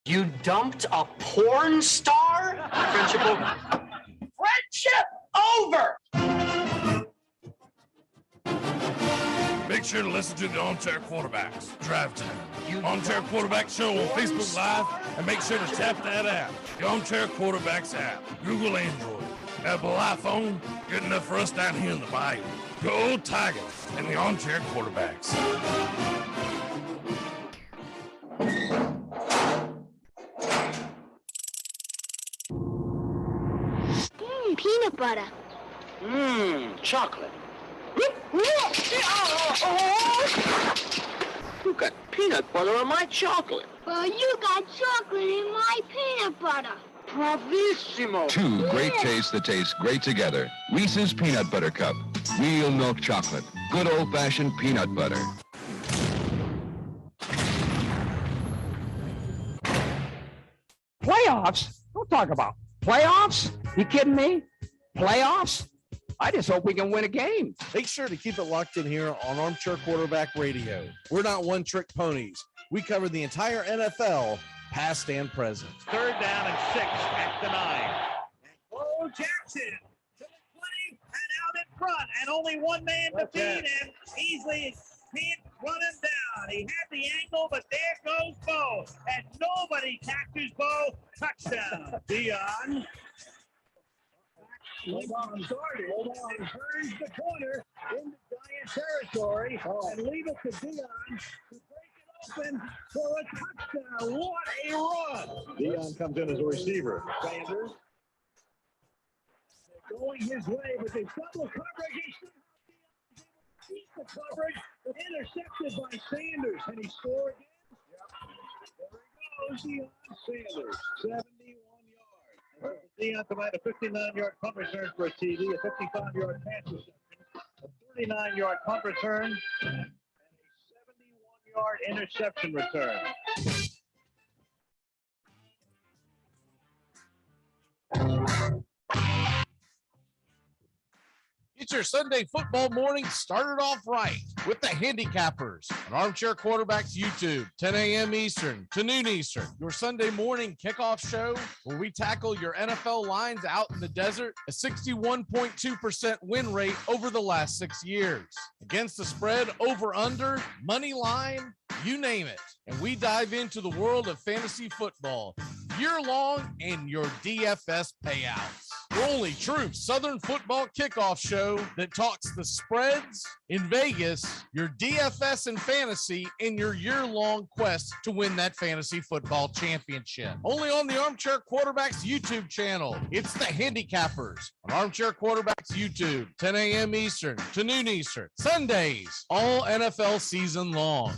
You dumped a porn star? Friendship over. Friendship over! Make sure to listen to the Armchair Quarterbacks Drive Time Armchair Quarterback Show on Facebook Live, and make sure to tap that app, the Armchair Quarterbacks app, Google Android, Apple iPhone. Good enough for us down here in the bayou. Go Tigers and the Armchair Quarterbacks. Peanut butter. Chocolate. You got peanut butter on my chocolate. Well, you got chocolate in my peanut butter. Bravissimo. Two great tastes that taste great together. Reese's Peanut Butter Cup. Real milk chocolate. Good old-fashioned peanut butter. Playoffs? Don't talk about playoffs. You kidding me? Playoffs? I just hope we can win a game. Make sure to keep it locked in here on Armchair Quarterback Radio. We're not one-trick ponies. We cover the entire NFL, past and present. 3rd down and 6 at the 9. And Jackson to the 20 and out in front, and only one man to beat, and easily can't run him down. He had the angle, but there goes Bo, and nobody catches Bo. Touchdown. Dion. Hold on, started. Hold on, turns the corner into Giant territory and leave it to Dion to break it open for a touchdown. What a run! Dion comes in as a receiver. Sanders going his way, but there's double coverage. He still beat the coverage, but intercepted by Sanders, and he scored again. There he goes, Dion Sanders, 71 yards. Dion combined a 59-yard punt return for a TD, a 55-yard pass reception, a 39-yard punt return, and a 71-yard interception return. Get your Sunday football morning started off right with the Handicappers on Armchair Quarterbacks YouTube, 10 a.m. Eastern to noon Eastern. Your Sunday morning kickoff show where we tackle your NFL lines out in the desert, a 61.2% win rate over the last 6 years. Against the spread, over, under, money line, you name it. And we dive into the world of fantasy football year-long and your DFS payouts. The only true Southern football kickoff show that talks the spreads in Vegas, your DFS and fantasy, and your year-long quest to win that fantasy football championship. Only on the Armchair Quarterbacks YouTube channel. It's the Handicappers on Armchair Quarterbacks YouTube, 10 a.m. Eastern to noon Eastern. Sundays, all NFL season long.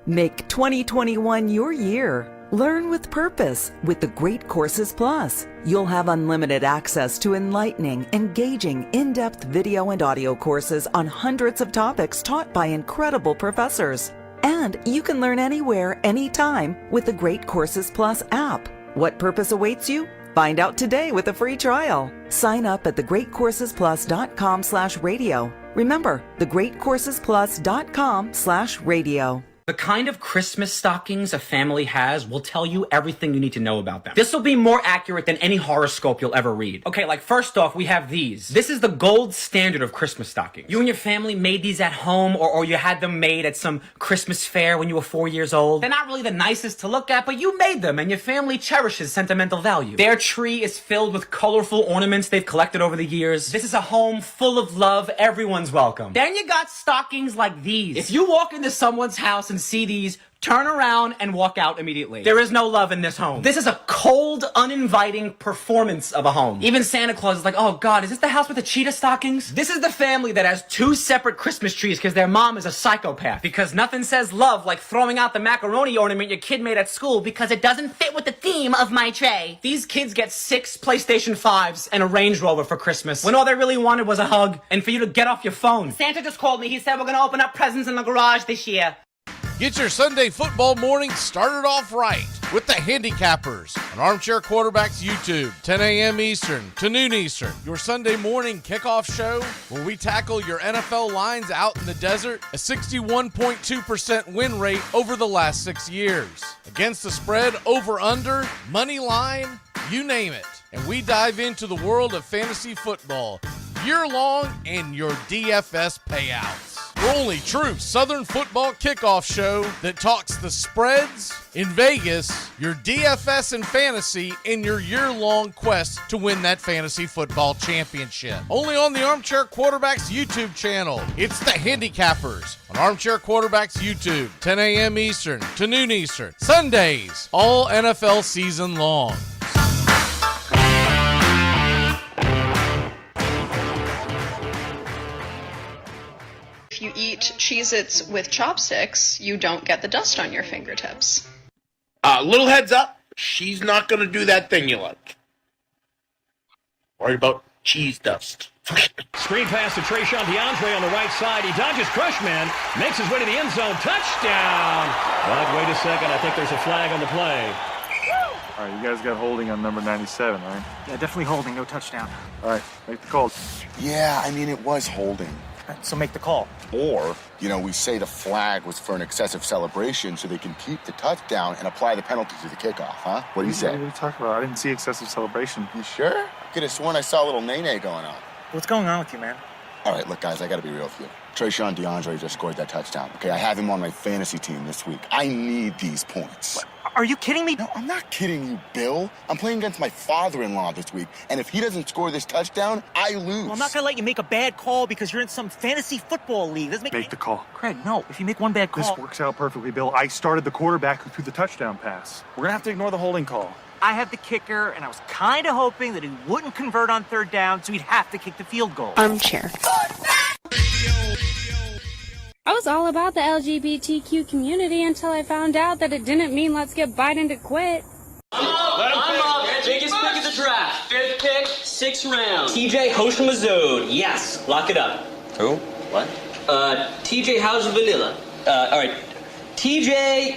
Make 2021 your year. Learn with purpose with the Great Courses Plus. You'll have unlimited access to enlightening, engaging, in-depth video and audio courses on hundreds of topics taught by incredible professors. And you can learn anywhere, anytime with the Great Courses Plus app. What purpose awaits you? Find out today with a free trial. Sign up at thegreatcoursesplus.com/radio. Remember, thegreatcoursesplus.com/radio. The kind of Christmas stockings a family has will tell you everything you need to know about them. This will be more accurate than any horoscope you'll ever read. Okay, like first off, we have these. This is the gold standard of Christmas stockings. You and your family made these at home, or you had them made at some Christmas fair when you were 4 years old. They're not really the nicest to look at, but you made them and your family cherishes sentimental value. Their tree is filled with colorful ornaments they've collected over the years. This is a home full of love. Everyone's welcome. Then you got stockings like these. If you walk into someone's house and see these, turn around and walk out immediately. There is no love in this home. This is a cold, uninviting performance of a home. Even Santa Claus is like, oh God, is this the house with the cheetah stockings? This is the family that has 2 separate Christmas trees because their mom is a psychopath. Because nothing says love like throwing out the macaroni ornament your kid made at school because it doesn't fit with the theme of my tray. These kids get 6 PlayStation 5s and a Range Rover for Christmas when all they really wanted was a hug and for you to get off your phone. Santa just called me. He said we're gonna open up presents in the garage this year. Get your Sunday football morning started off right with the Handicappers on Armchair Quarterbacks YouTube, 10 a.m. Eastern to noon Eastern. Your Sunday morning kickoff show where we tackle your NFL lines out in the desert, a 61.2% win rate over the last 6 years. Against the spread, over, under, money line, you name it. And we dive into the world of fantasy football, year-long and your DFS payouts. Your only true Southern football kickoff show that talks the spreads in Vegas, your DFS and fantasy, in your year-long quest to win that fantasy football championship. Only on the Armchair Quarterbacks YouTube channel. It's the Handicappers on Armchair Quarterbacks YouTube, 10 a.m. Eastern to noon Eastern. Sundays, all NFL season long. If you eat Cheez-Its with chopsticks, you don't get the dust on your fingertips. Little heads up, she's not going to do that thing you like. Worried about cheese dust. Screen pass to Trayshawn DeAndre on the right side. He dodges Crushman, makes his way to the end zone. Touchdown! But wait a second, I think there's a flag on the play. All right, you guys got holding on number 97, right? Yeah, definitely holding, no touchdown. All right, make the call. Yeah, I mean, it was holding. So make the call. Or, we say the flag was for an excessive celebration so they can keep the touchdown and apply the penalty to the kickoff, huh? What do you say? What are you talking about? I didn't see excessive celebration. You sure? I could have sworn I saw a little nay-nay going on. What's going on with you, man? All right, look, guys, I got to be real with you. Trayshawn DeAndre just scored that touchdown, okay? I have him on my fantasy team this week. I need these points. What? Are you kidding me? No, I'm not kidding you, Bill. I'm playing against my father-in-law this week, and if he doesn't score this touchdown, I lose. Well, I'm not going to let you make a bad call because you're in some fantasy football league. Make the call. Craig, no. If you make one bad call... This works out perfectly, Bill. I started the quarterback who threw the touchdown pass. We're going to have to ignore the holding call. I have the kicker, and I was kind of hoping that he wouldn't convert on third down, so he'd have to kick the field goal. Armchair. I was all about the LGBTQ community until I found out that it didn't mean let's get Biden to quit. I'm up. Biggest pick of the draft. 5th pick, 6th round. TJ Hoshimazode. Yes. Lock it up. Who? What? TJ House Vanilla. All right. TJ,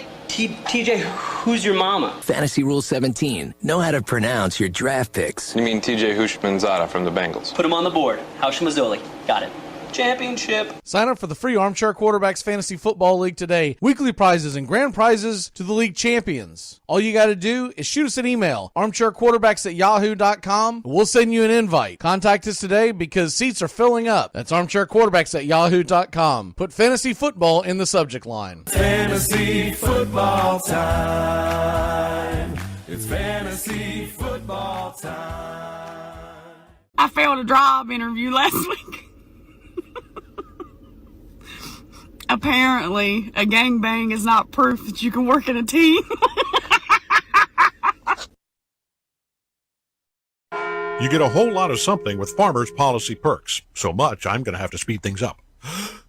who's your mama? Fantasy Rule 17. Know how to pronounce your draft picks. You mean TJ Hushmanzada from the Bengals? Put him on the board. Hoshimazoli. Got it. Championship. Sign up for the free Armchair Quarterbacks Fantasy Football League today. Weekly prizes and grand prizes to the league champions. All you got to do is shoot us an email, armchairquarterbacks@yahoo.com. We'll send you an invite. Contact us today because seats are filling up. That's armchairquarterbacks@yahoo.com. Put fantasy football in the subject line. Fantasy football time. It's fantasy football time. I failed a job interview last week. Apparently, a gangbang is not proof that you can work in a team. You get a whole lot of something with Farmers Policy Perks. So much, I'm going to have to speed things up.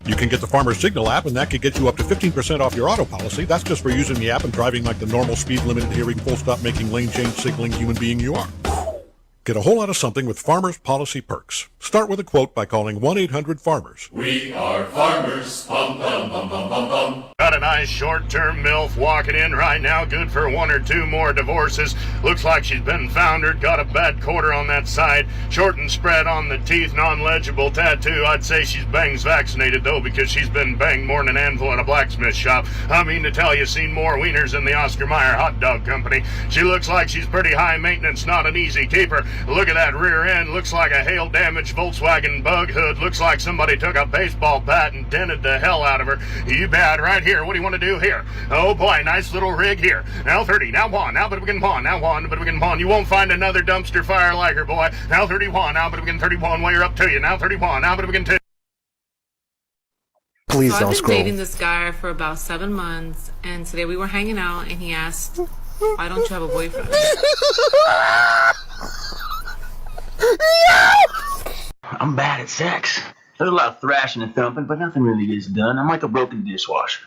You can get the Farmers Signal app, and that could get you up to 15% off your auto policy. That's just for using the app and driving like the normal speed limit, hearing, full stop, making lane change, signaling human being you are. Get a whole lot of something with Farmers Policy Perks. Start with a quote by calling 1-800-FARMERS. We are farmers. Bum, bum, bum, bum, bum, bum. Got a nice short-term MILF walking in right now, good for 1 or 2 more divorces. Looks like she's been foundered, got a bad quarter on that side, short and spread on the teeth, non-legible tattoo. I'd say she's bangs vaccinated, though, because she's been banged more than an anvil in a blacksmith shop. I mean to tell you, seen more wieners than the Oscar Mayer hot dog company. She looks like she's pretty high maintenance, not an easy keeper. Look at that rear end, looks like a hail-damaged Volkswagen bug hood. Looks like somebody took a baseball bat and dented the hell out of her. You bet, right here. What do you want to do here? Oh boy, nice little rig here. Now 30, now 1, now but we can pawn, now 1, but we can pawn. You won't find another dumpster fire like her, boy. Now 31, now but we can 31, way up to you. Now 31, now but we can 2. Please don't scroll. I've been dating this guy for about 7 months, and today we were hanging out, and he asked, "Why don't you have a boyfriend?" I'm bad at sex. There's a lot of thrashing and thumping, but nothing really gets done. I'm like a broken dishwasher.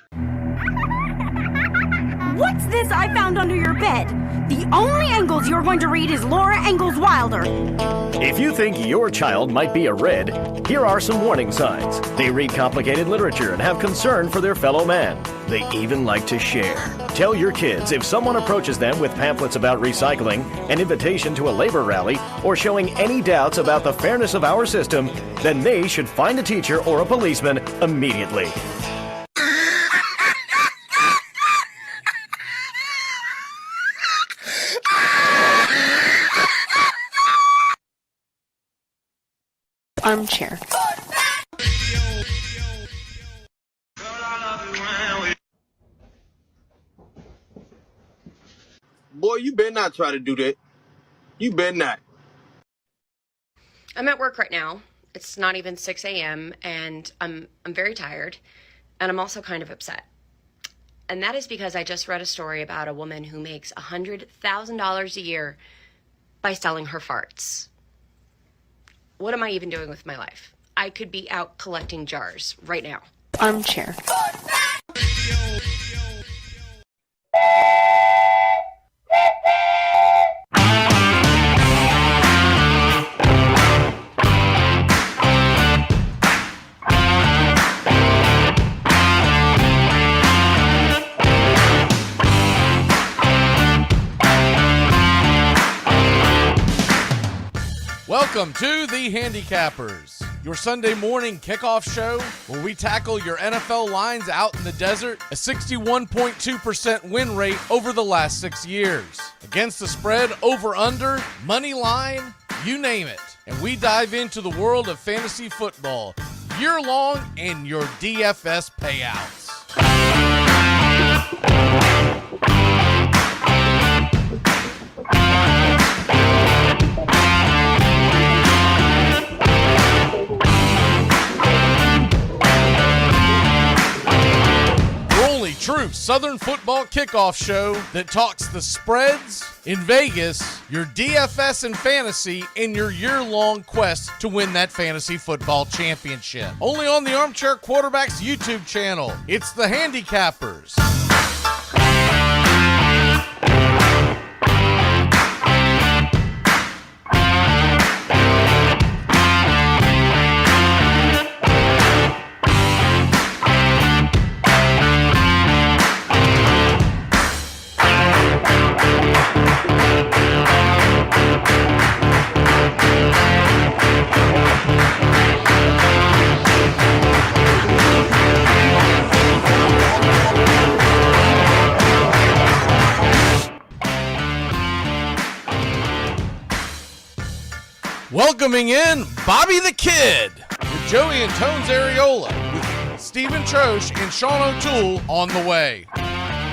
What's this I found under your bed? The only angle articles you're going to read is Laura Ingalls Wilder. If you think your child might be a red, here are some warning signs. They read complicated literature and have concern for their fellow man. They even like to share. Tell your kids if someone approaches them with pamphlets about recycling, an invitation to a labor rally, or showing any doubts about the fairness of our system, then they should find a teacher or a policeman immediately. Armchair. Boy, you better not try to do that. You better not. I'm at work right now. It's not even 6 a.m. and I'm very tired, and I'm also kind of upset. And that is because I just read a story about a woman who makes $100,000 a year by selling her farts. What am I even doing with my life? I could be out collecting jars right now. Armchair. Welcome to the Handicappers, your Sunday morning kickoff show where we tackle your NFL lines out in the desert, a 61.2% win rate over the last 6 years. Against the spread, over under, money line, you name it. And we dive into the world of fantasy football, year long and your DFS payouts. True Southern football kickoff show that talks the spreads in Vegas, your DFS and fantasy, and your year-long quest to win that fantasy football championship. Only on the Armchair Quarterbacks YouTube channel. It's the Handicappers. Welcoming in Bobby the Kid with Joey and Tones Areola, with Stephen Troche and Sean O'Toole on the way.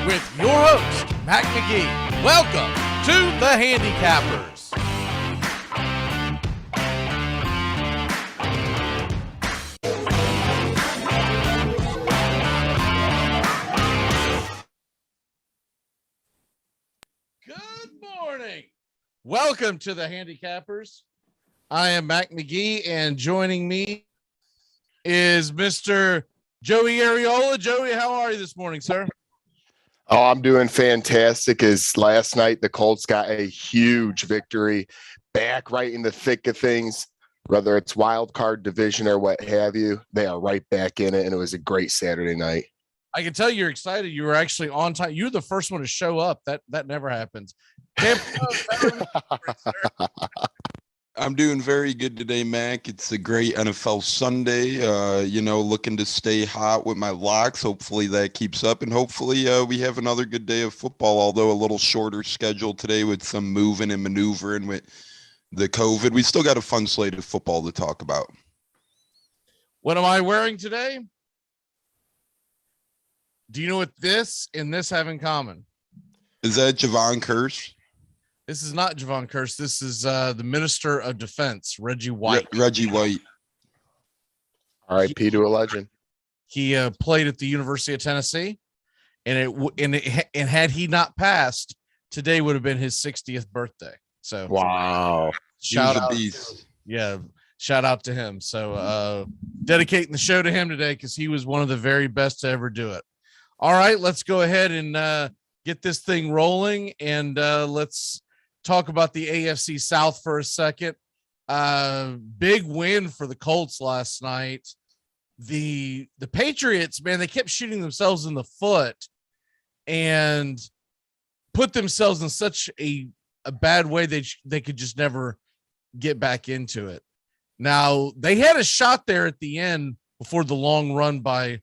With your host, Mac McGee. Welcome to the Handicappers. Good morning. Welcome to the Handicappers. I am Mac McGee, and joining me is Mr. Joey Areola. Joey, how are you this morning, sir? Oh, I'm doing fantastic. As last night, the Colts got a huge victory, back right in the thick of things, whether it's wild card division or what have you. They are right back in it, and it was a great Saturday night. I can tell you're excited. You were actually on time. You're the first one to show up. That never happens. I'm doing very good today, Mac. It's a great NFL Sunday. Looking to stay hot with my locks. Hopefully that keeps up, and hopefully we have another good day of football, although a little shorter schedule today with some moving and maneuvering with the COVID. We still got a fun slate of football to talk about. What am I wearing today? Do you know what this and this have in common? Is that Javon Kearse? This is not Javon Kearse. This is the Minister of Defense, Reggie White. Reggie White. R.I.P. to a legend. He played at the University of Tennessee, and had he not passed, today would have been his 60th birthday. So wow, shout out, shout out to him. So dedicating the show to him today because he was one of the very best to ever do it. All right, let's go ahead and get this thing rolling, and let's talk about the AFC South for a second. Big win for the Colts last night. The Patriots, man, they kept shooting themselves in the foot and put themselves in such a bad way they could just never get back into it. Now, they had a shot there at the end before the long run by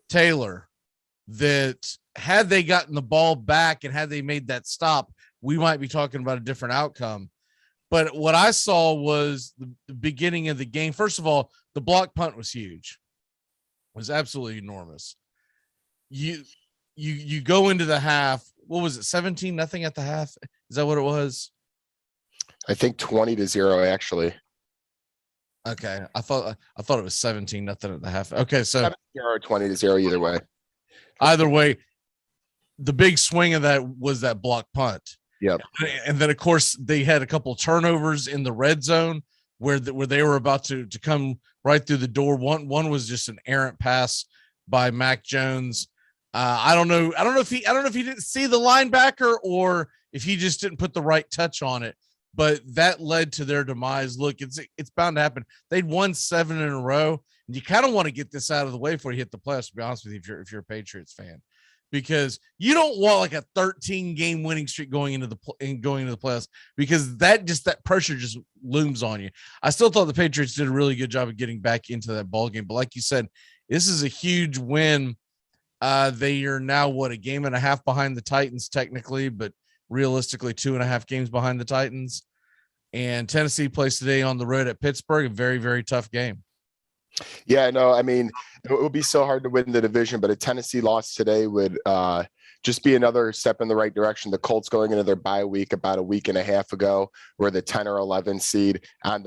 Taylor that had they gotten the ball back and had they made that stop, we might be talking about a different outcome. But what I saw was the beginning of the game. First of all, the block punt was huge. It was absolutely enormous. You go into the half. What was it? 17-0 at the half. Is that what it was? I think 20-0 actually. Okay. I thought it was 17-0 at the half. Okay. So 20-0 either way. Either way, the big swing of that was that block punt. Yep. And then of course they had a couple turnovers in the red zone where they were about to come right through the door. One was just an errant pass by Mac Jones. I don't know if he didn't see the linebacker or if he just didn't put the right touch on it, but that led to their demise. Look, it's bound to happen. They'd won 7 in a row, and you kind of want to get this out of the way before you hit the playoffs, to be honest with you, if you're a Patriots fan, because you don't want like a 13-game winning streak going into the playoffs, because that pressure just looms on you. I still thought the Patriots did a really good job of getting back into that ball game, but like you said, this is a huge win. They are now a game and a half behind the Titans technically, but realistically 2.5 games behind the Titans. And Tennessee plays today on the road at Pittsburgh, a very, very tough game. Yeah, no, I mean, it would be so hard to win the division, but a Tennessee loss today would just be another step in the right direction. The Colts going into their bye week about a week and a half ago were the 10 or 11 seed on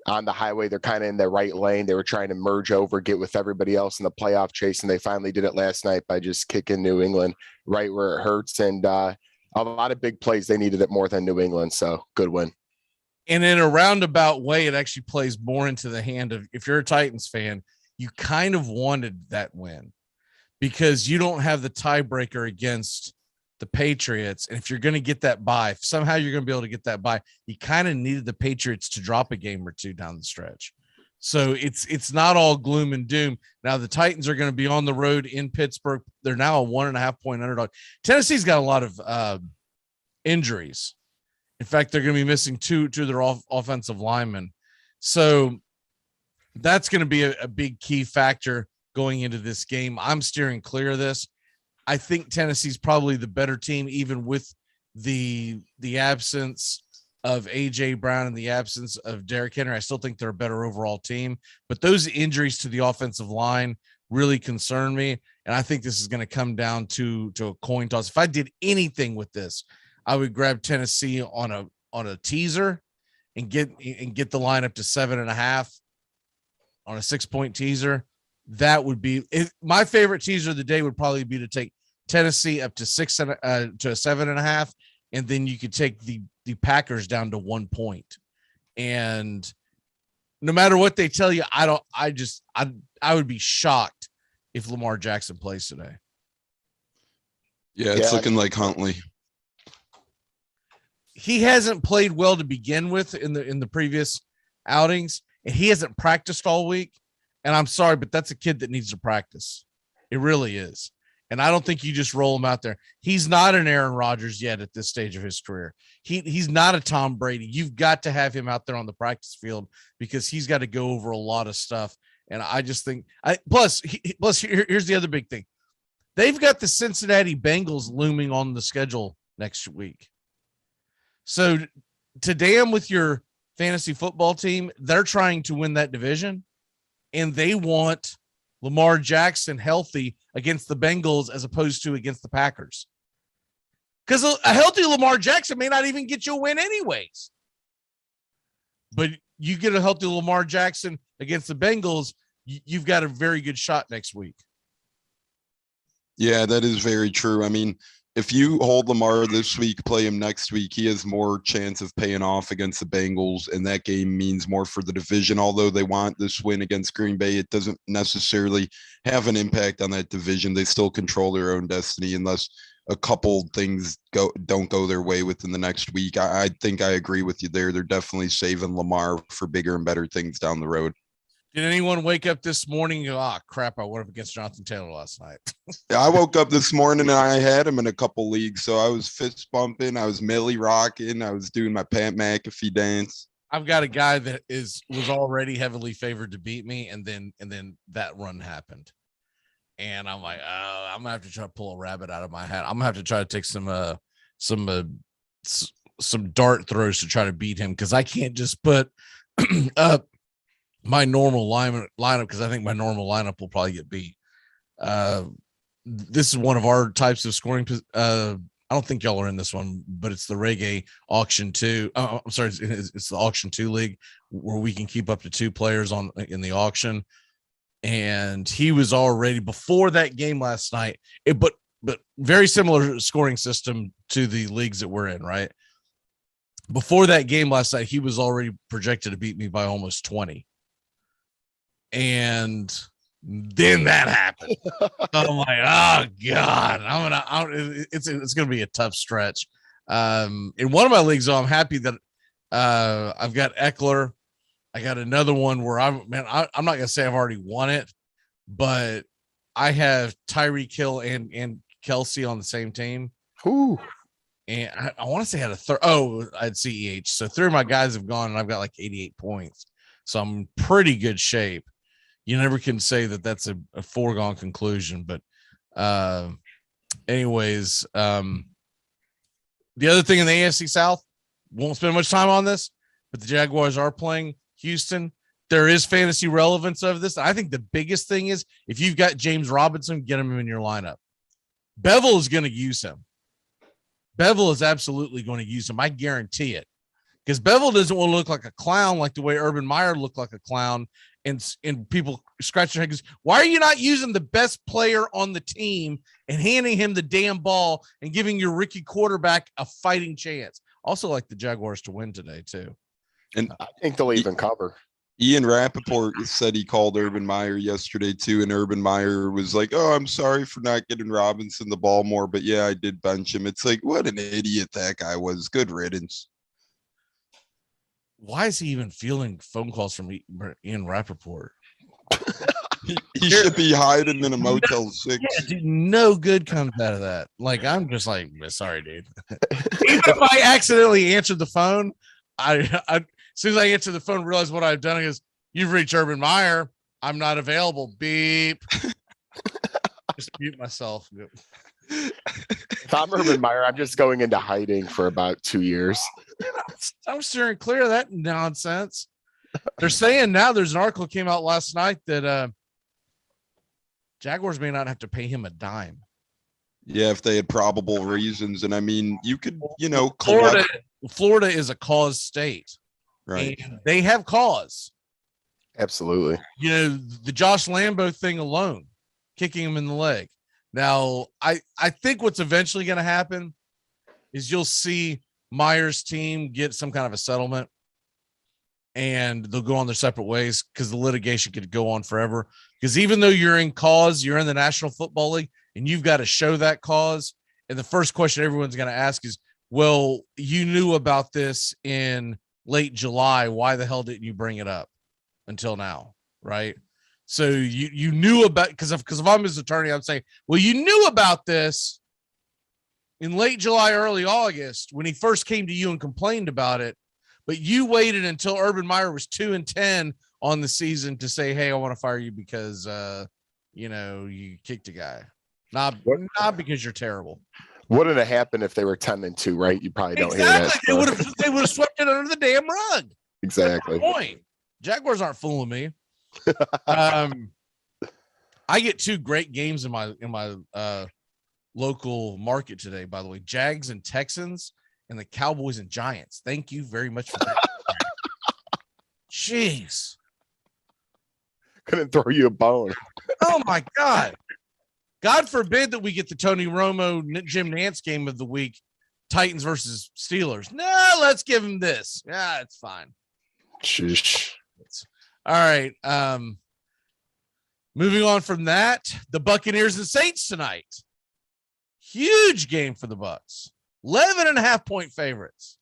on the highway. They're kind of in their right lane. They were trying to merge over, get with everybody else in the playoff chase, and they finally did it last night by just kicking New England right where it hurts. And a lot of big plays. They needed it more than New England, so good win. And in a roundabout way, it actually plays more into the hand of, if you're a Titans fan, you kind of wanted that win because you don't have the tiebreaker against the Patriots. And if you're going to get that bye, if somehow you're going to be able to get that bye, you kind of needed the Patriots to drop a game or two down the stretch. So it's not all gloom and doom. Now the Titans are going to be on the road in Pittsburgh. They're now a 1.5-point underdog. Tennessee's got a lot of injuries. In fact, they're going to be missing two of their offensive linemen. So that's going to be a big key factor going into this game. I'm steering clear of this. I think Tennessee's probably the better team, even with the absence of A.J. Brown and the absence of Derrick Henry. I still think they're a better overall team. But those injuries to the offensive line really concern me, and I think this is going to come down to a coin toss. If I did anything with this, I would grab Tennessee on a teaser and get the line up to 7.5 on a 6-point teaser. That would be my favorite teaser of the day. Would probably be to take Tennessee up to 7.5, and then you could take the Packers down to 1 point. And no matter what they tell you, I would be shocked if Lamar Jackson plays today. Yeah, it's looking like Huntley. He hasn't played well to begin with in the previous outings, and he hasn't practiced all week. And I'm sorry, but that's a kid that needs to practice. It really is. And I don't think you just roll him out there. He's not an Aaron Rodgers yet at this stage of his career. He's not a Tom Brady. You've got to have him out there on the practice field because he's got to go over a lot of stuff. And I just think plus here's the other big thing. They've got the Cincinnati Bengals looming on the schedule next week. So to damn with your fantasy football team, they're trying to win that division, and they want Lamar Jackson healthy against the Bengals as opposed to against the Packers. Because a healthy Lamar Jackson may not even get you a win anyways. But you get a healthy Lamar Jackson against the Bengals, you've got a very good shot next week. Yeah, that is very true. I mean, if you hold Lamar this week, play him next week, he has more chance of paying off against the Bengals, and that game means more for the division. Although they want this win against Green Bay, it doesn't necessarily have an impact on that division. They still control their own destiny unless a couple things don't go their way within the next week. I think I agree with you there. They're definitely saving Lamar for bigger and better things down the road. Did anyone wake up this morning and go, crap, I went up against Jonathan Taylor last night? I woke up this morning and I had him in a couple leagues. So I was fist bumping. I was Millie rocking. I was doing my Pat McAfee dance. I've got a guy that was already heavily favored to beat me. And then that run happened. And I'm like, I'm gonna have to try to pull a rabbit out of my hat. I'm gonna have to try to take some dart throws to try to beat him. Cause I can't just put up my normal lineup because I think my normal lineup will probably get beat. This is one of our types of scoring. I don't think y'all are in this one, but it's the Reggae Auction 2. I'm sorry, it's the Auction 2 league where we can keep up to 2 players in the auction. And he was already before that game last night. But very similar scoring system to the leagues that we're in, right? Before that game last night, he was already projected to beat me by almost 20. And then that happened. I'm like, oh God, it's gonna be a tough stretch. In one of my leagues, though, I'm happy that I've got Eckler. I got another one where I'm not gonna say I've already won it, but I have Tyreek Hill and Kelsey on the same team. Ooh. And I want to say I had I had CEH. So 3 of my guys have gone and I've got like 88 points. So I'm in pretty good shape. You never can say that that's a foregone conclusion, but anyways, the other thing in the AFC South, won't spend much time on this, but the Jaguars are playing Houston. There is fantasy relevance of this. I think the biggest thing is if you've got James Robinson, get him in your lineup. Bevel is going to use him. Bevel is absolutely going to use him. I guarantee it. Because Bevel doesn't want to look like a clown like the way Urban Meyer looked like a clown. And people scratch their head because why are you not using the best player on the team and handing him the damn ball and giving your rookie quarterback a fighting chance? Also like the Jaguars to win today too. And I think they'll even cover. Ian Rappaport said he called Urban Meyer yesterday too, and Urban Meyer was like, "Oh, I'm sorry for not getting Robinson the ball more, but yeah, I did bench him." It's like, what an idiot that guy was. Good riddance. Why is he even fielding phone calls from Ian Rappaport? he should be hiding in a Motel 6. Yeah, dude, no good comes out of that. Like, I'm just like, sorry, dude. Even if I accidentally answered the phone, as soon as I answer the phone, realize what I've done is, you've reached Urban Meyer. I'm not available. Beep. Just mute myself. If I'm Urban Meyer, I'm just going into hiding for about 2 years. I'm steering clear of that nonsense. They're saying now there's an article came out last night that Jaguars may not have to pay him a dime. Yeah, if they had probable reasons. And I mean, you could, Florida is a cause state. Right. And they have cause. Absolutely. The Josh Lambo thing alone, kicking him in the leg. Now, I think what's eventually going to happen is you'll see Meyer's team get some kind of a settlement and they'll go on their separate ways because the litigation could go on forever. Because even though you're in the National Football League and you've got to show that cause. And the first question everyone's going to ask is, well, you knew about this in late July. Why the hell didn't you bring it up until now? Right. So you knew about, because if I'm his attorney, I'm saying, well, you knew about this in late July, early August, when he first came to you and complained about it, but you waited until Urban Meyer was 2-10 on the season to say, hey, I want to fire you because, you kicked a guy. Not because you're terrible. Wouldn't have happened if they were 10-2, right? You probably don't hear that. They would have swept it under the damn rug. Exactly. That's the point. Jaguars aren't fooling me. I get 2 great games in my local market today, by the way. Jags and Texans and the Cowboys and Giants. Thank you very much for that. Jeez. Couldn't throw you a bone. Oh my God. God forbid that we get the Tony Romo, Jim Nantz game of the week, Titans versus Steelers. No, let's give him this. Yeah, it's fine. Shush. All right. Moving on from that, the Buccaneers and Saints tonight. Huge game for the Bucks. 11.5-point favorites.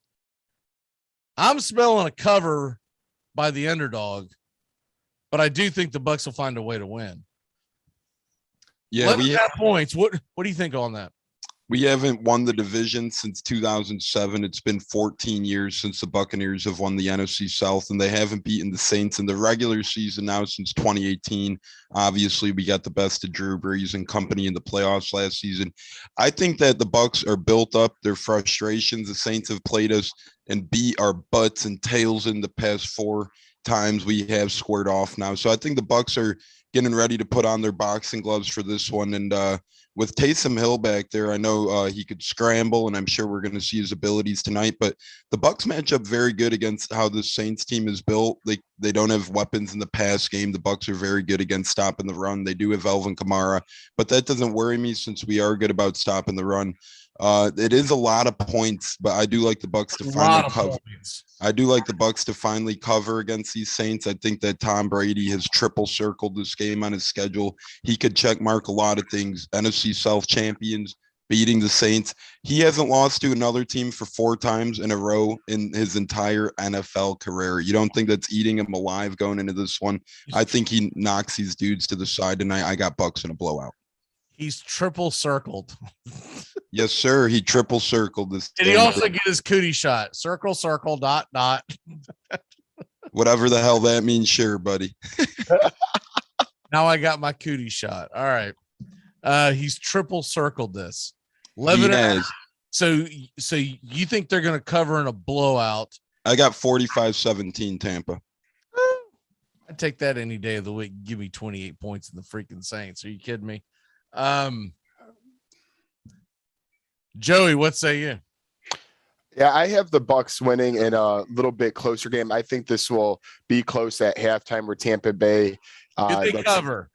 I'm smelling a cover by the underdog, but I do think the Bucks will find a way to win. Yeah, 11.5 points. What do you think on that? We haven't won the division since 2007. It's been 14 years since the Buccaneers have won the NFC South, and they haven't beaten the Saints in the regular season now since 2018. Obviously, we got the best of Drew Brees and company in the playoffs last season. I think that the Bucks are built up their frustrations. The Saints have played us and beat our butts and tails in the past 4 times. We have squared off now. So I think the Bucks are getting ready to put on their boxing gloves for this one. And with Taysom Hill back there, I know he could scramble, and I'm sure we're going to see his abilities tonight. But the Bucks match up very good against how the Saints team is built. They don't have weapons in the pass game. The Bucks are very good against stopping the run. They do have Alvin Kamara, but that doesn't worry me since we are good about stopping the run. It is a lot of points, but I do like the Bucks to finally cover. I do like the Bucks to finally cover against these Saints. I think that Tom Brady has triple circled this game on his schedule. He could check mark a lot of things. NFC South champions, beating the Saints. He hasn't lost to another team for 4 times in a row in his entire NFL career. You don't think that's eating him alive going into this one? I think he knocks these dudes to the side tonight. I got Bucks in a blowout. He's triple circled. Yes, sir. He triple circled this. Did he also get his cootie shot? Circle, circle, dot, dot. Whatever the hell that means, sure, buddy. Now I got my cootie shot. All right. He's triple circled this. 11. So you think they're going to cover in a blowout? I got 45-17 Tampa. I'd take that any day of the week. Give me 28 points in the freaking Saints. Are you kidding me? Joey, what say you? Yeah, I have the Bucks winning in a little bit closer game. I think this will be close at halftime where Tampa Bay. Did they cover?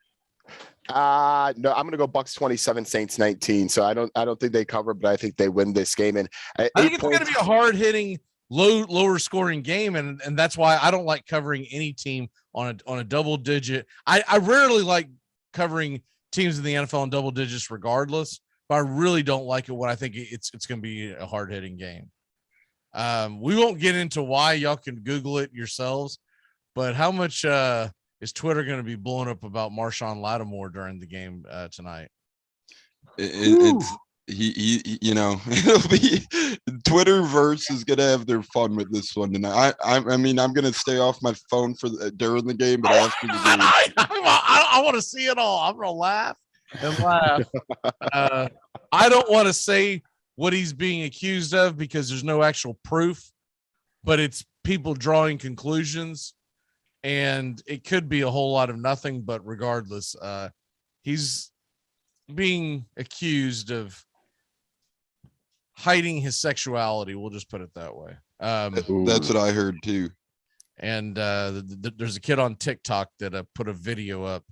No, I'm going to go Bucks 27, Saints 19. So I don't think they cover, but I think they win this game. And I think it's going to be a hard hitting, lower scoring game, and that's why I don't like covering any team on a double digit. I rarely like covering teams in the NFL in double digits, regardless. But I really don't like it when I think it's going to be a hard hitting game. We won't get into why. Y'all can Google it yourselves. But how much is Twitter going to be blowing up about Marshawn Lattimore during the game tonight? It's he you know, it'll be Twitterverse is gonna have their fun with this one tonight. I mean, I'm gonna stay off my phone for during the game, but after the game, I want to see it all. I'm gonna laugh and laugh. I don't want to say what he's being accused of because there's no actual proof, but it's people drawing conclusions, and it could be a whole lot of nothing. But regardless, he's being accused of hiding his sexuality. We'll just put it that way. That's what I heard too. And there's a kid on TikTok that put a video up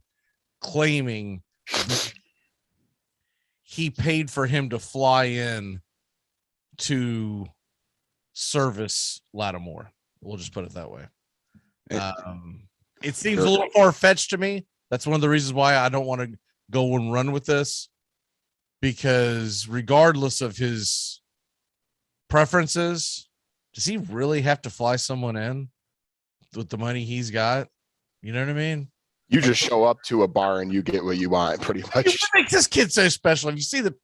claiming he paid for him to fly in to service Lattimore. We'll just put it that way. It seems a little far-fetched to me. That's one of the reasons why I don't want to go and run with this, because regardless of his preferences, does he really have to fly someone in with the money he's got? You know what I mean? You just show up to a bar and you get what you want, pretty much. What makes this kid so special? If you see the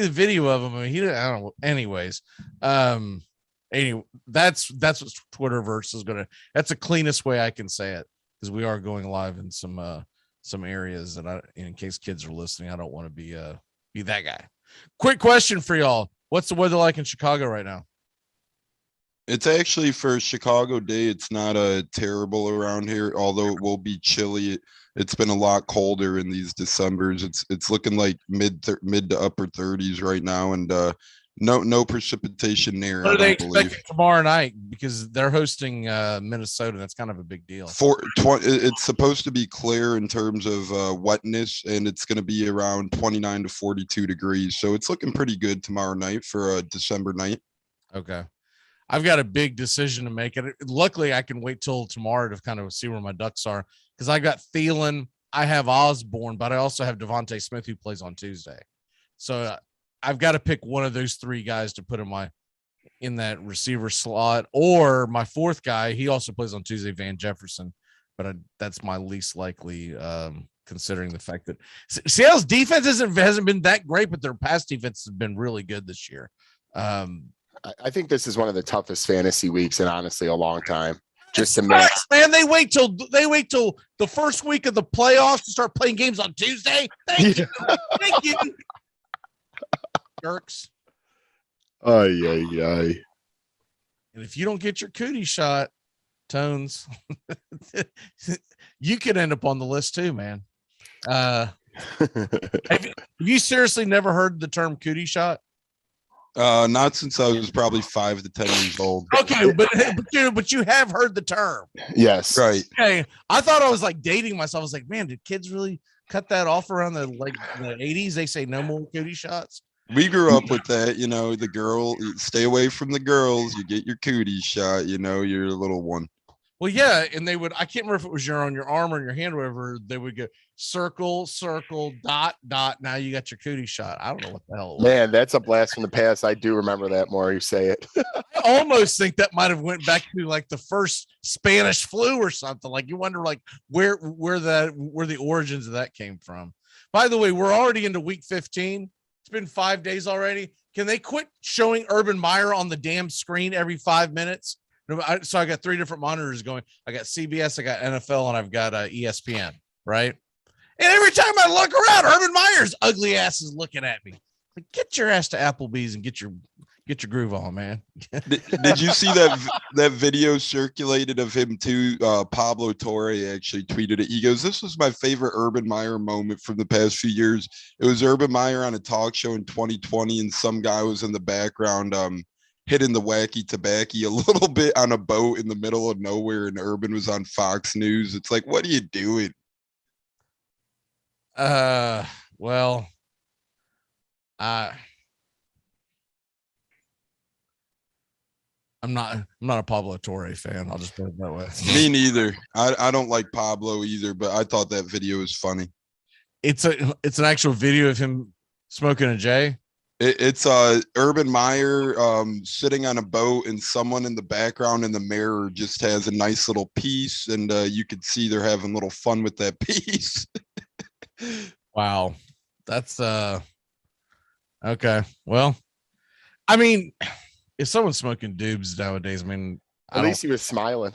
video of him, I mean, I don't know. Anyways, anyway, that's what Twitterverse is gonna. That's the cleanest way I can say it, because we are going live in some areas that in case kids are listening, I don't want to be that guy. Quick question for y'all: what's the weather like in Chicago right now? It's actually, for a Chicago day, it's not terrible around here, although it will be chilly. It's been a lot colder in these Decembers. It's looking like mid to upper 30s right now, and no precipitation near. What are they expecting tomorrow night? Because they're hosting Minnesota. That's kind of a big deal. It's supposed to be clear in terms of wetness, and it's going to be around 29 to 42 degrees. So it's looking pretty good tomorrow night for a December night. Okay. I've got a big decision to make. It. Luckily, I can wait till tomorrow to kind of see where my Ducks are, because I got Thielen, I have Osborne, but I also have Devontae Smith, who plays on Tuesday. So I've got to pick one of those three guys to put in that receiver slot, or my fourth guy. He also plays on Tuesday, Van Jefferson, but that's my least likely, considering the fact that Seattle's defense hasn't been that great, but their pass defense has been really good this year. I think this is one of the toughest fantasy weeks in honestly a long time. Just a minute, man. They wait till the first week of the playoffs to start playing games on Tuesday. Thank you. Thank you. Jerks. Ay. And if you don't get your cootie shot, Tones, you could end up on the list too, man. Have you seriously never heard the term cootie shot? Not since I was probably 5 to 10 years old. Okay, but you have heard the term. Yes. Right. Okay. I thought I was like dating myself. I was like, man, did kids really cut that off around the 80s? They say no more cootie shots. We grew up with that, the girl, stay away from the girls. You get your cootie shot, you're a little one. Well, yeah, and they would, I can't remember if it was on your arm or your hand or whatever, they would go circle, dot. Now you got your cootie shot. I don't know what the hell it was. Man, that's a blast from the past. I do remember that more you say it. I almost think that might have went back to like the first Spanish flu or something. Like you wonder like where the origins of that came from. By the way, we're already into week 15. It's been 5 days already. Can they quit showing Urban Meyer on the damn screen every 5 minutes? So I got 3 different monitors going. I got CBS, I got NFL, and I've got ESPN, right? And every time I look around, Urban Meyer's ugly ass is looking at me. Like, get your ass to Applebee's and get your groove on, man. Did you see that video circulated of him too? Pablo Torre actually tweeted it. He goes, "This was my favorite Urban Meyer moment from the past few years. It was Urban Meyer on a talk show in 2020, and some guy was in the background hitting the wacky tobacco a little bit on a boat in the middle of nowhere, and Urban was on Fox News. It's like, what are you doing?" Well, I'm not a Pablo Torre fan. I'll just put it that way. Me neither. I don't like Pablo either, but I thought that video was funny. It's an actual video of him smoking a J. It's Urban Meyer sitting on a boat, and someone in the background in the mirror just has a nice little piece, and you could see they're having a little fun with that piece. Wow, that's okay. Well, I mean, if someone's smoking doobs nowadays, I mean, at least he was smiling.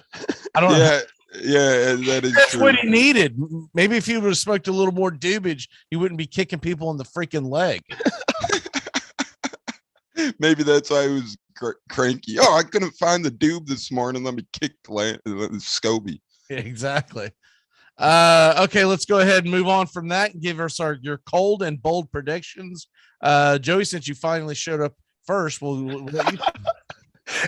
I don't know. Yeah, that is That's true. what he needed. Maybe if he would have smoked a little more doobage, he wouldn't be kicking people in the freaking leg. Maybe that's why he was cranky. Oh, I couldn't find the doob this morning. Let me kick Scobie. Exactly. Okay, let's go ahead and move on from that and give us your cold and bold predictions. Joey, since you finally showed up first,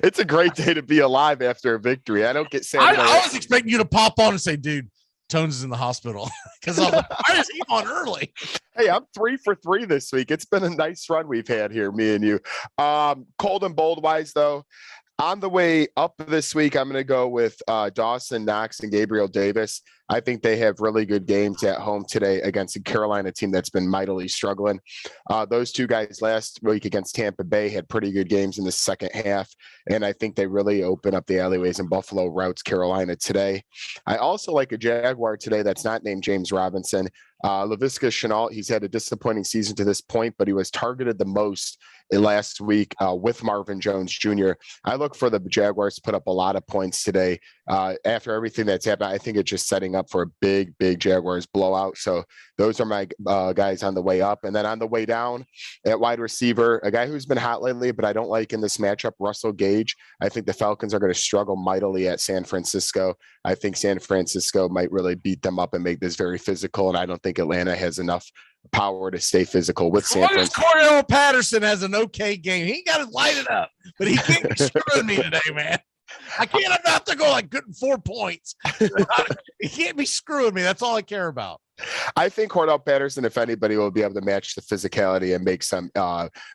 it's a great day to be alive after a victory. I don't get sad. I was expecting you to pop on and say, dude, Tones is in the hospital, because I was like, why is he on early? Hey, I'm 3 for 3 this week. It's been a nice run we've had here, me and you. Cold and bold wise, though, on the way up this week, I'm going to go with Dawson Knox and Gabriel Davis. I think they have really good games at home today against a Carolina team that's been mightily struggling. Those two guys last week against Tampa Bay had pretty good games in the second half, and I think they really open up the alleyways in Buffalo routes Carolina today. I also like a Jaguar today that's not named James Robinson. Laviska Shenault, he's had a disappointing season to this point, but he was targeted the most last week with Marvin Jones Jr. I look for the Jaguars to put up a lot of points today. After everything that's happened, I think it's just setting up for a big Jaguars blowout. So those are my guys on the way up. And then on the way down at wide receiver, a guy who's been hot lately, but I don't like in this matchup, Russell Gage. I think the Falcons are going to struggle mightily at San Francisco. I think San Francisco might really beat them up and make this very physical. And I don't think Atlanta has enough power to stay physical with San Francisco. Cordell Patterson has an okay game. He got to light it up, but he can't be screwing me today, man. I can't have to go like good 4 points. He can't be screwing me. That's all I care about. I think Cordell Patterson, if anybody, will be able to match the physicality and make some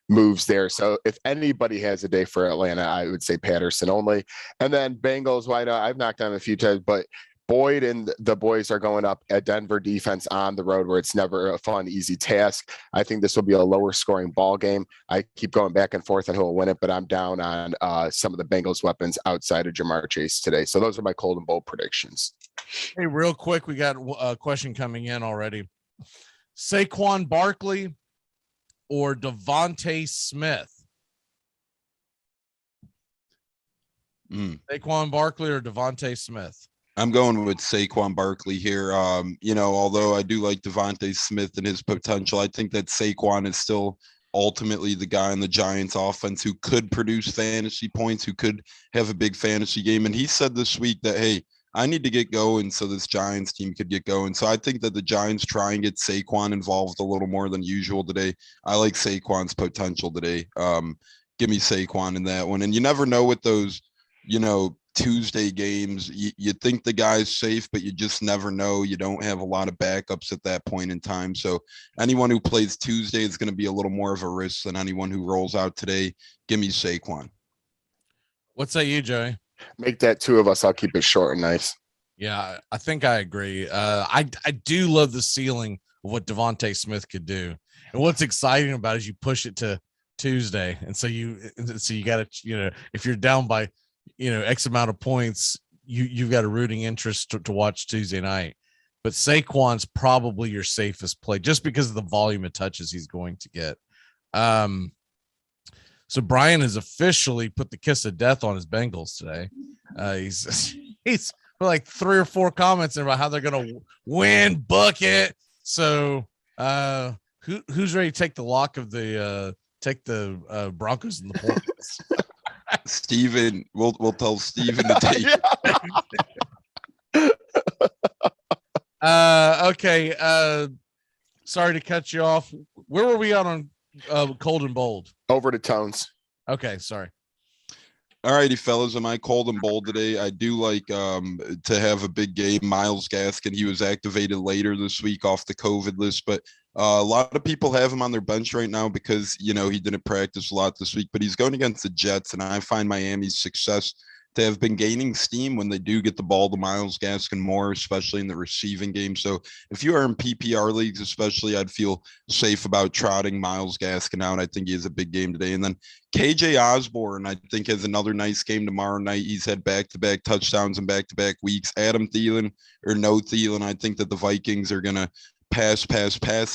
moves there. So if anybody has a day for Atlanta, I would say Patterson only. And then Bengals, why not? I've knocked on a few times, but Boyd and the boys are going up at Denver defense on the road, where it's never a fun, easy task. I think this will be a lower scoring ball game. I keep going back and forth on who will win it, but I'm down on some of the Bengals weapons outside of Jamar Chase today. So those are my cold and bold predictions. Hey, real quick, we got a question coming in already. Saquon Barkley or Devontae Smith? Saquon Barkley or Devontae Smith? I'm going with Saquon Barkley here. Although I do like Devontae Smith and his potential, I think that Saquon is still ultimately the guy in the Giants offense who could produce fantasy points, who could have a big fantasy game. And he said this week that, hey, I need to get going so this Giants team could get going. So I think that the Giants try and get Saquon involved a little more than usual today. I like Saquon's potential today. Give me Saquon in that one. And you never know with those, Tuesday games, you think the guy's safe, but you just never know. You don't have a lot of backups at that point in time. So anyone who plays Tuesday is going to be a little more of a risk than anyone who rolls out today. Give me Saquon. What say you, Joey? Make that two of us. I'll keep it short and nice. Yeah, I think I agree. I do love the ceiling of what Devontae Smith could do. And what's exciting about it is you push it to Tuesday. And so you got to, if you're down by, X amount of points, you've got a rooting interest to watch Tuesday night. But Saquon's probably your safest play just because of the volume of touches he's going to get. So Brian has officially put the kiss of death on his Bengals today. He's put like 3 or 4 comments about how they're going to win bucket. So who's ready to take the lock of the Broncos and the points? Steven, we'll tell Steven to take. Okay. Sorry to cut you off. Where were we on cold and bold? Over to Tones. Okay, sorry. All righty, fellas. Am I cold and bold today? I do like to have a big game. Myles Gaskin, he was activated later this week off the COVID list, but a lot of people have him on their bench right now because, he didn't practice a lot this week, but he's going against the Jets, and I find Miami's success to have been gaining steam when they do get the ball to Myles Gaskin more, especially in the receiving game. So if you are in PPR leagues, especially, I'd feel safe about trotting Myles Gaskin out. I think he has a big game today. And then KJ Osborne, I think, has another nice game tomorrow night. He's had back-to-back touchdowns in back-to-back weeks. Adam Thielen or no Thielen, I think that the Vikings are going to pass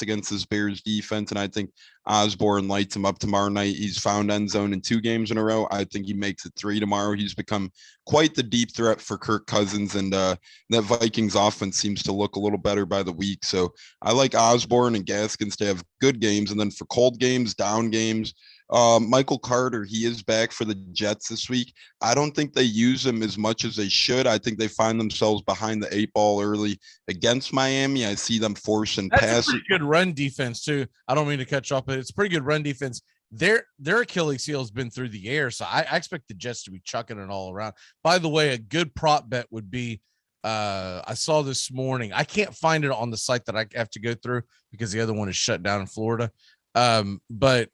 against this Bears defense. And I think Osborne lights him up tomorrow night. He's found end zone in 2 games in a row. I think he makes it 3 tomorrow. He's become quite the deep threat for Kirk Cousins. And that Vikings offense seems to look a little better by the week. So I like Osborne and Gaskins to have good games. And then for cold games, down games, Michael Carter, he is back for the Jets this week. I don't think they use him as much as they should. I think they find themselves behind the 8 ball early against Miami. I see them forcing passes. Pretty good run defense too. I don't mean to cut you off, but it's pretty good run defense. Their Achilles heel has been through the air, so I expect the Jets to be chucking it all around. By the way, a good prop bet would be I saw this morning. I can't find it on the site that I have to go through because the other one is shut down in Florida. But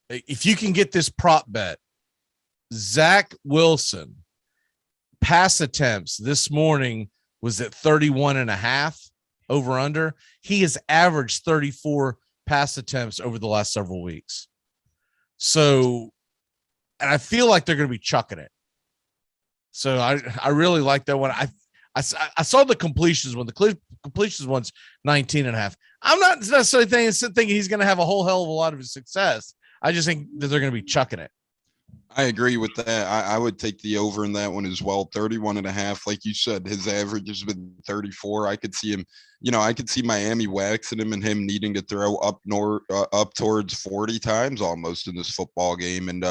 if you can get this prop bet, Zach Wilson pass attempts this morning was at 31.5 over under. He has averaged 34 pass attempts over the last several weeks. So, and I feel like they're going to be chucking it. So I really like that one. I saw the completions one. The completions one's 19.5. I'm not necessarily thinking he's going to have a whole hell of a lot of success. I just think that they're going to be chucking it. I agree with that. I would take the over in that one as well. 31.5. Like you said, his average has been 34. I could see him, I could see Miami waxing him and him needing to throw up towards 40 times almost in this football game. And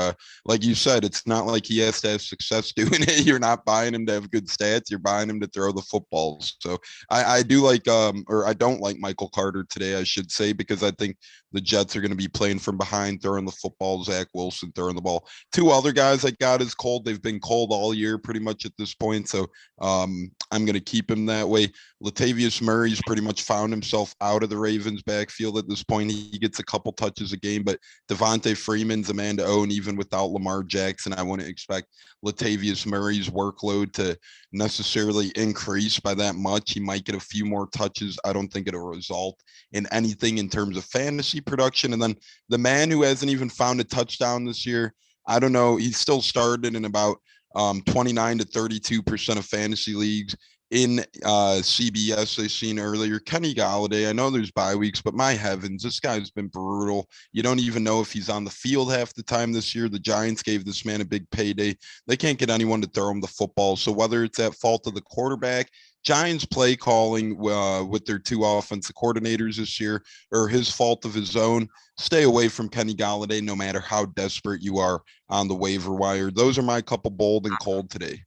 like you said, it's not like he has to have success doing it. You're not buying him to have good stats. You're buying him to throw the footballs. So I do like, or I don't like Michael Carter today, I should say, because I think the Jets are going to be playing from behind, throwing the football. Zach Wilson throwing the ball. 2 other guys I got is cold. They've been cold all year pretty much at this point. So I'm going to keep him that way. Latavius Murray He's pretty much found himself out of the Ravens backfield at this point. He gets a couple touches a game, but Devontae Freeman's a man to own even without Lamar Jackson. I wouldn't expect Latavius Murray's workload to necessarily increase by that much. He might get a few more touches. I don't think it'll result in anything in terms of fantasy production. And then the man who hasn't even found a touchdown this year, I don't know. He's still started in about 29 to 32% of fantasy leagues. In CBS, I seen earlier, Kenny Galladay. I know there's bye weeks, but my heavens, this guy's been brutal. You don't even know if he's on the field half the time this year. The Giants gave this man a big payday. They can't get anyone to throw him the football. So whether it's at fault of the quarterback, Giants play calling with their two offensive coordinators this year, or his fault of his own, stay away from Kenny Galladay no matter how desperate you are on the waiver wire. Those are my couple bold and cold today.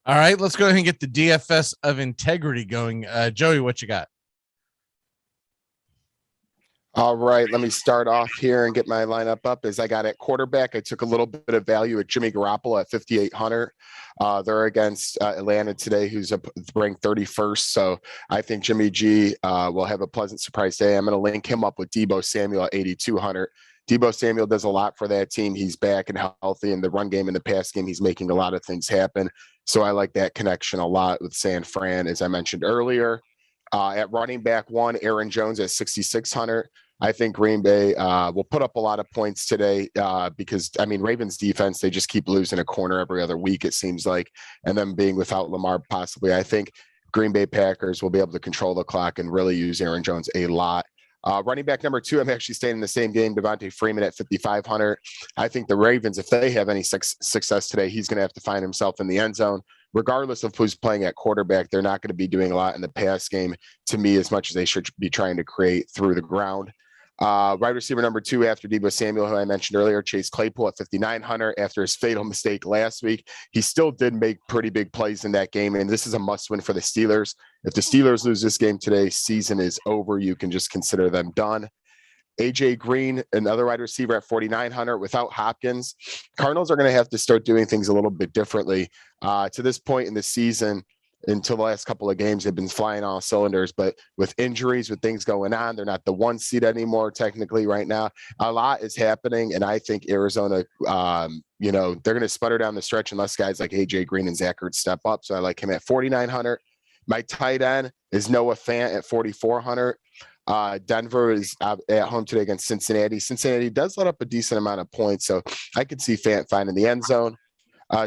All right, let's go ahead and get the DFS of integrity going. Joey, what you got? All right, let me start off here and get my lineup up. As I got at quarterback, I took a little bit of value at Jimmy Garoppolo at 5,800. They're against Atlanta today, who's ranked 31st. So I think Jimmy G will have a pleasant surprise day. I'm going to link him up with Deebo Samuel at 8,200. Deebo Samuel does a lot for that team. He's back and healthy in the run game and the pass game. He's making a lot of things happen. So I like that connection a lot with San Fran, as I mentioned earlier. At running back one, Aaron Jones at 6,600. I think Green Bay will put up a lot of points today because, I mean, Ravens defense, they just keep losing a corner every other week, it seems like, and them being without Lamar possibly. I think Green Bay Packers will be able to control the clock and really use Aaron Jones a lot. Running back number two, I'm actually staying in the same game, Devontae Freeman at 5,500. I think the Ravens, if they have any success today, he's going to have to find himself in the end zone. Regardless of who's playing at quarterback, they're not going to be doing a lot in the pass game, to me, as much as they should be trying to create through the ground. Wide receiver number two after Deebo Samuel, who I mentioned earlier, Chase Claypool at 5,900 after his fatal mistake last week. He still did make pretty big plays in that game, and this is a must-win for the Steelers. If the Steelers lose this game today, season is over. You can just consider them done. AJ Green, another wide receiver at 4,900 without Hopkins. Cardinals are going to have to start doing things a little bit differently. To this point in the season, until the last couple of games, they've been flying all cylinders, but with injuries, with things going on, they're not the one seed anymore technically right now. A lot is happening, and I think Arizona, they're going to sputter down the stretch unless guys like AJ Green and Zach Ertz step up. So I like him at 4,900. My tight end is Noah Fant at 4,400. Denver is at home today against Cincinnati. Cincinnati does let up a decent amount of points, so I could see Fant finding the end zone.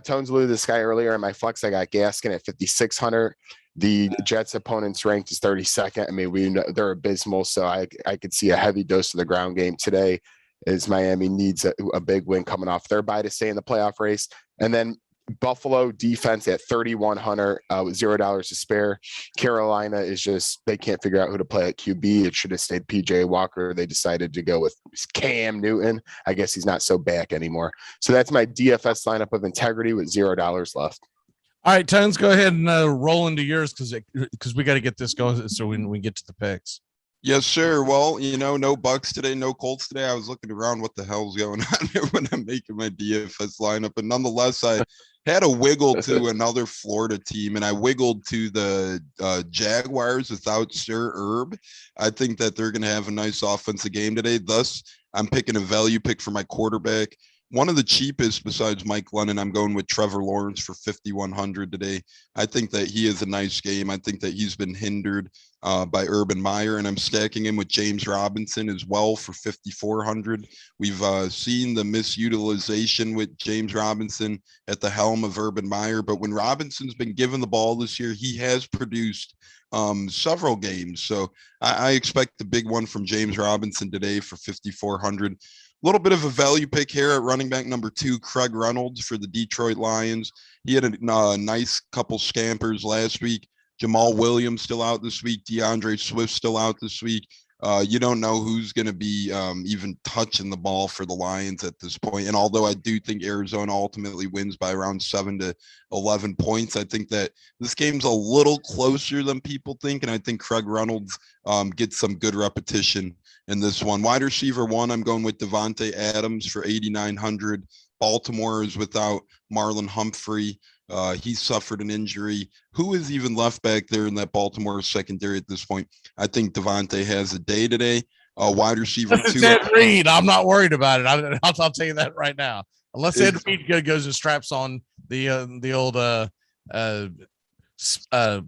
Tones alluded to this guy earlier. In my flex, I got Gaskin at 5,600. The Jets' opponent's ranked as 32nd. I mean, we know they're abysmal, so I could see a heavy dose of the ground game today as Miami needs a big win coming off their bye to stay in the playoff race. And then Buffalo defense at 3,100 with $0 to spare. Carolina is just, they can't figure out who to play at QB. It should have stayed PJ Walker. They decided to go with Cam Newton. I guess he's not so back anymore. So that's my DFS lineup of integrity with $0 left. All right, Tones, go ahead and roll into yours because we got to get this going so we can get to the picks. Yes, sir. Well, no Bucks today, no Colts today. I was looking around what the hell's going on here when I'm making my DFS lineup. But nonetheless, I had a wiggle to another Florida team, and I wiggled to the Jaguars without Sir Herb. I think that they're going to have a nice offensive game today. Thus, I'm picking a value pick for my quarterback. One of the cheapest besides Mike Lennon, I'm going with Trevor Lawrence for 5,100 today. I think that he is a nice game. I think that he's been hindered by Urban Meyer, and I'm stacking him with James Robinson as well for 5,400. We've seen the misutilization with James Robinson at the helm of Urban Meyer, but when Robinson's been given the ball this year, he has produced several games. So I expect the big one from James Robinson today for 5,400. A little bit of a value pick here at running back number 2, Craig Reynolds for the Detroit Lions. He had a nice couple scampers last week. Jamal Williams still out this week. DeAndre Swift still out this week. You don't know who's going to be even touching the ball for the Lions at this point. And although I do think Arizona ultimately wins by around 7 to 11 points, I think that this game's a little closer than people think. And I think Craig Reynolds gets some good repetition in this one. Wide receiver 1, I'm going with Devontae Adams for 8,900. Baltimore is without Marlon Humphrey. He suffered an injury. Who is even left back there in that Baltimore secondary at this point? I think Devontae has a day today. Wide receiver It's 2. Ed Reed. I'm not worried about it. I'll tell you that right now. Unless Ed Reed goes and straps on the old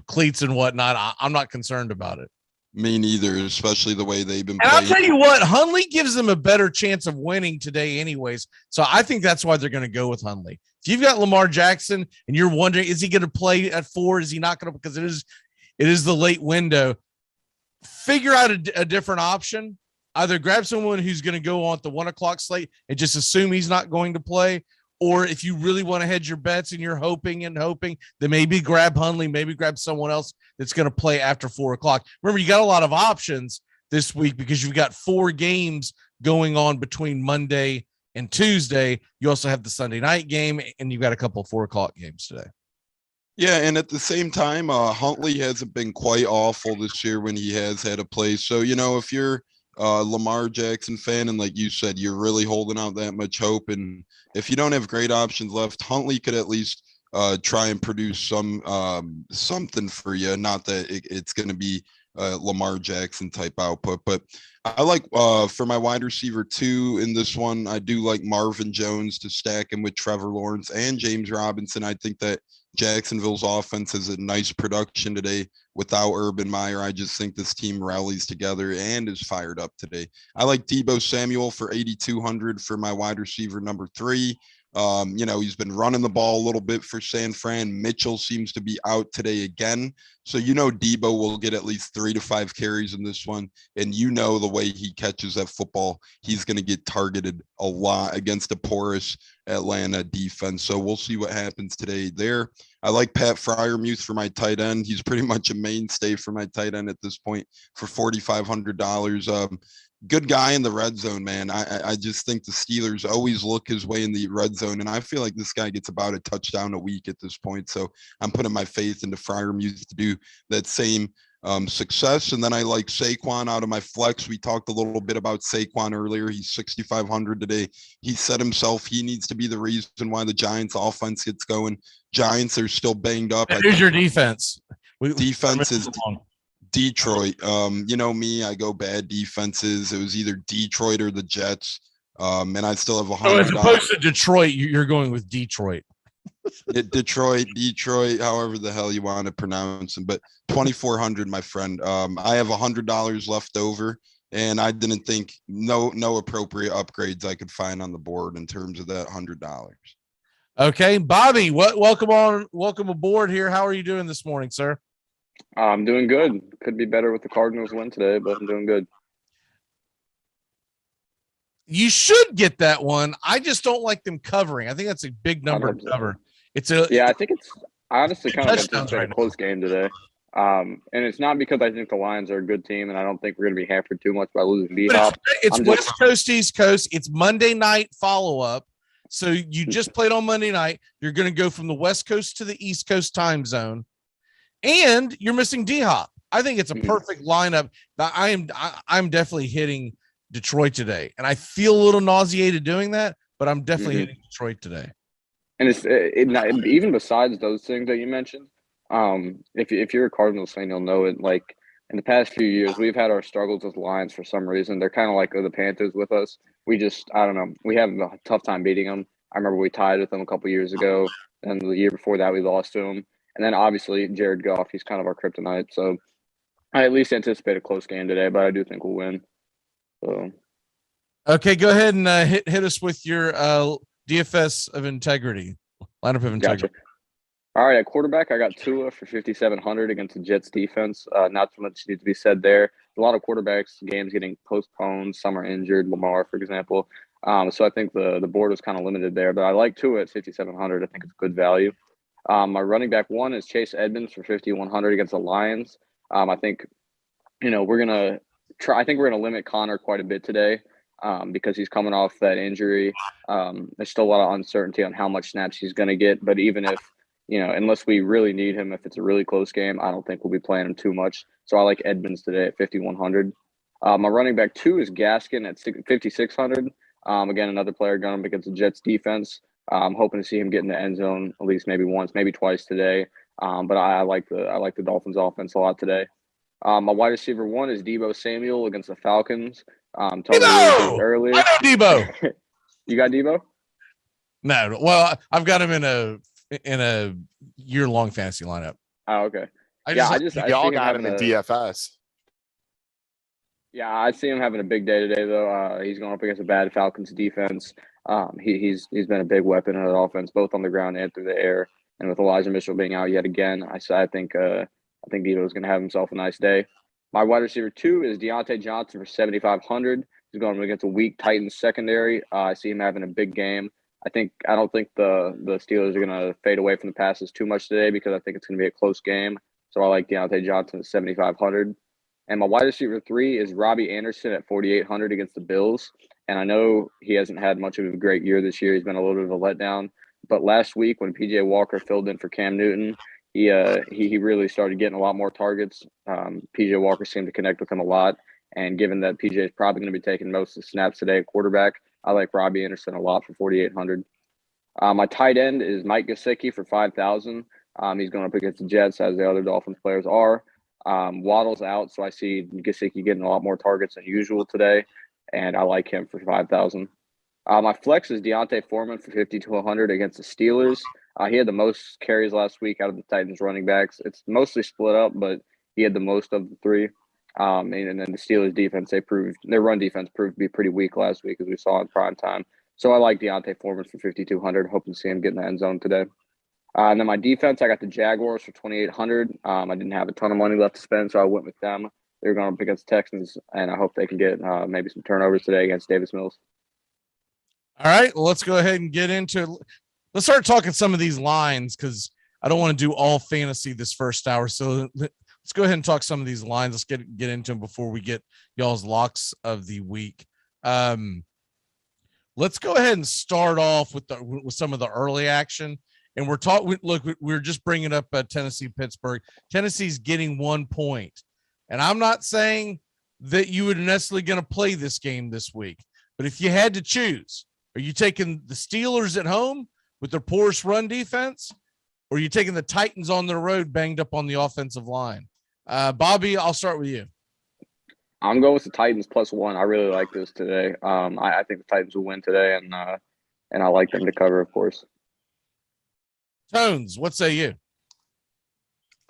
cleats and whatnot, I'm not concerned about it. Me neither, especially the way they've been playing. And I'll tell you what, Hundley gives them a better chance of winning today anyways. So I think that's why they're going to go with Hundley. If you've got Lamar Jackson and you're wondering, is he going to play at 4? Is he not going to? Because it is the late window. Figure out a different option. Either grab someone who's going to go on the 1 o'clock slate and just assume he's not going to play. Or if you really want to hedge your bets and you're hoping, then maybe grab Hundley, maybe grab someone else that's going to play after 4 o'clock. Remember, you got a lot of options this week because you've got 4 games going on between Monday and Tuesday. You also have the Sunday night game, and you've got a couple of 4 o'clock games today. Yeah, and at the same time, Huntley hasn't been quite awful this year when he has had a play. So, if you're Lamar Jackson fan, and like you said, you're really holding out that much hope, and if you don't have great options left, Huntley could at least try and produce something for you. Not that it's going to be Lamar Jackson type output, but I like for my wide receiver 2 in this one, I do like Marvin Jones to stack him with Trevor Lawrence and James Robinson. I think that Jacksonville's offense has a nice production today without Urban Meyer. I just think this team rallies together and is fired up today. I like Deebo Samuel for 8,200 for my wide receiver number 3. He's been running the ball a little bit for San Fran. Mitchell seems to be out today again. So, Deebo will get at least 3 to 5 carries in this one. And the way he catches that football, he's going to get targeted a lot against a porous Atlanta defense. So we'll see what happens today there. I like Pat Freiermuth for my tight end. He's pretty much a mainstay for my tight end at this point for $4,500. Good guy in the red zone, man. I just think the Steelers always look his way in the red zone, and I feel like this guy gets about a touchdown a week at this point. So I'm putting my faith into Freiermuth to do that same success. And then I like Saquon out of my flex. We talked a little bit about Saquon earlier. He's 6,500 today. He said himself he needs to be the reason why the Giants offense gets going. Giants are still banged up. Here's your defense. Defense is Detroit. Me, I go bad defenses. It was either Detroit or the Jets. And I still have $100. As opposed to Detroit, you're going with Detroit. Detroit, however the hell you want to pronounce them. But 2,400, my friend. I have $100 left over, and I didn't think no appropriate upgrades I could find on the board in terms of that $100. Okay, Bobby, welcome aboard here. How are you doing this morning, sir? I'm doing good. Could be better with the Cardinals win today, but I'm doing good. You should get that one. I just don't like them covering. I think that's a big number to cover. I think it's honestly kind of a close game today. And it's not because I think the Lions are a good team, and I don't think we're going to be hampered too much by losing D-Hop. It's West Coast, East Coast. It's Monday night follow-up. So you just played on Monday night. You're going to go from the West Coast to the East Coast time zone. And you're missing D-Hop. I think it's a perfect lineup. I'm definitely hitting Detroit today, and I feel a little nauseated doing that, but I'm definitely hitting Detroit today. And it's even besides those things that you mentioned. If you're a Cardinals fan, you'll know it. Like in the past few years, we've had our struggles with Lions for some reason. They're kind of like the Panthers with us. I don't know. We have a tough time beating them. I remember we tied with them a couple years ago, and the year before that we lost to them. And then obviously Jared Goff, he's kind of our kryptonite. So I at least anticipate a close game today, but I do think we'll win. So, okay, go ahead and hit us with your DFS of integrity, lineup of integrity. Gotcha. All right, at quarterback, I got Tua for 5,700 against the Jets defense. Not too much needs to be said there. A lot of quarterbacks games getting postponed. Some are injured. Lamar, for example. So I think the board is kind of limited there. But I like Tua at 5,700. I think it's good value. My running back 1 is Chase Edmonds for 5,100 against the Lions. I think, we're gonna try. I think we're gonna limit Connor quite a bit today because he's coming off that injury. There's still a lot of uncertainty on how much snaps he's gonna get. But even if unless we really need him, if it's a really close game, I don't think we'll be playing him too much. So I like Edmonds today at 5,100. My running back 2 is Gaskin at 5,600. Again, another player going up against the Jets defense. I'm hoping to see him get in the end zone at least maybe once, maybe twice today. But I like the Dolphins offense a lot today. My wide receiver one is Debo Samuel against the Falcons. Tony alluded to this earlier. I know Debo. You got Debo? No, well, I've got him in a year-long fantasy lineup. Oh, okay. I see y'all him got him having in DFS. Yeah, I see him having a big day today, though. He's going up against a bad Falcons defense. He's been a big weapon in that offense, both on the ground and through the air. And with Elijah Mitchell being out yet again, I think Debo is going to have himself a nice day. My wide receiver two is Deontay Johnson for 7,500. He's going against a weak Titans secondary. I see him having a big game. I don't think the Steelers are going to fade away from the passes too much today because I think it's going to be a close game. So I like Deontay Johnson at 7,500. And my wide receiver three is Robbie Anderson at 4,800 against the Bills. And I know he hasn't had much of a great year this year. He's been a little bit of a letdown. But last week when PJ Walker filled in for Cam Newton, he really started getting a lot more targets. PJ Walker seemed to connect with him a lot. And given that PJ is probably going to be taking most of the snaps today at quarterback, I like Robbie Anderson a lot for 4,800. My tight end is Mike Gesicki for 5,000. He's going up against the Jets, as the other Dolphins players are. Waddle's out, so I see Gesicki getting a lot more targets than usual today, and I like him for 5,000. My flex is Deontay Foreman for 5,200 against the Steelers. He had the most carries last week out of the Titans running backs. It's mostly split up, but he had the most of the three. And then the Steelers defense, their run defense proved to be pretty weak last week, as we saw in prime time. So I like Deontay Foreman for 5,200. Hoping to see him get in the end zone today. And then my defense, I got the Jaguars for 2,800. I didn't have a ton of money left to spend, so I went with them. They're going up against the Texans, and I hope they can get maybe some turnovers today against Davis Mills. All right, well, let's go ahead and get into. Let's start talking some of these lines because I don't want to do all fantasy this first hour. So let's go ahead and talk some of these lines. Let's get into them before we get y'all's locks of the week. Let's go ahead and start off with some of the early action. And we're just bringing up Tennessee, Pittsburgh. Tennessee's getting 1 point. And I'm not saying that you would necessarily going to play this game this week. But if you had to choose, are you taking the Steelers at home with their porous run defense? Or are you taking the Titans on their road banged up on the offensive line? Bobby, I'll start with you. I'm going with the Titans +1. I really like this today. I think the Titans will win today, and I like them to cover, of course. Tones, what say you?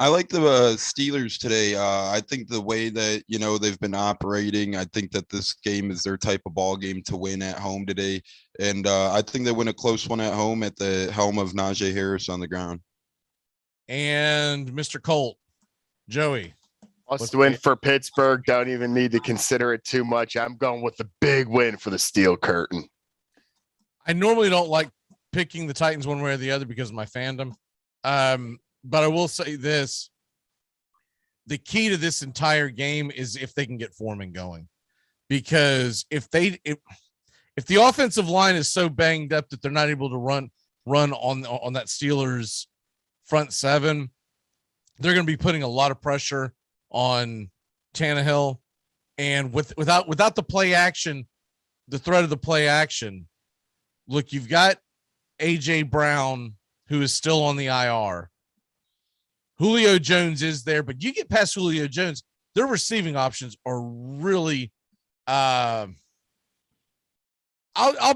I like the Steelers today. I think the way that, they've been operating, I think that this game is their type of ball game to win at home today. And I think they win a close one at home at the helm of Najee Harris on the ground. And Mr. Colt, Joey. Must win for Pittsburgh. Don't even need to consider it too much. I'm going with the big win for the Steel Curtain. I normally don't like picking the Titans one way or the other because of my fandom. But I will say this. The key to this entire game is if they can get Foreman going. Because if the offensive line is so banged up that they're not able to run on that Steelers front seven, they're going to be putting a lot of pressure on Tannehill. And without the play action, the threat of the play action, look, you've got A.J. Brown, who is still on the IR. Julio Jones is there, but you get past Julio Jones, their receiving options are really I'll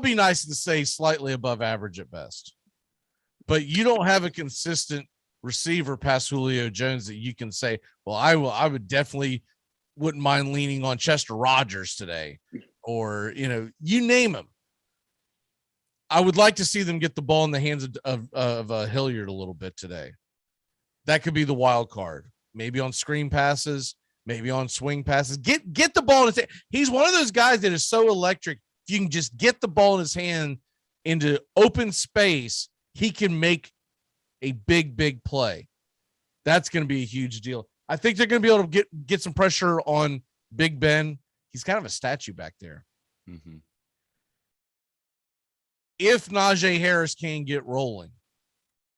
be nice to say slightly above average at best. But you don't have a consistent receiver past Julio Jones that you can say, well, I would definitely wouldn't mind leaning on Chester Rogers today, or you name him. I would like to see them get the ball in the hands of Hilliard a little bit today. That could be the wild card. Maybe on screen passes, maybe on swing passes. Get the ball in his hand. He's one of those guys that is so electric. If you can just get the ball in his hand into open space, he can make a big play. That's going to be a huge deal. I think they're going to be able to get some pressure on Big Ben. He's kind of a statue back there. Mm-hmm. If Najee Harris can get rolling,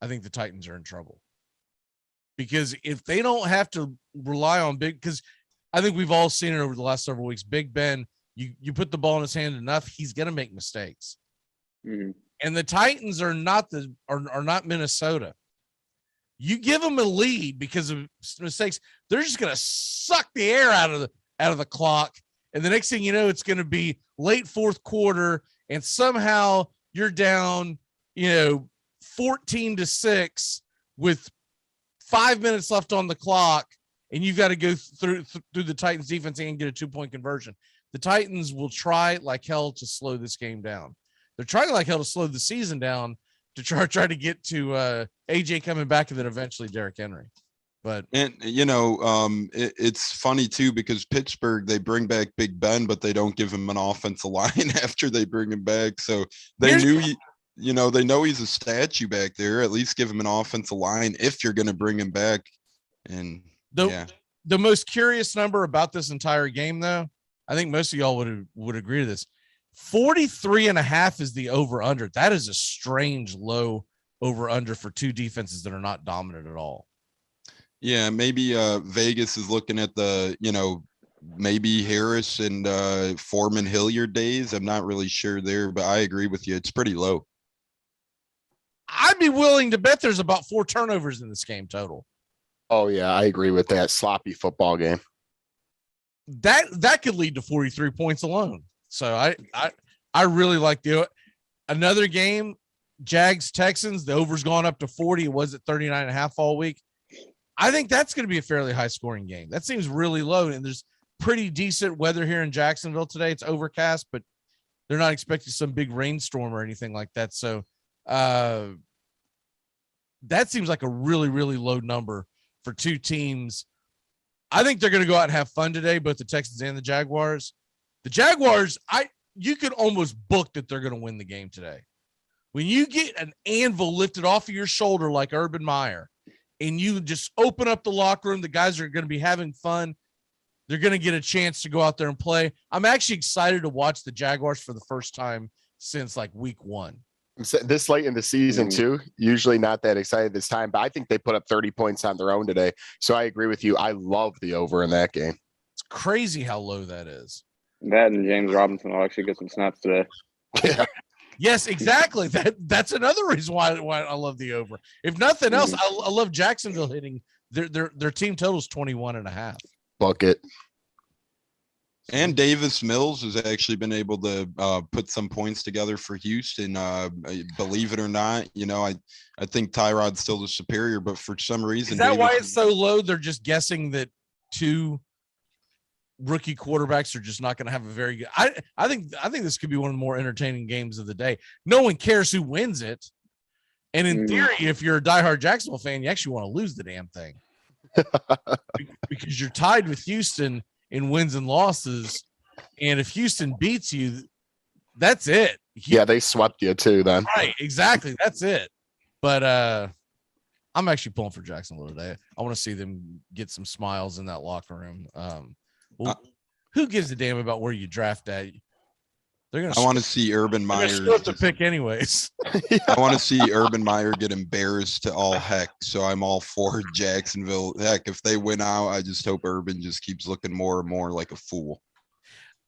I think the Titans are in trouble. Because if they don't have to rely on because I think we've all seen it over the last several weeks, Big Ben, you put the ball in his hand enough, he's going to make mistakes. Mm-hmm. And the Titans are not not Minnesota. You give them a lead because of mistakes, they're just going to suck the air out of the clock. And the next thing you know, it's going to be late fourth quarter, and somehow you're down, 14-6 with 5 minutes left on the clock, and you've got to go through the Titans defense and get a 2-point conversion. The Titans will try like hell to slow this game down. They're trying like hell to slow the season down to try to get to AJ coming back and then eventually Derrick Henry. But it's funny too, because Pittsburgh, they bring back Big Ben, but they don't give him an offensive line after they bring him back. So they they know he's a statue back there. At least give him an offensive line if you're going to bring him back. And the most curious number about this entire game, though, I think most of y'all would agree to this. 43.5 is the over under. That is a strange low over under for two defenses that are not dominant at all. Yeah, maybe Vegas is looking at the, maybe Harris and Foreman Hilliard days. I'm not really sure there, but I agree with you. It's pretty low. I'd be willing to bet there's about 4 turnovers in this game total. Oh yeah, I agree with that. Sloppy football game. That could lead to 43 points alone. So I really like another game, Jags Texans. The over's gone up to 40. It was at 39.5 all week. I think that's going to be a fairly high scoring game. That seems really low, and there's pretty decent weather here in Jacksonville today. It's overcast, but they're not expecting some big rainstorm or anything like that. So that seems like a really, really low number for two teams. I think they're going to go out and have fun today, both the Texans and the Jaguars. The Jaguars, you could almost book that they're going to win the game today. When you get an anvil lifted off of your shoulder like Urban Meyer, and you just open up the locker room, the guys are going to be having fun. They're going to get a chance to go out there and play. I'm actually excited to watch the Jaguars for the first time since like week 1. This late in the season too, usually not that excited this time, but I think they put up 30 points on their own today. So I agree with you. I love the over in that game. It's crazy how low that is. That and James Robinson will actually get some snaps today. Yeah. Yes, exactly. That's another reason why I love the over. If nothing else, I love Jacksonville hitting their team total is 21.5. Bucket. And Davis Mills has actually been able to put some points together for Houston. Believe it or not, I think Tyrod's still the superior, but for some reason, is that why it's so low? They're just guessing that 2 rookie quarterbacks are just not going to have a very good. I think this could be one of the more entertaining games of the day. No one cares who wins it, and in theory, if you're a diehard Jacksonville fan, you actually want to lose the damn thing because you're tied with Houston in wins and losses, and if Houston beats you, that's it. Yeah, they swept you too. Then right, exactly, that's it. But I'm actually pulling for Jacksonville today. I want to see them get some smiles in that locker room. Well, who gives a damn about where you draft at? I want to see Urban Meyer to pick anyways. I want to see Urban Meyer get embarrassed to all heck. So I'm all for Jacksonville. Heck, if they win out, I just hope Urban just keeps looking more and more like a fool.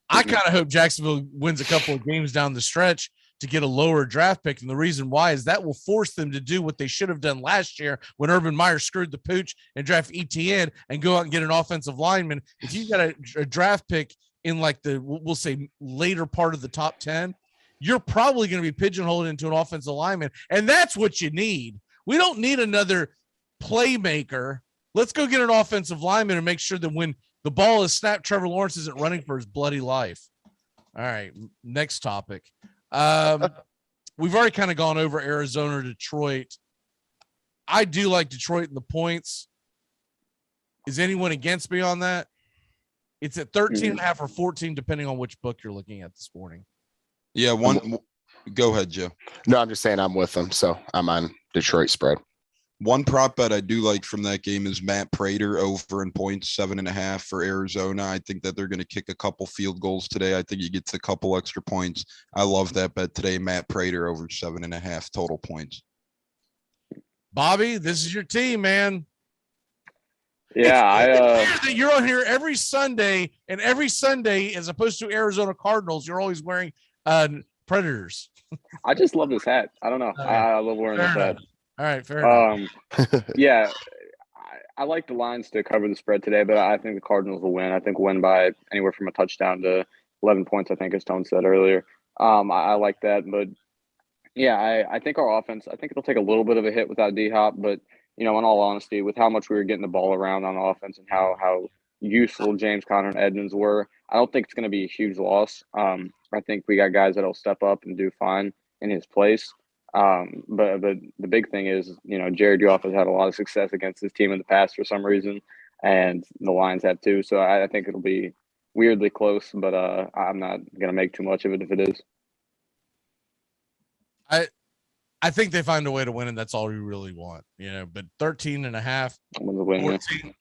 I kind of hope Jacksonville wins a couple of games down the stretch to get a lower draft pick. And the reason why is that will force them to do what they should have done last year when Urban Meyer screwed the pooch and draft ETN and go out and get an offensive lineman. If you got a draft pick in like we'll say later part of the top 10, you're probably going to be pigeonholed into an offensive lineman. And that's what you need. We don't need another playmaker. Let's go get an offensive lineman and make sure that when the ball is snapped, Trevor Lawrence isn't running for his bloody life. All right. Next topic. We've already kind of gone over Arizona, Detroit. I do like Detroit in the points. Is anyone against me on that? It's at 13.5 or 14, depending on which book you're looking at this morning. Yeah, go ahead, Joe. No, I'm just saying I'm with them, so I'm on Detroit spread. One prop bet I do like from that game is Matt Prater over in points, 7.5 for Arizona. I think that they're going to kick a couple field goals today. I think he gets a couple extra points. I love that bet today. Matt Prater over 7.5 total points. Bobby, this is your team, man. Yeah, you're on here every Sunday, and every Sunday, as opposed to Arizona Cardinals, you're always wearing Predators. I just love this hat. I don't know. I love wearing this hat. All right, fair enough. Yeah, I like the Lions to cover the spread today, but I think the Cardinals will win. I think we'll win by anywhere from a touchdown to 11 points, I think, as Tone said earlier. I like that. But, yeah, I think our offense, I think it'll take a little bit of a hit without D-Hop. But, in all honesty, with how much we were getting the ball around on offense and how useful James Conner and Edmonds were, I don't think it's going to be a huge loss. I think we got guys that'll step up and do fine in his place. But the big thing is, Jared Goff has had a lot of success against his team in the past for some reason, and the Lions have too. So I think it'll be weirdly close, but I'm not going to make too much of it if it is. I think they find a way to win, and that's all we really want, but 13.5, 14.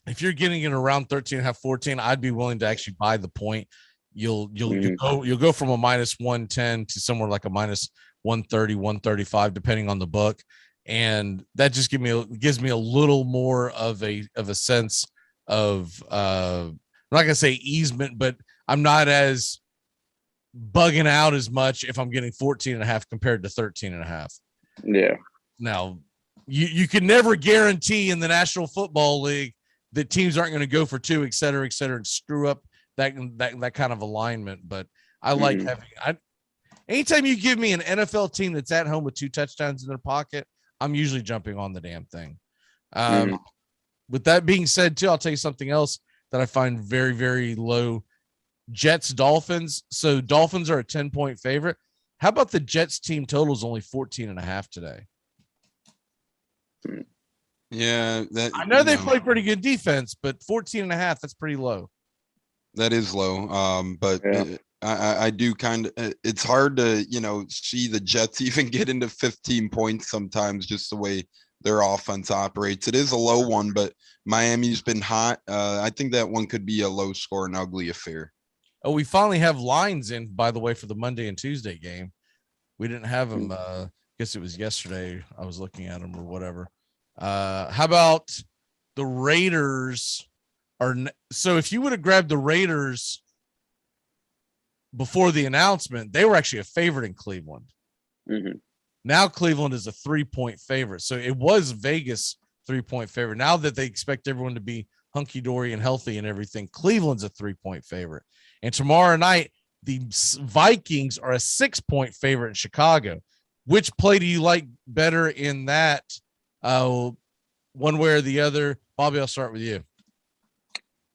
If you're getting it around 13.5, 14, I'd be willing to actually buy the point. You'll go from a minus 110 to somewhere like a minus 130, 135, depending on the book. And that just gives me a little more of a sense of, I'm not going to say easement, but I'm not as bugging out as much if I'm getting 14.5 compared to 13.5. Yeah. Now you can never guarantee in the National Football League that teams aren't going to go for 2, et cetera, and screw up that kind of alignment. But I like anytime you give me an NFL team that's at home with 2 touchdowns in their pocket, I'm usually jumping on the damn thing. With that being said, too, I'll tell you something else that I find very, very low. Jets, Dolphins. So Dolphins are a 10-point favorite. How about the Jets team total is only 14.5 today? Yeah. I know they play pretty good defense, but 14.5, that's pretty low. That is low. But I do kind of, it's hard to, see the Jets even get into 15 points sometimes, just the way their offense operates. It is a low one, but Miami's been hot. I think that one could be a low score and ugly affair. Oh, we finally have lines in, by the way, for the Monday and Tuesday game. We didn't have them. I guess it was yesterday. I was looking at them or whatever. How about the Raiders? So if you would have grabbed the Raiders before the announcement, they were actually a favorite in Cleveland. Now Cleveland is a 3-point favorite. So it was Vegas 3-point favorite. Now that they expect everyone to be hunky-dory and healthy and everything, Cleveland's a 3-point favorite. And tomorrow night, the Vikings are a 6-point favorite in Chicago. Which play do you like better in that, one way or the other? Bobby, I'll start with you.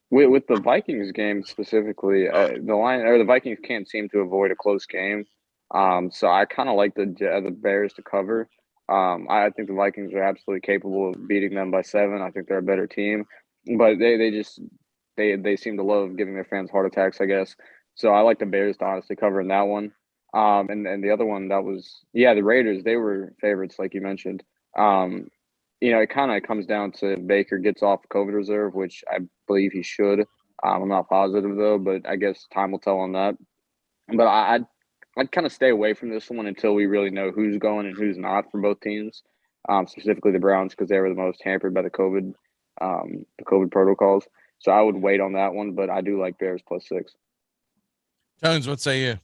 With the Vikings game specifically, the Vikings can't seem to avoid a close game. So I kind of like the Bears to cover. I think the Vikings are absolutely capable of beating them by 7. I think they're a better team, but they seem to love giving their fans heart attacks, I guess. So I like the Bears to honestly cover in that one. And the other one the Raiders, they were favorites, like you mentioned. It kind of comes down to Baker gets off COVID reserve, which I believe he should. I'm not positive though, but I guess time will tell on that. But I'd kind of stay away from this one until we really know who's going and who's not for both teams, specifically the Browns, because they were the most hampered by the COVID protocols. So I would wait on that one, but I do like Bears +6. Jones, what say you?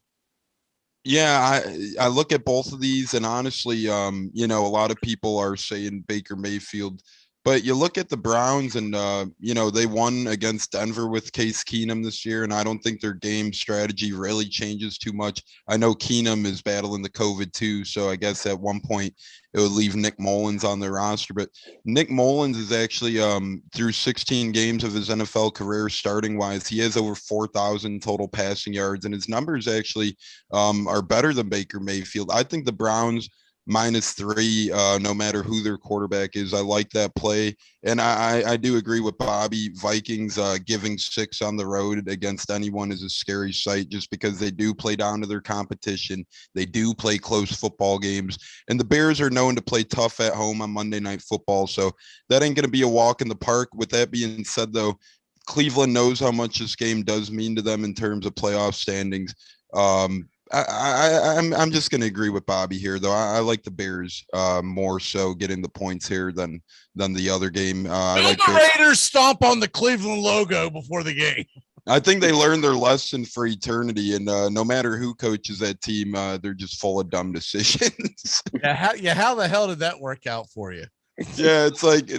Yeah, I look at both of these, and honestly, a lot of people are saying Baker Mayfield, but you look at the Browns, and they won against Denver with Case Keenum this year, and I don't think their game strategy really changes too much. I know Keenum is battling the COVID too, so I guess at one point it would leave Nick Mullins on their roster. But Nick Mullins is actually through 16 games of his NFL career starting wise, he has over 4,000 total passing yards, and his numbers actually are better than Baker Mayfield. I think the Browns -3, no matter who their quarterback is. I like that play. And I do agree with Bobby. Vikings giving 6 on the road against anyone is a scary sight, just because they do play down to their competition. They do play close football games. And the Bears are known to play tough at home on Monday Night Football. So that ain't going to be a walk in the park. With that being said, though, Cleveland knows how much this game does mean to them in terms of playoff standings. I'm just going to agree with Bobby here, though. I like the Bears more so getting the points here than the other game. I like the Raiders stomp on the Cleveland logo before the game. I think they learned their lesson for eternity, and no matter who coaches that team, they're just full of dumb decisions. How the hell did that work out for you? Yeah, it's like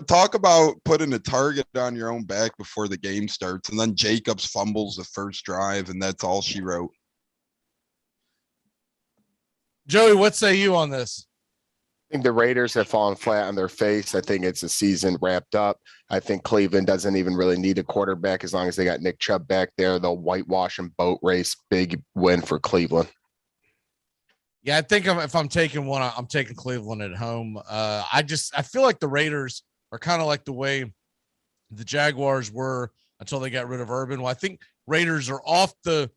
talk about putting a target on your own back before the game starts, and then Jacobs fumbles the first drive, and that's all she wrote. Joey, what say you on this? I think the Raiders have fallen flat on their face. I think it's a season wrapped up. I think Cleveland doesn't even really need a quarterback as long as they got Nick Chubb back there. They'll whitewash and boat race. Big win for Cleveland. Yeah, I think if I'm taking one, I'm taking Cleveland at home. I feel like the Raiders are kind of like the way the Jaguars were until they got rid of Urban. Well, I think Raiders are off the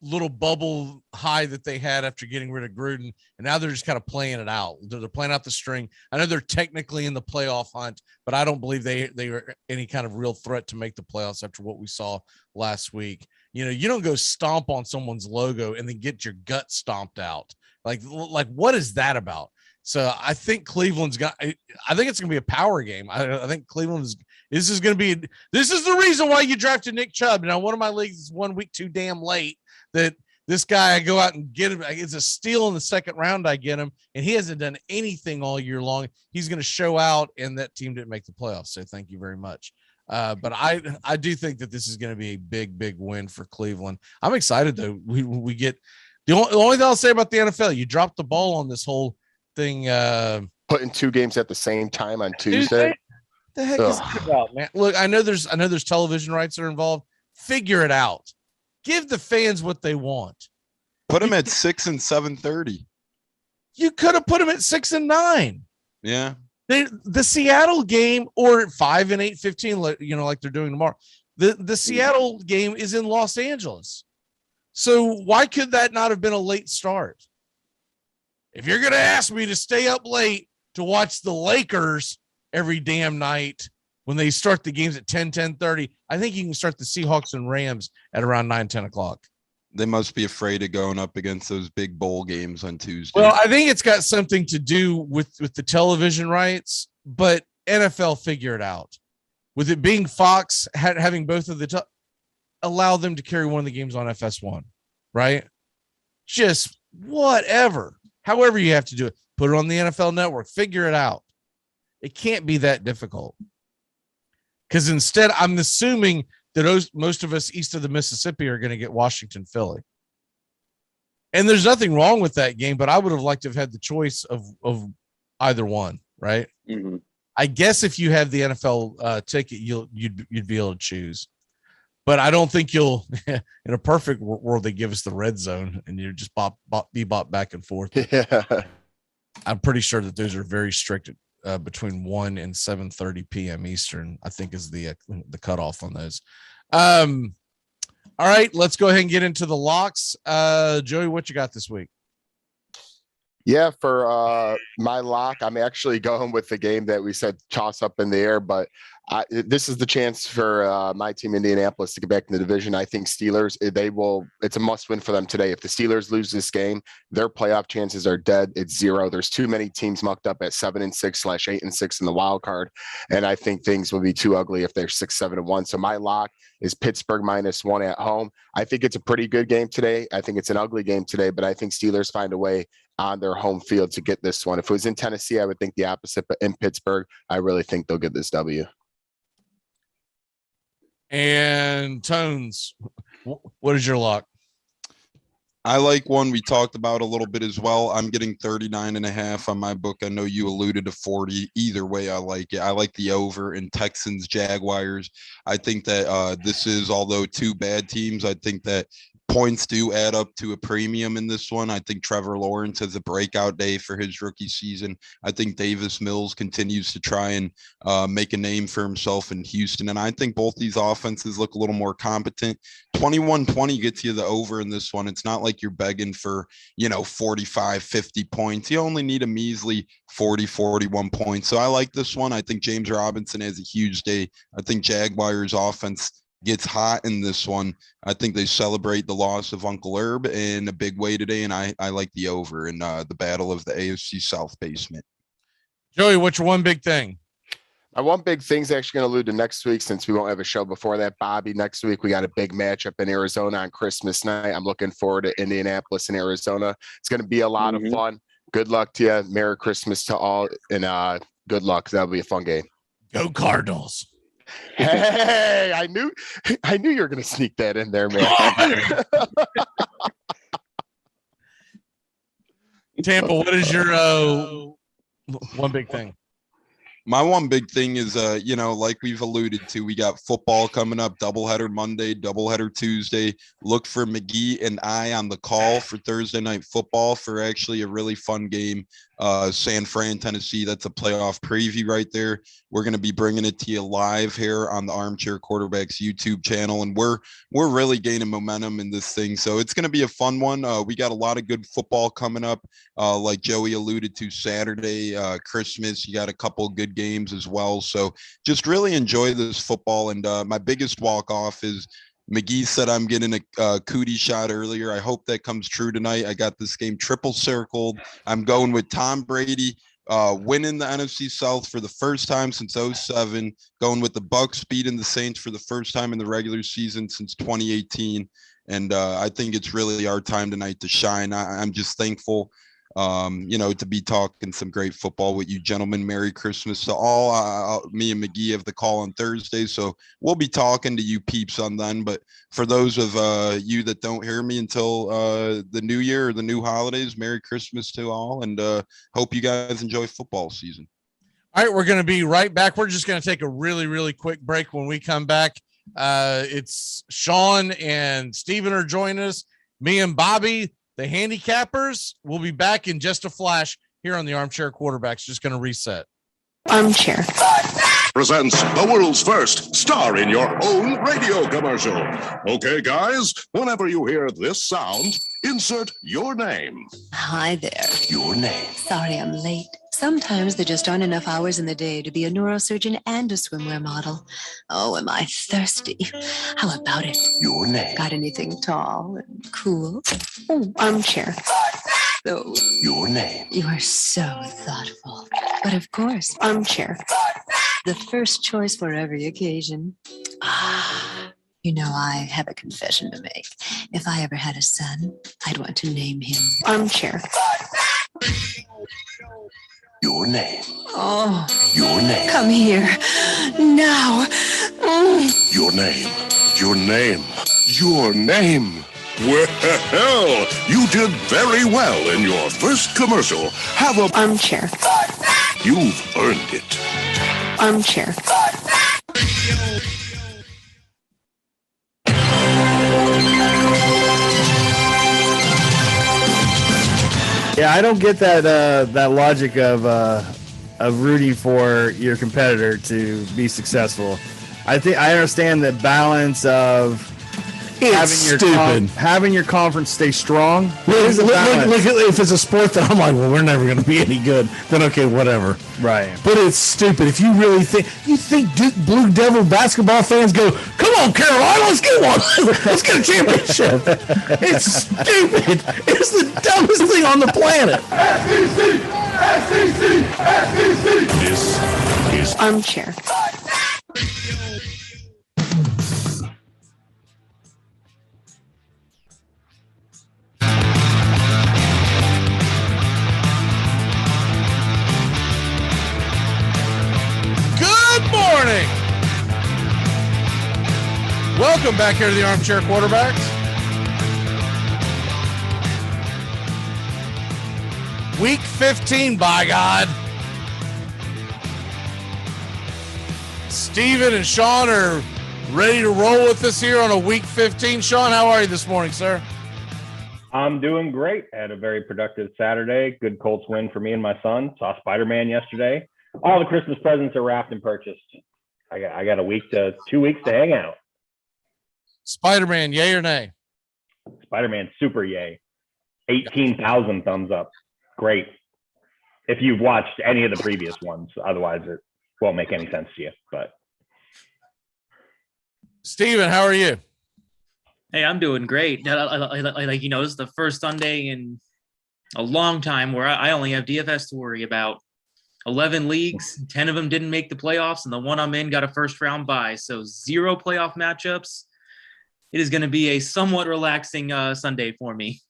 little bubble high that they had after getting rid of Gruden, and now they're just kind of playing it out. They're playing out the string. I know they're technically in the playoff hunt, but I don't believe they are any kind of real threat to make the playoffs after what we saw last week. You know, you don't go stomp on someone's logo and then get your gut stomped out. Like what is that about? So I think Cleveland's got. I think it's going to be a power game. I think Cleveland's. This is the reason why you drafted Nick Chubb. Now, one of my leagues is 1 week too damn late. That this guy, I go out and get him. It's a steal in the second round. I get him, and he hasn't done anything all year long. He's going to show out, and that team didn't make the playoffs. So thank you very much. But I do think that this is going to be a big win for Cleveland. I'm excited though. We get the only thing I'll say about the NFL. You dropped the ball on this whole thing. Putting 2 games at the same time on Tuesday. The heck is that about, man? Look, I know there's television rights that are involved. Figure it out. Give the fans what they want. Put them at 6 and 7:30. You could have put them at 6 and 9. Yeah. The Seattle game, or 5 and 8:15, you know, like they're doing tomorrow. The Seattle game is in Los Angeles. So why could that not have been a late start? If you're going to ask me to stay up late to watch the Lakers every damn night when they start the games at 10:30, I think you can start the Seahawks and Rams at around 9-10 o'clock. They must be afraid of going up against those big bowl games on Tuesday. Well, I think it's got something to do with the television rights, but NFL figure it out. With it being Fox having both of allow them to carry one of the games on FS1, right? Just whatever. However you have to do it. Put it on the NFL Network. Figure it out. It can't be that difficult. Because instead, I'm assuming that most of us east of the Mississippi are going to get Washington, Philly. And there's nothing wrong with that game, but I would have liked to have had the choice of either one, right? Mm-hmm. I guess if you have the NFL ticket, you'd be able to choose. But I don't think you'll, in a perfect world, they give us the red zone and you just be bought back and forth. Yeah. I'm pretty sure that those are very strict. Between 1 and 7:30 p.m. Eastern, I think is the cutoff on those. All right, let's go ahead and get into the locks. Joey, what you got this week? Yeah, for my lock, I'm actually going with the game that we said toss up in the air, but this is the chance for my team, Indianapolis, to get back in the division. I think Steelers, it's a must win for them today. If the Steelers lose this game, their playoff chances are dead. It's 0. There's too many teams mucked up at 7-6/8-6 in the wild card. And I think things will be too ugly if they're 6-7-1. So my lock is Pittsburgh -1 at home. I think it's a pretty good game today. I think it's an ugly game today, but I think Steelers find a way on their home field to get this one. If it was in Tennessee, I would think the opposite, but in Pittsburgh, I really think they'll get this W. And Tones, what is your lock? I like one we talked about a little bit as well. I'm getting 39.5 on my book. I know you alluded to 40. Either way, I like it. I like the over in Texans, Jaguars. I think that this is, although 2 bad teams, I think that points do add up to a premium in this one. I think Trevor Lawrence has a breakout day for his rookie season. I think Davis Mills continues to try and make a name for himself in Houston. And I think both these offenses look a little more competent. 21-20 gets you the over in this one. It's not like you're begging for, 45, 50 points. You only need a measly 40, 41 points. So I like this one. I think James Robinson has a huge day. I think Jaguars offense gets hot in this one. I think they celebrate the loss of Uncle Herb in a big way today, and I like the over in the battle of the AFC South basement. Joey, what's your one big thing? My one big thing's actually going to allude to next week since we won't have a show before that. Bobby, next week we got a big matchup in Arizona on Christmas night. I'm looking forward to Indianapolis and Arizona. It's going to be a lot of fun. Good luck to you. Merry Christmas to all, and good luck. That'll be a fun game. Go Cardinals. Hey, I knew you were going to sneak that in there, man. Tampa, what is your one big thing? My one big thing is, like we've alluded to, we got football coming up, doubleheader Monday, doubleheader Tuesday. Look for McGee and I on the call for Thursday night football for actually a really fun game. San Fran, Tennessee, that's a playoff preview right there. We're going to be bringing it to you live here on the Armchair Quarterbacks YouTube channel, and we're really gaining momentum in this thing. So it's going to be a fun one. We got a lot of good football coming up, like Joey alluded to Saturday, Christmas. You got a couple good games as well. So just really enjoy this football. And my biggest walk-off is McGee said I'm getting a cootie shot earlier. I hope that comes true tonight. I got this game triple circled. I'm going with Tom Brady winning the NFC South for the first time since 2007, going with the Bucs beating the Saints for the first time in the regular season since 2018. And I think it's really our time tonight to shine. I'm just thankful, to be talking some great football with you gentlemen. Merry Christmas to all. Me and McGee have the call on Thursday, so we'll be talking to you peeps on then. But for those of you that don't hear me until the new year or the new holidays, Merry Christmas to all, and hope you guys enjoy football season. All right, we're going to be right back. We're just going to take a really, really quick break. When we come back, it's Sean and Steven are joining us. Me and Bobby, the handicappers, will be back in just a flash here on the Armchair Quarterbacks. Just going to reset. Armchair presents the world's first star in your own radio commercial. Okay, guys, whenever you hear this sound, insert your name. Hi there. Your name. Sorry I'm late. Sometimes there just aren't enough hours in the day to be a neurosurgeon and a swimwear model. Oh, am I thirsty? How about it? Your name. Got anything tall and cool? Oh, armchair. Oh, Your name. you are so thoughtful. But of course, armchair. The first choice for every occasion. I have a confession to make. If I ever had a son, I'd want to name him Armchair. Your name. Oh. Your name. Come here. Now. Your name. Your name. Your name. Well, you did very well in your first commercial. Have a armchair. You've earned it. Armchair. Yeah, I don't get that logic of rooting for your competitor to be successful. I think I understand the balance of having your conference stay strong. Look, if it's a sport that I'm like, well, we're never going to be any good, then okay, whatever. Right. But it's stupid. If you really think Duke Blue Devil basketball fans go, come on, Carolina, let's get one. Let's get a championship. It's stupid. It's the dumbest thing on the planet. SEC. This is Armchair. Morning. Welcome back here to the Armchair Quarterbacks. Week 15, by God. Steven and Sean are ready to roll with us here on a Week 15. Sean, how are you this morning, sir? I'm doing great. Had a very productive Saturday. Good Colts win for me and my son. Saw Spider-Man yesterday. All the Christmas presents are wrapped and purchased. I got 2 weeks to hang out. Spider-Man, yay or nay? Spider-Man, super yay. 18,000 thumbs up. Great. If you've watched any of the previous ones, otherwise it won't make any sense to you. But Steven, how are you? Hey, I'm doing great. This is the first Sunday in a long time where I only have DFS to worry about. 11 leagues, 10 of them didn't make the playoffs, and the one I'm in got a first-round bye. So 0 playoff matchups. It is going to be a somewhat relaxing Sunday for me.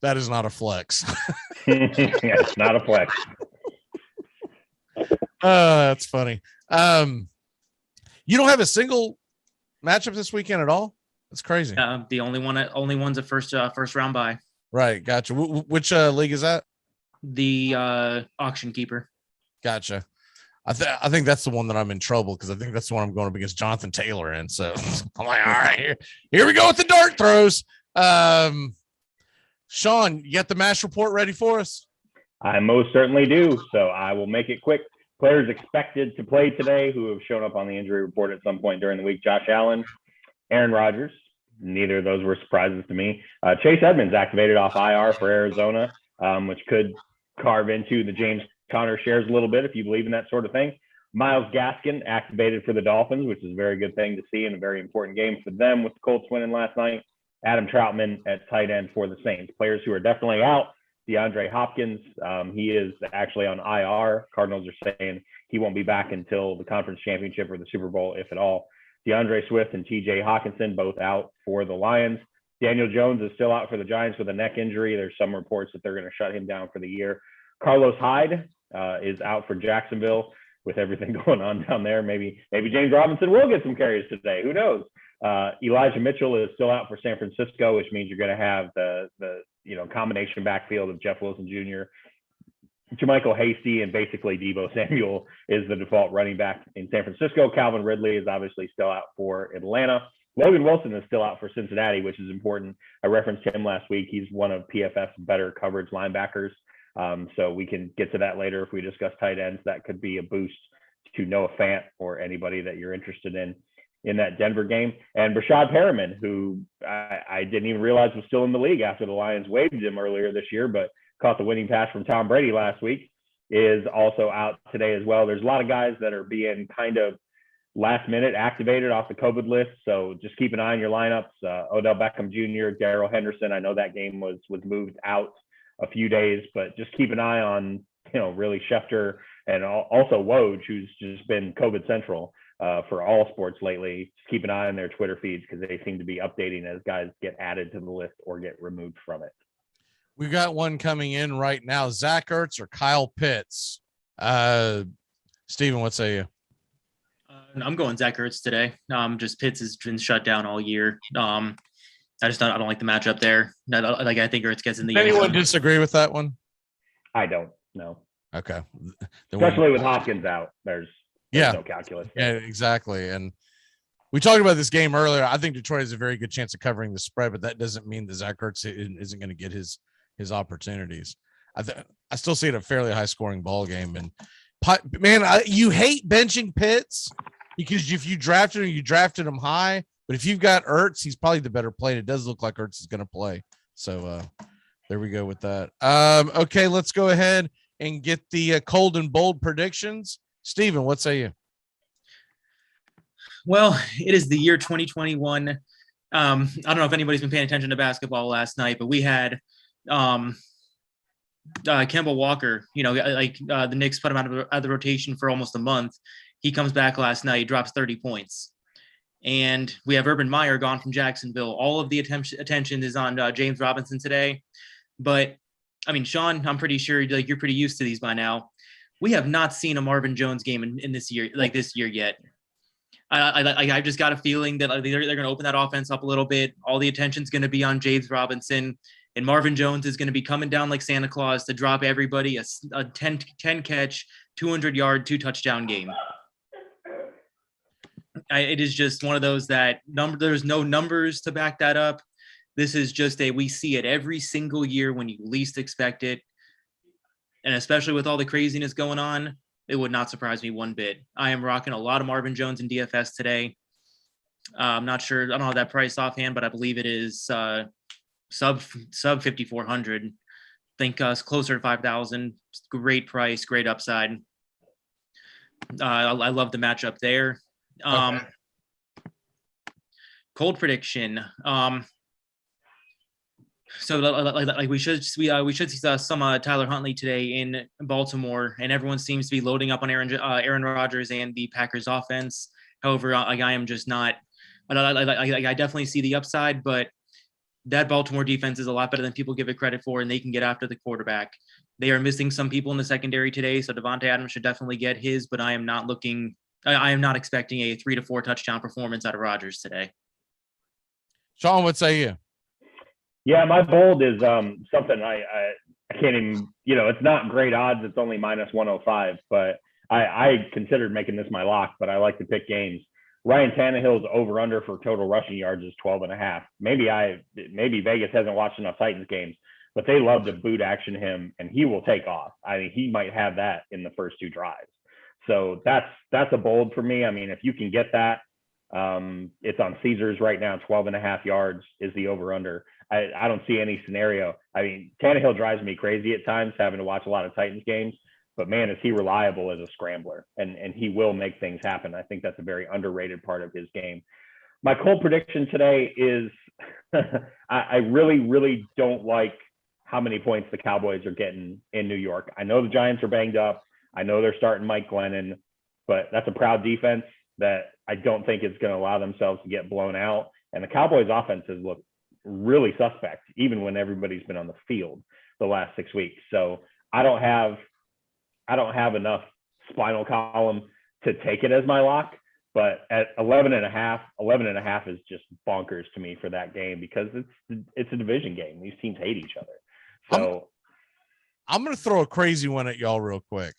That is not a flex. It's not a flex. That's funny. You don't have a single matchup this weekend at all? That's crazy. The only one's a first round bye. Right, gotcha. Which league is that? The auction keeper. Gotcha. I think that's the one that I'm in trouble because I think that's the one I'm going up against Jonathan Taylor in. So I'm like, all right, here we go with the dart throws. Sean, you got the match report ready for us? I most certainly do. So I will make it quick. Players expected to play today who have shown up on the injury report at some point during the week: Josh Allen, Aaron Rodgers. Neither of those were surprises to me. Chase Edmonds activated off IR for Arizona, which could carve into the James Conner shares a little bit if you believe in that sort of thing. Miles Gaskin activated for the Dolphins, which is a very good thing to see and a very important game for them with the Colts winning last night. Adam Troutman at tight end for the Saints. Players who are definitely out: DeAndre Hopkins. He is actually on IR. Cardinals are saying he won't be back until the conference championship or the Super Bowl, if at all. DeAndre Swift and TJ Hawkinson both out for the Lions. Daniel Jones is still out for the Giants with a neck injury. There's some reports that they're going to shut him down for the year. Carlos Hyde is out for Jacksonville with everything going on down there. Maybe James Robinson will get some carries today. Who knows? Elijah Mitchell is still out for San Francisco, which means you're going to have the combination backfield of Jeff Wilson Jr., Jermichael Hasty, and basically Deebo Samuel is the default running back in San Francisco. Calvin Ridley is obviously still out for Atlanta. Logan Wilson is still out for Cincinnati, which is important. I referenced him last week. He's one of PFF's better coverage linebackers. So we can get to that later if we discuss tight ends. That could be a boost to Noah Fant or anybody that you're interested in that Denver game. And Brashad Perriman, who I didn't even realize was still in the league after the Lions waived him earlier this year, but caught the winning pass from Tom Brady last week, is also out today as well. There's a lot of guys that are being kind of last minute activated off the COVID list. So just keep an eye on your lineups. Odell Beckham Jr., Darrell Henderson. I know that game was moved out a few days, but just keep an eye on, really Schefter and also Woj, who's just been COVID central for all sports lately. Just keep an eye on their Twitter feeds because they seem to be updating as guys get added to the list or get removed from it. We've got one coming in right now. Zach Ertz or Kyle Pitts? Steven, what say you? I'm going Zach Ertz today. Just Pitts has been shut down all year. I don't like the matchup there. I think Ertz gets in the. Anyone disagree with that one? I don't. No. Okay. Especially with Hopkins out, there's no calculus. Yeah, exactly. And we talked about this game earlier. I think Detroit has a very good chance of covering the spread, but that doesn't mean that Zach Ertz isn't going to get his opportunities. I still see it a fairly high scoring ball game. And man, you hate benching Pitts because if you drafted him, you drafted him high. But if you've got Ertz, he's probably the better play. It does look like Ertz is going to play. So there we go with that. Okay, let's go ahead and get the cold and bold predictions. Steven, what say you? Well, it is the year 2021. I don't know if anybody's been paying attention to basketball last night, but we had Kemba Walker, the Knicks put him out of the rotation for almost a month. He comes back last night, drops 30 points. And we have Urban Meyer gone from Jacksonville. All of the attention is on James Robinson today. But, Sean, I'm pretty sure you're pretty used to these by now. We have not seen a Marvin Jones game in this year, this year yet. I just got a feeling that they're going to open that offense up a little bit. All the attention's going to be on James Robinson. And Marvin Jones is going to be coming down like Santa Claus to drop everybody a 10 catch, 200-yard, 2-touchdown game. It is just one of those that there's no numbers to back that up. This is just we see it every single year when you least expect it. And especially with all the craziness going on, it would not surprise me one bit. I am rocking a lot of Marvin Jones in DFS today. I'm not sure. I don't have that price offhand, but I believe it is sub 5,400. I think closer to 5,000. Great price, great upside. I love the matchup there. Okay. Cold prediction. So like we should see some Tyler Huntley today in Baltimore, and everyone seems to be loading up on Aaron Rodgers and the Packers offense. However, I am just not. I definitely see the upside, but that Baltimore defense is a lot better than people give it credit for, and they can get after the quarterback. They are missing some people in the secondary today, so Devontae Adams should definitely get his, but I am not expecting a 3 to 4 touchdown performance out of Rodgers today. Sean, what say you? Yeah, my bold is something I can't even, it's not great odds. It's only minus 105, but I considered making this my lock, but I like to pick games. Ryan Tannehill's over under for total rushing yards is 12.5. Maybe Vegas hasn't watched enough Titans games, but they love to boot action him, and he will take off. I mean, he might have that in the first 2 drives. So that's a bold for me. I mean, if you can get that, it's on Caesars right now. 12.5 yards is the over under. I don't see any scenario. I mean, Tannehill drives me crazy at times, having to watch a lot of Titans games. But man, is he reliable as a scrambler, and he will make things happen. I think that's a very underrated part of his game. My cold prediction today is I really, really don't like how many points the Cowboys are getting in New York. I know the Giants are banged up. I know they're starting Mike Glennon, but that's a proud defense that I don't think is going to allow themselves to get blown out. And the Cowboys offense has looked really suspect, even when everybody's been on the field the last 6 weeks. So I don't have enough spinal column to take it as my lock, but at 11.5 is just bonkers to me for that game, because it's a division game. These teams hate each other. So I'm going to throw a crazy one at y'all real quick.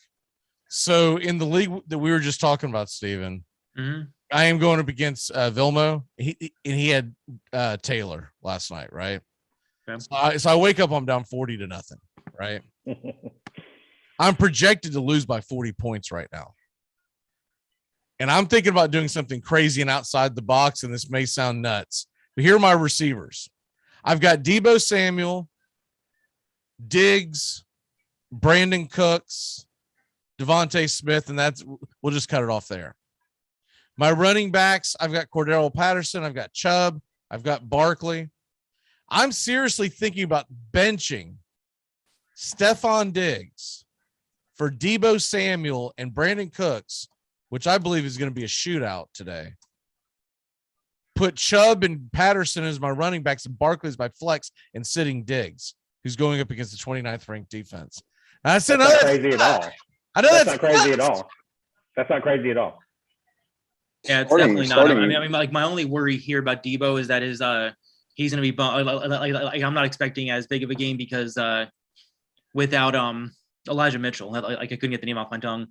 So in the league that we were just talking about, Steven, I am going up against Vilmo. He had Taylor last night, right? Okay. So I wake up, I'm down 40-0, right? I'm projected to lose by 40 points right now. And I'm thinking about doing something crazy and outside the box, and this may sound nuts, but here are my receivers. I've got Deebo Samuel, Diggs, Brandon Cooks, Devontae Smith, and we'll just cut it off there. My running backs, I've got Cordero Patterson, I've got Chubb, I've got Barkley. I'm seriously thinking about benching Stephon Diggs for Deebo Samuel and Brandon Cooks, which I believe is going to be a shootout today. Put Chubb and Patterson as my running backs and Barkley as my flex, and sitting Diggs, who's going up against the 29th ranked defense. Now, that's not crazy at all. I know that's not crazy at all. That's not crazy at all. Yeah, it's definitely not. I mean, like, my only worry here about Deebo is that he's going to be like I'm not expecting as big of a game, because without Elijah Mitchell, like I couldn't get the name off my tongue.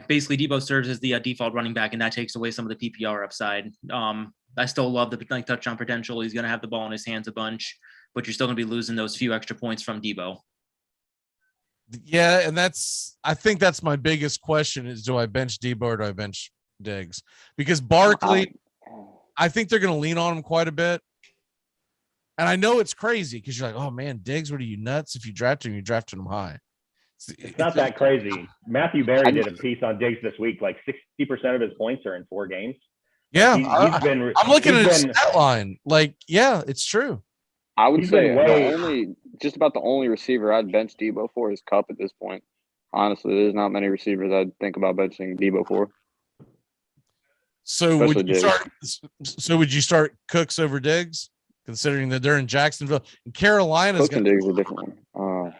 Basically, Deebo serves as the default running back, and that takes away some of the PPR upside. I still love the touchdown potential. He's going to have the ball in his hands a bunch, but you're still going to be losing those few extra points from Deebo. Yeah, and I think that's my biggest question is, do I bench Deebo or do I bench Diggs? Because Barkley, I think they're going to lean on him quite a bit. And I know it's crazy because you're like, oh man, Diggs, what are you, nuts? If you drafted him, you drafted him high. It's not that crazy. Matthew Berry did a piece on Diggs this week. Like 60% of his points are in 4 games. Yeah, I'm looking at his stat line. Like, yeah, it's true. I would say just about the only receiver I'd bench Deebo for is Kupp at this point. Honestly, there's not many receivers I'd think about benching Deebo for. So would you start Cooks over Diggs, considering that they're in Jacksonville? And Carolina's Cooks and Diggs are a different one.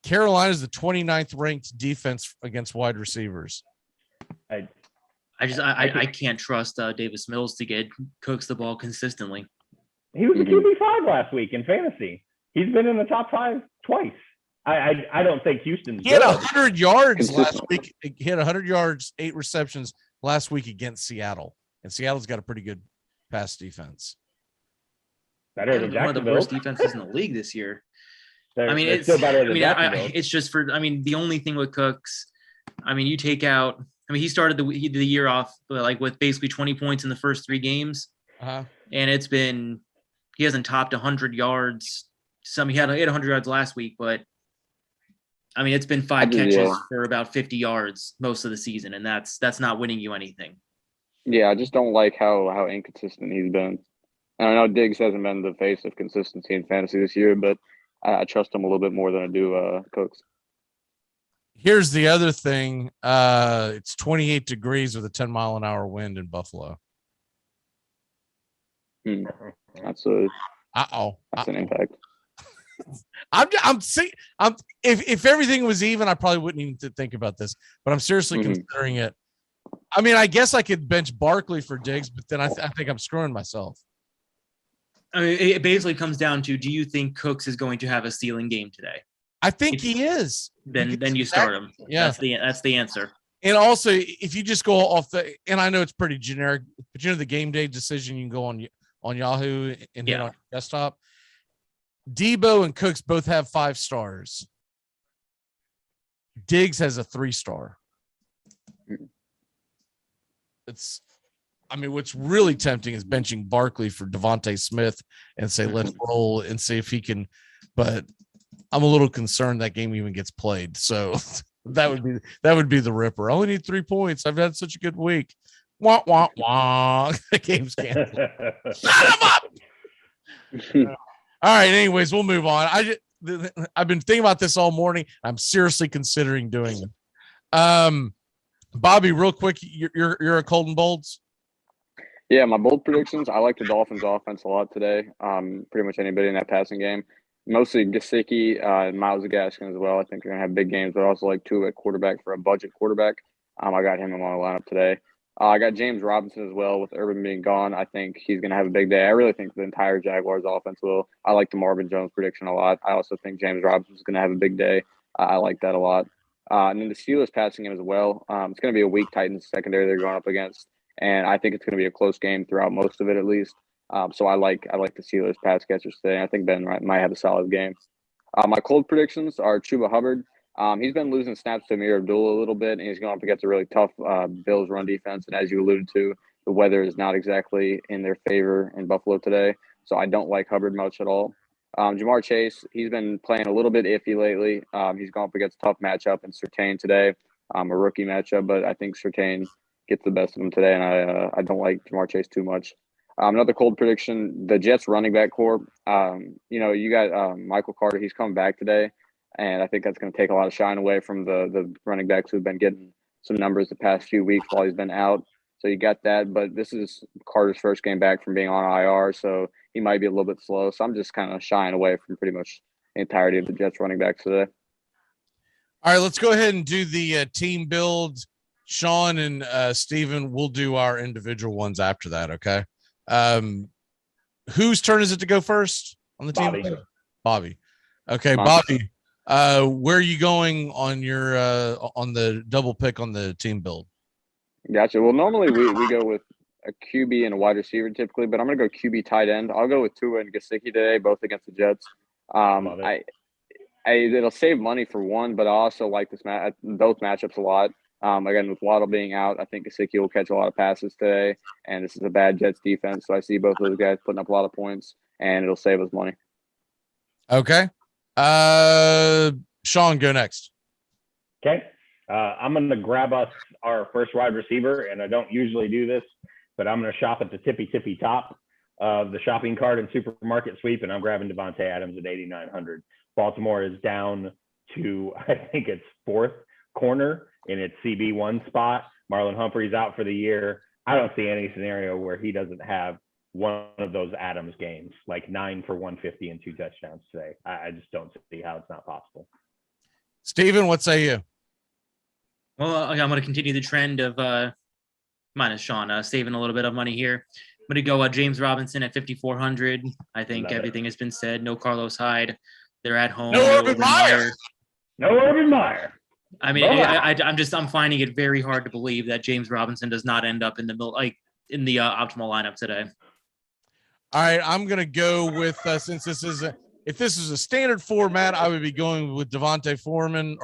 Carolina's the 29th ranked defense against wide receivers. I can't trust Davis Mills to get Cooks the ball consistently. He was a QB5 last week in fantasy. He's been in the top 5 twice. I don't think Houston's. He had 100 yards last week. He had 100 yards, 8 receptions last week against Seattle, and Seattle's got a pretty good pass defense. Better than one of the worst defenses in the league this year. It's still better than Jacksonville. It's just the only thing with Cooks. You take out. He started the year off with basically 20 points in the first 3 games, and it's been. He hasn't topped 100 yards. He had 100 yards last week, but it's been 5 catches for about 50 yards most of the season, and that's not winning you anything. Yeah, I just don't like how inconsistent he's been. And I know Diggs hasn't been the face of consistency in fantasy this year, but I trust him a little bit more than I do Cooks. Here's the other thing. It's 28 degrees with a 10-mile-an-hour wind in Buffalo. That's an impact. If everything was even, I probably wouldn't even think about this, but I'm seriously considering it. I mean, I guess I could bench Barkley for Diggs, but then I think I'm screwing myself. I mean, it basically comes down to, do you think Cooks is going to have a ceiling game today? I think he is. Then you start him. Yeah. That's the answer. And also, if you just go off and I know it's pretty generic, but the game day decision, you can go on Yahoo and hit on your desktop. Debo and Cooks both have 5 stars. Diggs has a 3-star. What's really tempting is benching Barkley for Devontae Smith and say, let's roll and see if he can, but I'm a little concerned that game even gets played. So that would be the ripper. I only need 3 points. I've had such a good week. Wah, wah, wah. The game's canceled. Shut him up. All right. Anyways, we'll move on. I've been thinking about this all morning. I'm seriously considering doing it. Bobby, real quick, you're a Colton Bolds. Yeah, my bold predictions. I like the Dolphins' offense a lot today. Pretty much anybody in that passing game. Mostly Gesicki and Miles Gaskin as well. I think they're gonna have big games, but I also like Tua at quarterback for a budget quarterback. I got him in my lineup today. I got James Robinson as well. With Urban being gone, I think he's gonna have a big day. I really think the entire Jaguars offense will. I like the Marvin Jones prediction a lot. I also think James Robinson is gonna have a big day. I like that a lot. And then the Steelers passing game as well. It's gonna be a weak Titans secondary they're going up against, and I think it's gonna be a close game throughout most of it at least. So I like the Steelers pass catchers today. I think Ben might have a solid game. My cold predictions are Chuba Hubbard. He's been losing snaps to Amir Abdullah a little bit, and he's going up against a really tough Bills run defense. And as you alluded to, the weather is not exactly in their favor in Buffalo today. So I don't like Hubbard much at all. Jamar Chase, he's been playing a little bit iffy lately. He's going up against a tough matchup in Surtain today, a rookie matchup, but I think Surtain gets the best of him today, and I don't like Jamar Chase too much. Another cold prediction, the Jets running back core. You got Michael Carter. He's coming back today, and I think that's going to take a lot of shine away from the running backs who've been getting some numbers the past few weeks while he's been out. So you got that, but this is Carter's first game back from being on IR, so he might be a little bit slow. So I'm just kind of shying away from pretty much the entirety of the Jets running backs today. All right, let's go ahead and do the team build. Sean and Steven, we'll do our individual ones after that, okay? Whose turn is it to go first on the team? Bobby. Okay, Bobby. Where are you going on your on the double pick on the team build? Gotcha. Well, normally we go with a QB and a wide receiver typically, but I'm gonna go QB tight end. I'll go with Tua and Gesicki today, both against the Jets. It'll save money for one, but I also like both matchups a lot. Again, with Waddle being out, I think Gesicki will catch a lot of passes today, and this is a bad Jets defense, so I see both of those guys putting up a lot of points, and it'll save us money. Okay. Sean, go next. Okay. I'm going to grab us our first wide receiver, and I don't usually do this, but I'm going to shop at the tippy top of the shopping cart and supermarket sweep, and I'm grabbing Devontae Adams at 8,900. Baltimore is down to, I think it's 4th corner in its CB1 spot. Marlon Humphrey's out for the year. I don't see any scenario where he doesn't have one of those Adams games, like 9 for 150 and 2 touchdowns today. I just don't see how it's not possible. Steven, what say you? Well, I'm going to continue the trend of minus Sean, saving a little bit of money here. I'm going to go James Robinson at 5,400. I think everything has been said. No Carlos Hyde. They're at home. No Urban Meyer. No Urban Meyer. I mean, I'm finding it very hard to believe that James Robinson does not end up in the optimal lineup today. All right, I'm gonna go with since if this is a standard format, I would be going with Devontae Foreman.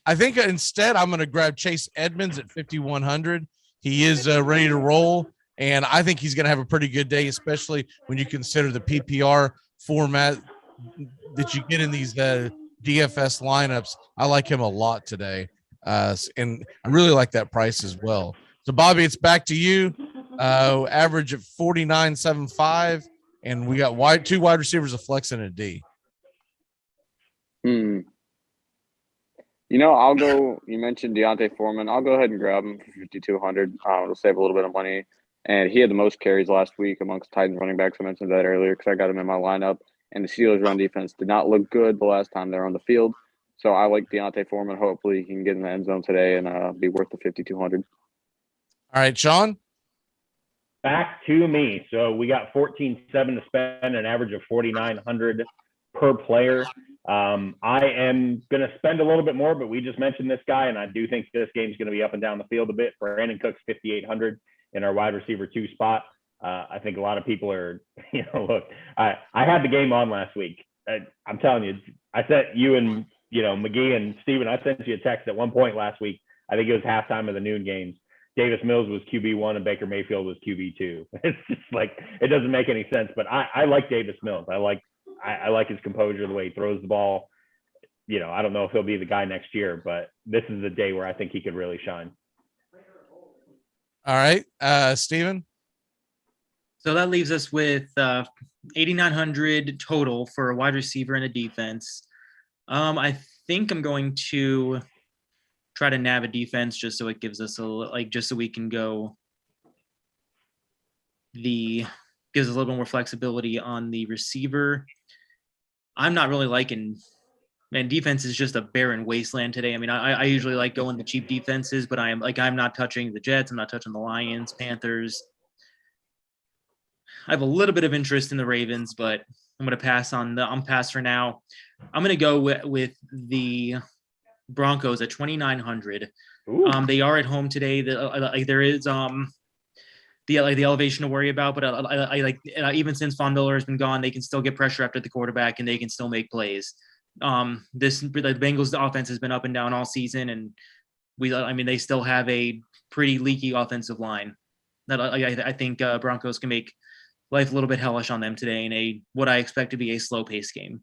I think instead I'm gonna grab Chase Edmonds at 5,100. He is ready to roll, and I think he's gonna have a pretty good day, especially when you consider the PPR format that you get in these DFS lineups. I like him a lot today, and I really like that price as well. So, Bobby, it's back to you. average of 49.75, and we got two wide receivers, a flex and a D. I'll go. You mentioned Deontay Foreman. I'll go ahead and grab him for 5,200. It'll save a little bit of money. And he had the most carries last week amongst Titans running backs. I mentioned that earlier because I got him in my lineup. And the Steelers' run defense did not look good the last time they were on the field. So I like Deontay Foreman. Hopefully he can get in the end zone today and be worth the 5,200. All right, Sean. Back to me. So we got 14.7 to spend, an average of 4,900 per player. I am going to spend a little bit more, but we just mentioned this guy, and I do think this game's going to be up and down the field a bit. Brandon Cooks, 5,800 in our wide receiver 2 spot. I think a lot of people are, look, I had the game on last week. I'm telling you, I sent you and, McGee and Steven, I sent you a text at one point last week. I think it was halftime of the noon games. Davis Mills was QB1 and Baker Mayfield was QB2. It's just like, it doesn't make any sense, but I like Davis Mills. I like his composure, the way he throws the ball. I don't know if he'll be the guy next year, but this is the day where I think he could really shine. All right, Steven. So that leaves us with 8,900 total for a wide receiver and a defense. I think I'm going to try to nab a defense just so it gives us just so we can go gives us a little bit more flexibility on the receiver. I'm not really liking, defense is just a barren wasteland today. I mean, I usually like going the cheap defenses, but I'm not touching the Jets. I'm not touching the Lions, Panthers. I have a little bit of interest in the Ravens, but I'm going to pass for now. I'm going to go with the Broncos at 2,900. They are at home today. There is the elevation to worry about, but even since Von Miller has been gone, they can still get pressure after the quarterback and they can still make plays. The Bengals offense has been up and down all season, and they still have a pretty leaky offensive line. That I think Broncos can make life a little bit hellish on them today in what I expect to be a slow-paced game.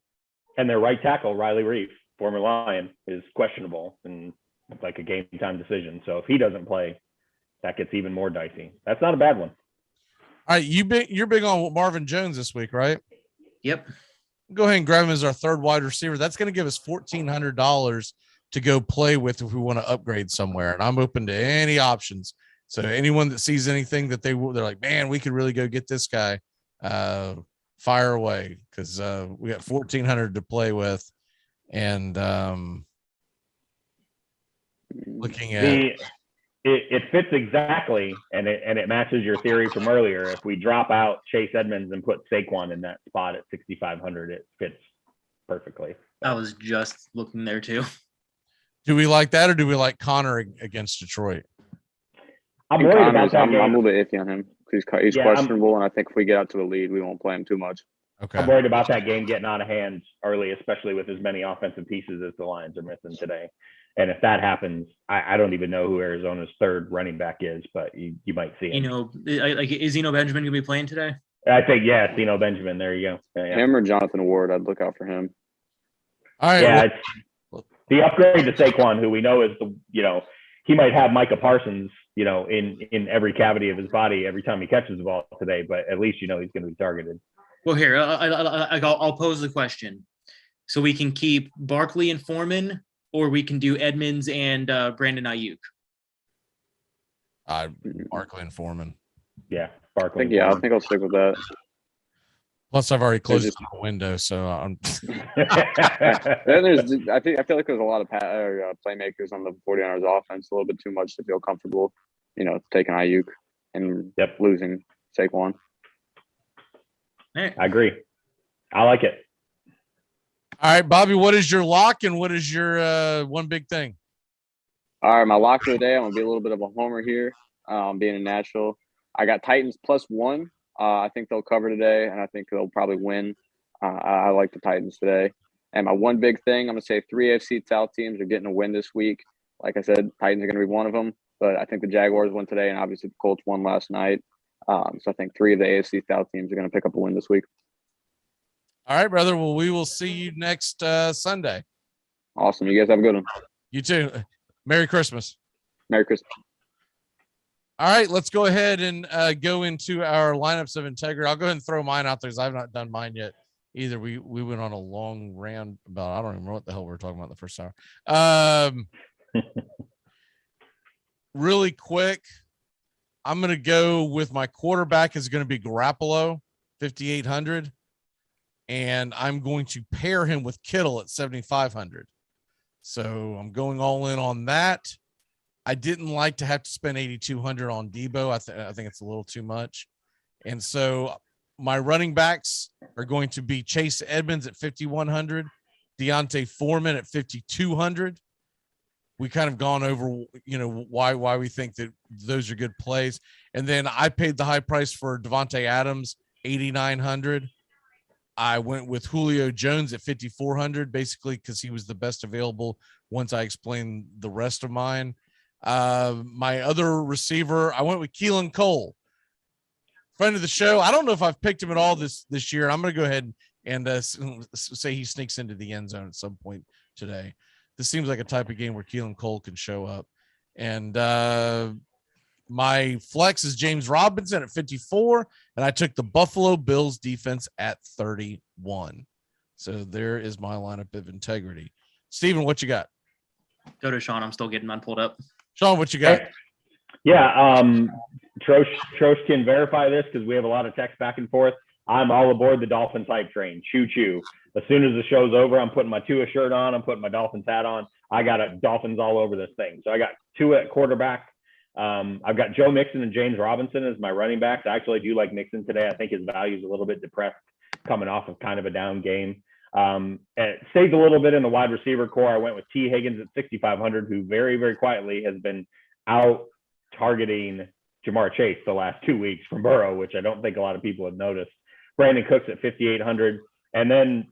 And their right tackle, Riley Reef, former Lion, is questionable and like a game-time decision. So if he doesn't play, that gets even more dicey. That's not a bad one. All right, you're big on Marvin Jones this week, right? Yep. Go ahead and grab him as our third wide receiver. That's going to give us $1,400 to go play with if we want to upgrade somewhere. And I'm open to any options. So anyone that sees anything that they're like, man, we could really go get this guy, fire away, because we got $1,400 to play with. And looking at it fits exactly, and it matches your theory from earlier. If we drop out Chase Edmonds and put Saquon in that spot at 6,500, it fits perfectly. I was just looking there too. Do we like that, or do we like Connor against Detroit? I'm worried about that game. I'm a little bit iffy on him. He's questionable, and I think if we get out to the lead, we won't play him too much. Okay. I'm worried about that game getting out of hand early, especially with as many offensive pieces as the Lions are missing today. And if that happens, I don't even know who Arizona's third running back is, but you might see him. Is Eno Benjamin going to be playing today? I think, yeah, it's Eno Benjamin. There you go. Yeah. Him or Jonathan Ward, I'd look out for him. All right. Yeah, it's the upgrade to Saquon, who we know is he might have Micah Parsons, in every cavity of his body every time he catches the ball today, but at least he's going to be targeted. Well, here, I'll pose the question. So we can keep Barkley and Foreman, or we can do Edmonds and Brandon Ayuk. Barkley and Foreman. Yeah, Barkley. I think I'll stick with that. Plus, I've already closed the window, so I'm. Then I feel like there's a lot of playmakers on the 49ers offense. A little bit too much to feel comfortable, taking Ayuk and losing Saquon. Right. I agree. I like it. All right, Bobby, what is your lock and what is your one big thing? All right, my lock for the day, I'm going to be a little bit of a homer here, being in Nashville. I got Titans +1. I think they'll cover today, and I think they'll probably win. I like the Titans today. And my one big thing, I'm going to say 3 AFC South teams are getting a win this week. Like I said, Titans are going to be one of them, but I think the Jaguars won today, and obviously the Colts won last night. So I think 3 of the AFC South teams are going to pick up a win this week. All right, brother. Well, we will see you next Sunday. Awesome. You guys have a good one. You too. Merry Christmas. Merry Christmas. All right, let's go ahead and go into our lineups of integrity. I'll go ahead and throw mine out there because I've not done mine yet either. We went on a long rant about, I don't even remember what the hell we were talking about in the first hour. Really quick, I'm going to go with my quarterback is going to be Garoppolo, 5,800. And I'm going to pair him with Kittle at 7,500. So I'm going all in on that. I didn't like to have to spend 8,200 on Debo. I think it's a little too much. And so my running backs are going to be Chase Edmonds at 5,100, Deontay Foreman at 5,200. We kind of gone over, why we think that those are good plays. And then I paid the high price for Devontae Adams, 8,900. I went with Julio Jones at 5,400, basically because he was the best available once I explained the rest of mine. My other receiver, I went with Keelan Cole, friend of the show. I don't know if I've picked him at all this year. I'm going to go ahead and say he sneaks into the end zone at some point today. This seems like a type of game where Keelan Cole can show up. And my flex is James Robinson at 54, and I took the Buffalo Bills defense at 31. So there is my lineup of integrity. Steven, what you got? Go to Sean. I'm still getting mine pulled up. Sean, what you got? Yeah, Trosh can verify this because we have a lot of text back and forth. I'm all aboard the Dolphins hype train. Choo choo. As soon as the show's over, I'm putting my Tua shirt on. I'm putting my Dolphins hat on. I got Dolphins all over this thing. So I got Tua at quarterback. I've got Joe Mixon and James Robinson as my running backs. I actually do like Mixon today. I think his value is a little bit depressed coming off of kind of a down game. It saved a little bit in the wide receiver core. I went with T. Higgins at 6,500, who very, very quietly has been out targeting Jamar Chase the last 2 weeks from Burrow, which I don't think a lot of people have noticed. Brandon Cooks at 5,800. And then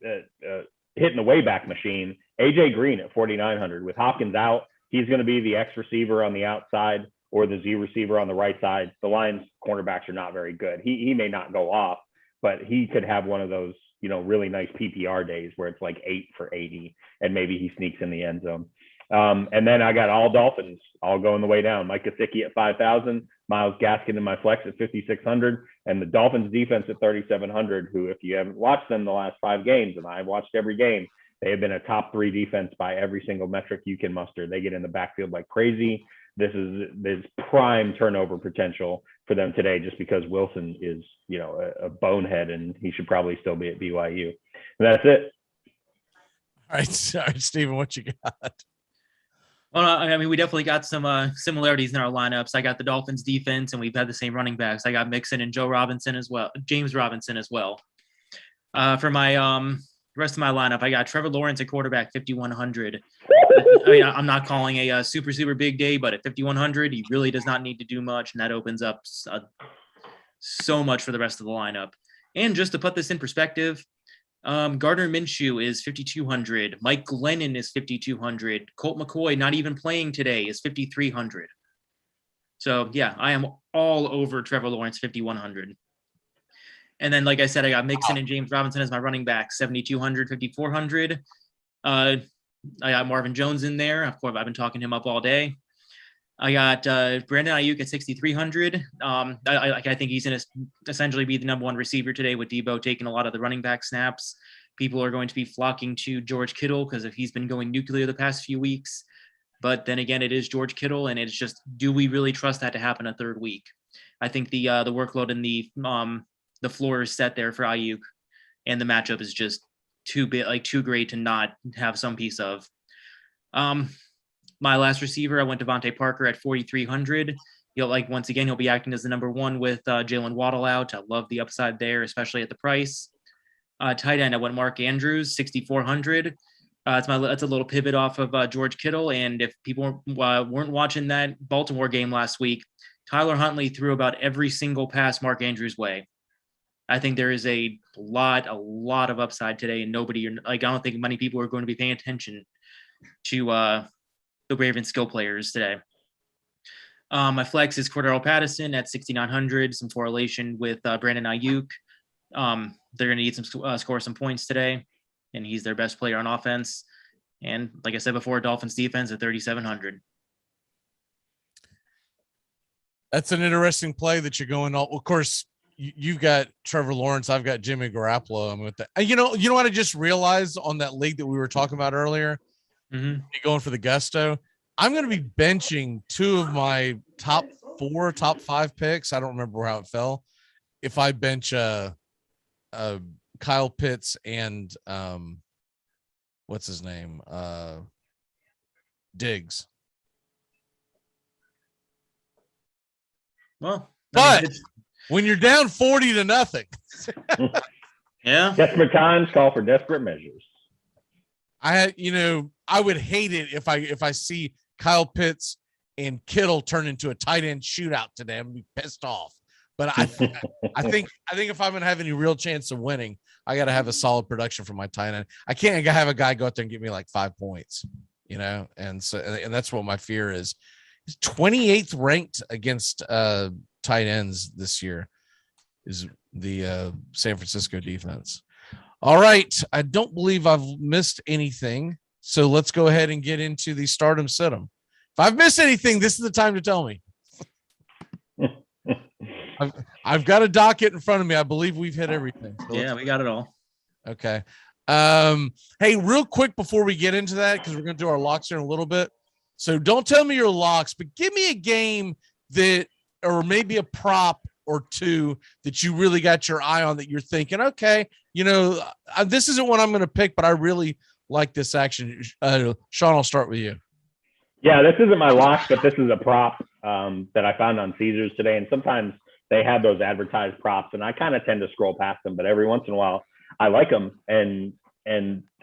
hitting the wayback machine, AJ Green at 4,900. With Hopkins out, he's going to be the X receiver on the outside or the Z receiver on the right side. The Lions cornerbacks are not very good. He may not go off, but he could have one of those, really nice PPR days where it's like 8 for 80 and maybe he sneaks in the end zone. And then I got all Dolphins all going the way down. Mike Gesicki at 5,000, Myles Gaskin in my flex at 5,600, and the Dolphins defense at 3,700, who, if you haven't watched them the last 5 games, and I've watched every game, they have been a top 3 defense by every single metric you can muster. They get in the backfield like crazy. There's prime turnover potential for them today just because Wilson is, a bonehead and he should probably still be at BYU. And that's it. All right, Steven, what you got? Well, I mean, we definitely got some similarities in our lineups. I got the Dolphins defense, and we've had the same running backs. I got Mixon and James Robinson as well. For my rest of my lineup, I got Trevor Lawrence at quarterback, 5,100. I mean, I'm not calling a super big day, but at 5,100, he really does not need to do much, and that opens up so much for the rest of the lineup. And just to put this in perspective, Gardner Minshew is 5,200. Mike Glennon is 5,200. Colt McCoy, not even playing today, is 5,300. So, yeah, I am all over Trevor Lawrence, 5,100. And then, like I said, I got Mixon and James Robinson as my running back, 7,200, 5,400. I got Marvin Jones in there. Of course, I've been talking him up all day. I got Brandon Ayuk at 6,300. I think he's going to essentially be the number 1 receiver today with Debo taking a lot of the running back snaps. People are going to be flocking to George Kittle because he's been going nuclear the past few weeks. But then again, it is George Kittle, and it's just, do we really trust that to happen a third week? I think the workload and the floor is set there for Ayuk, and the matchup is just too great to not have some piece of. My last receiver, I went Devontae Parker at 4,300. Once again, he'll be acting as the number 1 with Jalen Waddle out. I love the upside there, especially at the price. Tight end, I went Mark Andrews, 6,400. That's a little pivot off of George Kittle. And if people weren't watching that Baltimore game last week, Tyler Huntley threw about every single pass Mark Andrews' way. I think there is a lot of upside today, and I don't think many people are going to be paying attention to the Ravens skill players today. My flex is Cordero Patterson at 6,900, some correlation with Brandon Ayuk. They're going to need some score some points today, and he's their best player on offense. And like I said before, Dolphins defense at 3,700. That's an interesting play that you're going all. Of course, you've got Trevor Lawrence. I've got Jimmy Garoppolo. I'm with that. You know what I just realized on that league that we were talking about earlier. Mm-hmm. Going for the gusto. I'm going to be benching 2 of my top 5 picks. I don't remember how it fell. If I bench Kyle Pitts and what's his name? Diggs. Well, but when you're down 40-0, yeah, desperate times call for desperate measures. I would hate it if I see Kyle Pitts and Kittle turn into a tight end shootout today. I'm gonna be pissed off. But I think if I'm gonna have any real chance of winning, I got to have a solid production from my tight end. I can't have a guy go out there and give me like 5 points, and that's what my fear is. He's 28th ranked against tight ends this year is the San Francisco defense. All right. I don't believe I've missed anything. So let's go ahead and get into the stardom sit-em. If I've missed anything, this is the time to tell me. I've got a docket in front of me. I believe we've hit everything. So yeah, we got it all. Okay. Hey, real quick before we get into that, because we're going to do our locks here in a little bit. So don't tell me your locks, but give me a game or maybe a prop or 2 that you really got your eye on that you're thinking, okay, this isn't what I'm going to pick, but I really like this action. Sean, I'll start with you. Yeah, this isn't my lock, but this is a prop that I found on Caesars today. And sometimes they have those advertised props, and I kind of tend to scroll past them, but every once in a while I like them, and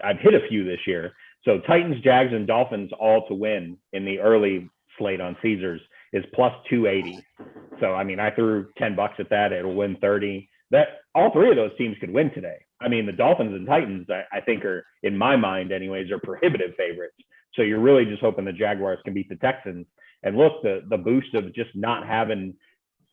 I've hit a few this year. So Titans, Jags, and Dolphins all to win in the early slate on Caesars is plus 280. So, I mean, I threw $10 at that. It'll win 30. That all 3 of those teams could win today. I mean, the Dolphins and Titans, I think are, in my mind anyways, are prohibitive favorites. So you're really just hoping the Jaguars can beat the Texans. And look, the boost of just not having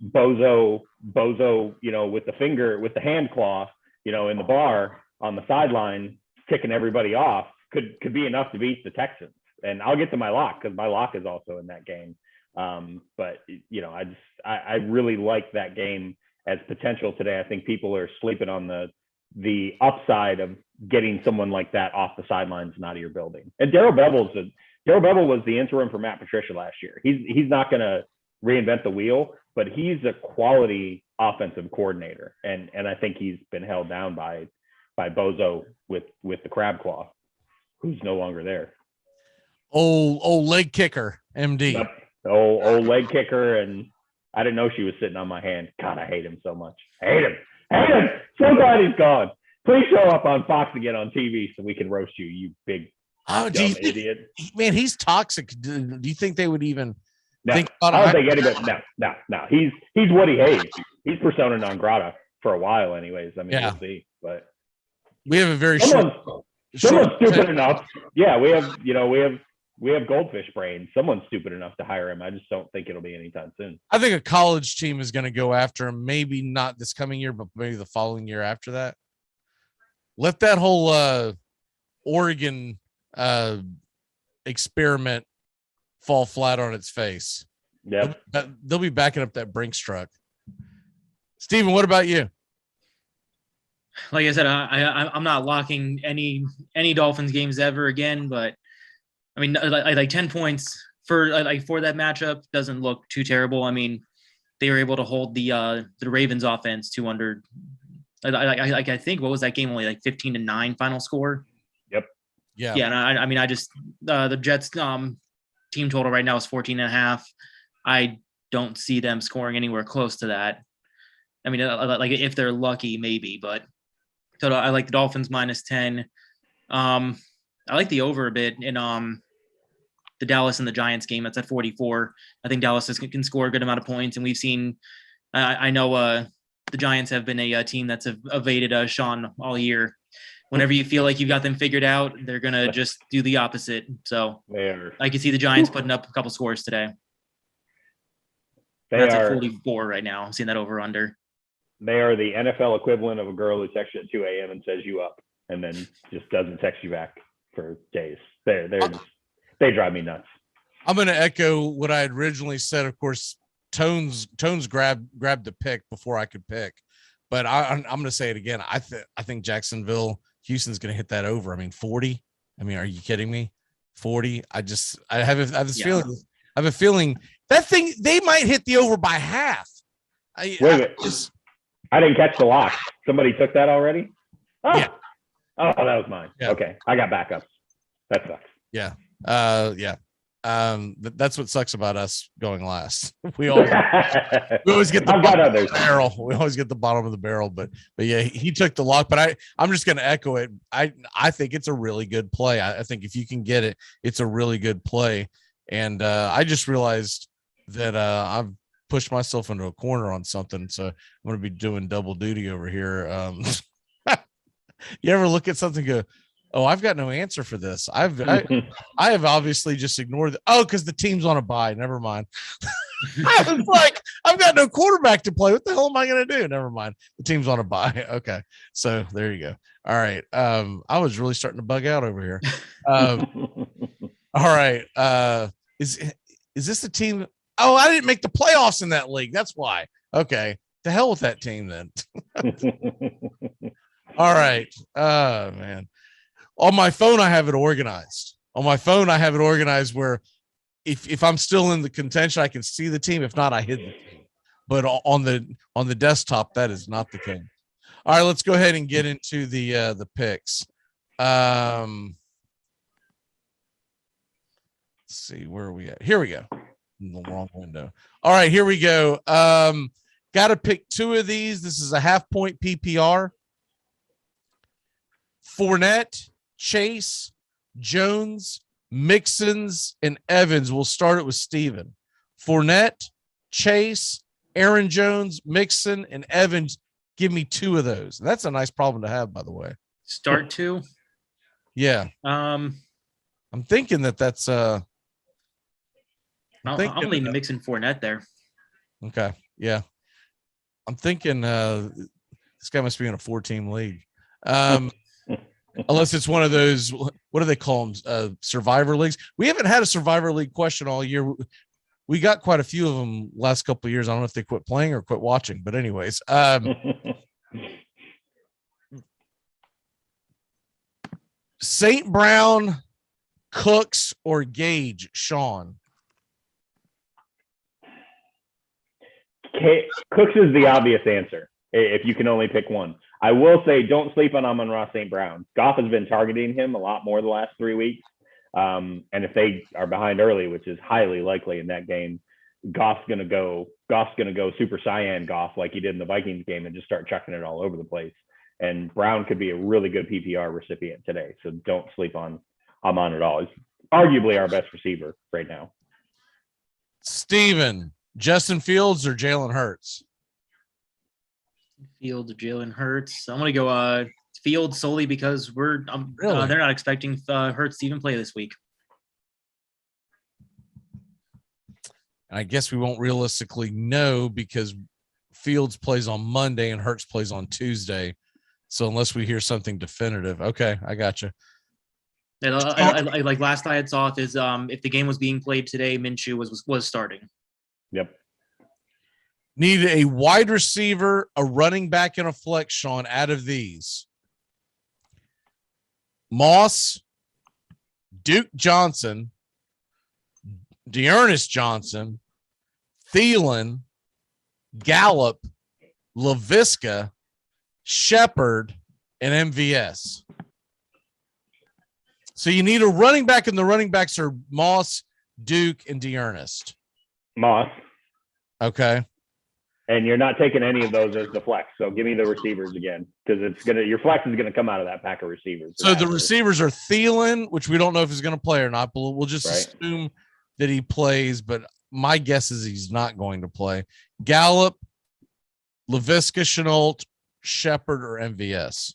Bozo, with the hand claw, in the bar on the sideline, ticking everybody off could be enough to beat the Texans. And I'll get to my lock because my lock is also in that game. But I really like that game as potential today. I think people are sleeping on the upside of getting someone like that off the sidelines and out of your building. And Darrell Bevell was the interim for Matt Patricia last year. He's not going to reinvent the wheel, but he's a quality offensive coordinator. And I think he's been held down by Bozo with the crab claw, who's no longer there. Old leg kicker, MD. Yep. Old leg kicker, and I didn't know she was sitting on my hand. God, I hate him so much. I hate him. So glad he's gone. Please show up on Fox again on TV so we can roast you, you big dumb idiot. Man, he's toxic. Do you think they would even think about it? I don't think anybody. No. He's what he hates. He's persona non grata for a while, anyways. I mean, we'll see. But we have a very someone's stupid enough. Yeah, we have goldfish brains. Someone's stupid enough to hire him. I just don't think it'll be anytime soon. I think a college team is going to go after him. Maybe not this coming year, but maybe the following year after that. Let that whole Oregon experiment fall flat on its face. Yeah, they'll be backing up that Brinks truck. Steven, what about you? Like I said, I'm not locking any Dolphins games ever again, but I mean, like 10 points for that matchup doesn't look too terrible. I mean, they were able to hold the Ravens offense to under. I think what was that game, only like 15-9 final score. Yep. Yeah. Yeah, and I mean, I just the Jets team total right now is 14.5. I don't see them scoring anywhere close to that. I mean, like if they're lucky, maybe, but so I like the Dolphins minus 10. I like the over a bit in the Dallas and the Giants game. That's at 44. I think Dallas can score a good amount of points, and we've seen. I know the Giants have been a team that's evaded Sean all year. Whenever you feel like you've got them figured out, they're gonna just do the opposite. So I can see the Giants putting up a couple scores today. That's at 44 right now. I'm seeing that over under. They are the NFL equivalent of a girl who texts you at 2 a.m. and says you up, and then just doesn't text you back for days. They drive me nuts. I'm going to echo what I had originally said. Of course, Tones grabbed the pick before I could pick, but I'm going to say it again. I think Jacksonville, Houston's going to hit that over. I mean, 40. I mean, are you kidding me? 40. I have this feeling. I have a feeling that thing they might hit the over by half. Wait a minute. I didn't catch the lock. Somebody took that already? Oh. Yeah. Oh, that was mine. Yeah. Okay. I got backups. That sucks. Yeah. Yeah. That's what sucks about us going last. We always get the bottom of the barrel. We always get the bottom of the barrel, but yeah, he took the lock. But I'm just going to echo it. I think it's a really good play. I think if you can get it, it's a really good play. And I just realized that I've pushed myself into a corner on something, so I'm going to be doing double duty over here. You ever look at something and go, oh, I've got no answer for this. I have obviously just ignored because the team's on a bye. Never mind. I was like, I've got no quarterback to play. What the hell am I going to do? Never mind. The team's on a bye. Okay. So there you go. All right. I was really starting to bug out over here. All right. Is this the team? Oh, I didn't make the playoffs in that league. That's why. Okay. To hell with that team then. All right. Man. On my phone, I have it organized. Where if I'm still in the contention, I can see the team. If not, I hid the team. But on the desktop, that is not the case. All right, let's go ahead and get into the picks. Let's see, where are we at? Here we go. In the wrong window. All right, here we go. Got to pick two of these. This is a half-point PPR. Fournette, Chase, Jones, Mixons, and Evans. We'll start it with Steven. Fournette, Chase, Aaron Jones, Mixon, and Evans. Give me two of those. That's a nice problem to have, by the way. Start two? Yeah. I'm thinking that's I'm leaning Mixon Fournette there. Okay. Yeah. I'm thinking this guy must be in a 4-team league. Unless it's one of those, what do they call them? Survivor leagues. We haven't had a Survivor League question all year. We got quite a few of them last couple of years. I don't know if they quit playing or quit watching, but anyways, St. Brown, Cooks, or Gage, Sean. Cooks is the obvious answer if you can only pick one. I will say, don't sleep on Amon-Ra St. Brown. Goff has been targeting him a lot more the last 3 weeks. And if they are behind early, which is highly likely in that game, Goff's gonna go Super Saiyan Goff like he did in the Vikings game and just start chucking it all over the place. And Brown could be a really good PPR recipient today. So don't sleep on Amon at all. He's arguably our best receiver right now. Steven, Justin Fields or Jalen Hurts? Fields or Jalen Hurts. I'm going to go Fields solely because they're not expecting Hurts to even play this week. I guess we won't realistically know because Fields plays on Monday and Hurts plays on Tuesday. So unless we hear something definitive. Okay, I got you. And I like last I had saw is if the game was being played today, Minshew was starting. Yep. Need a wide receiver, a running back, and a flex, Sean, out of these. Moss, Duke Johnson, Dearness Johnson, Thielen, Gallup, LaVisca, Shepard, and MVS. So you need a running back, and the running backs are Moss, Duke, and Dearness. Moss. Okay. And you're not taking any of those as the flex. So give me the receivers again, because your flex is gonna come out of that pack of receivers. So the receivers are Thielen, which we don't know if he's going to play or not, but we'll just assume that he plays. But my guess is he's not going to play. Gallup, LaVisca Chenault, Shepard, or MVS.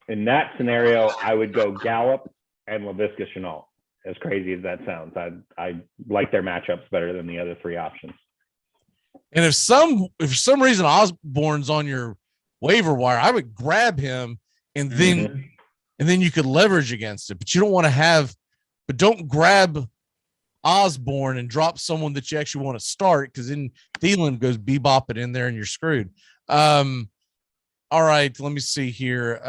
In that scenario, I would go Gallup and LaVisca Chenault. As crazy as that sounds, I like their matchups better than the other three options. And if for some reason Osborne's on your waiver wire, I would grab him and then you could leverage against it. But you don't want to have, but don't grab Osborne and drop someone that you actually want to start, because then Thielen goes bebopping in there and you're screwed. All right, let me see here.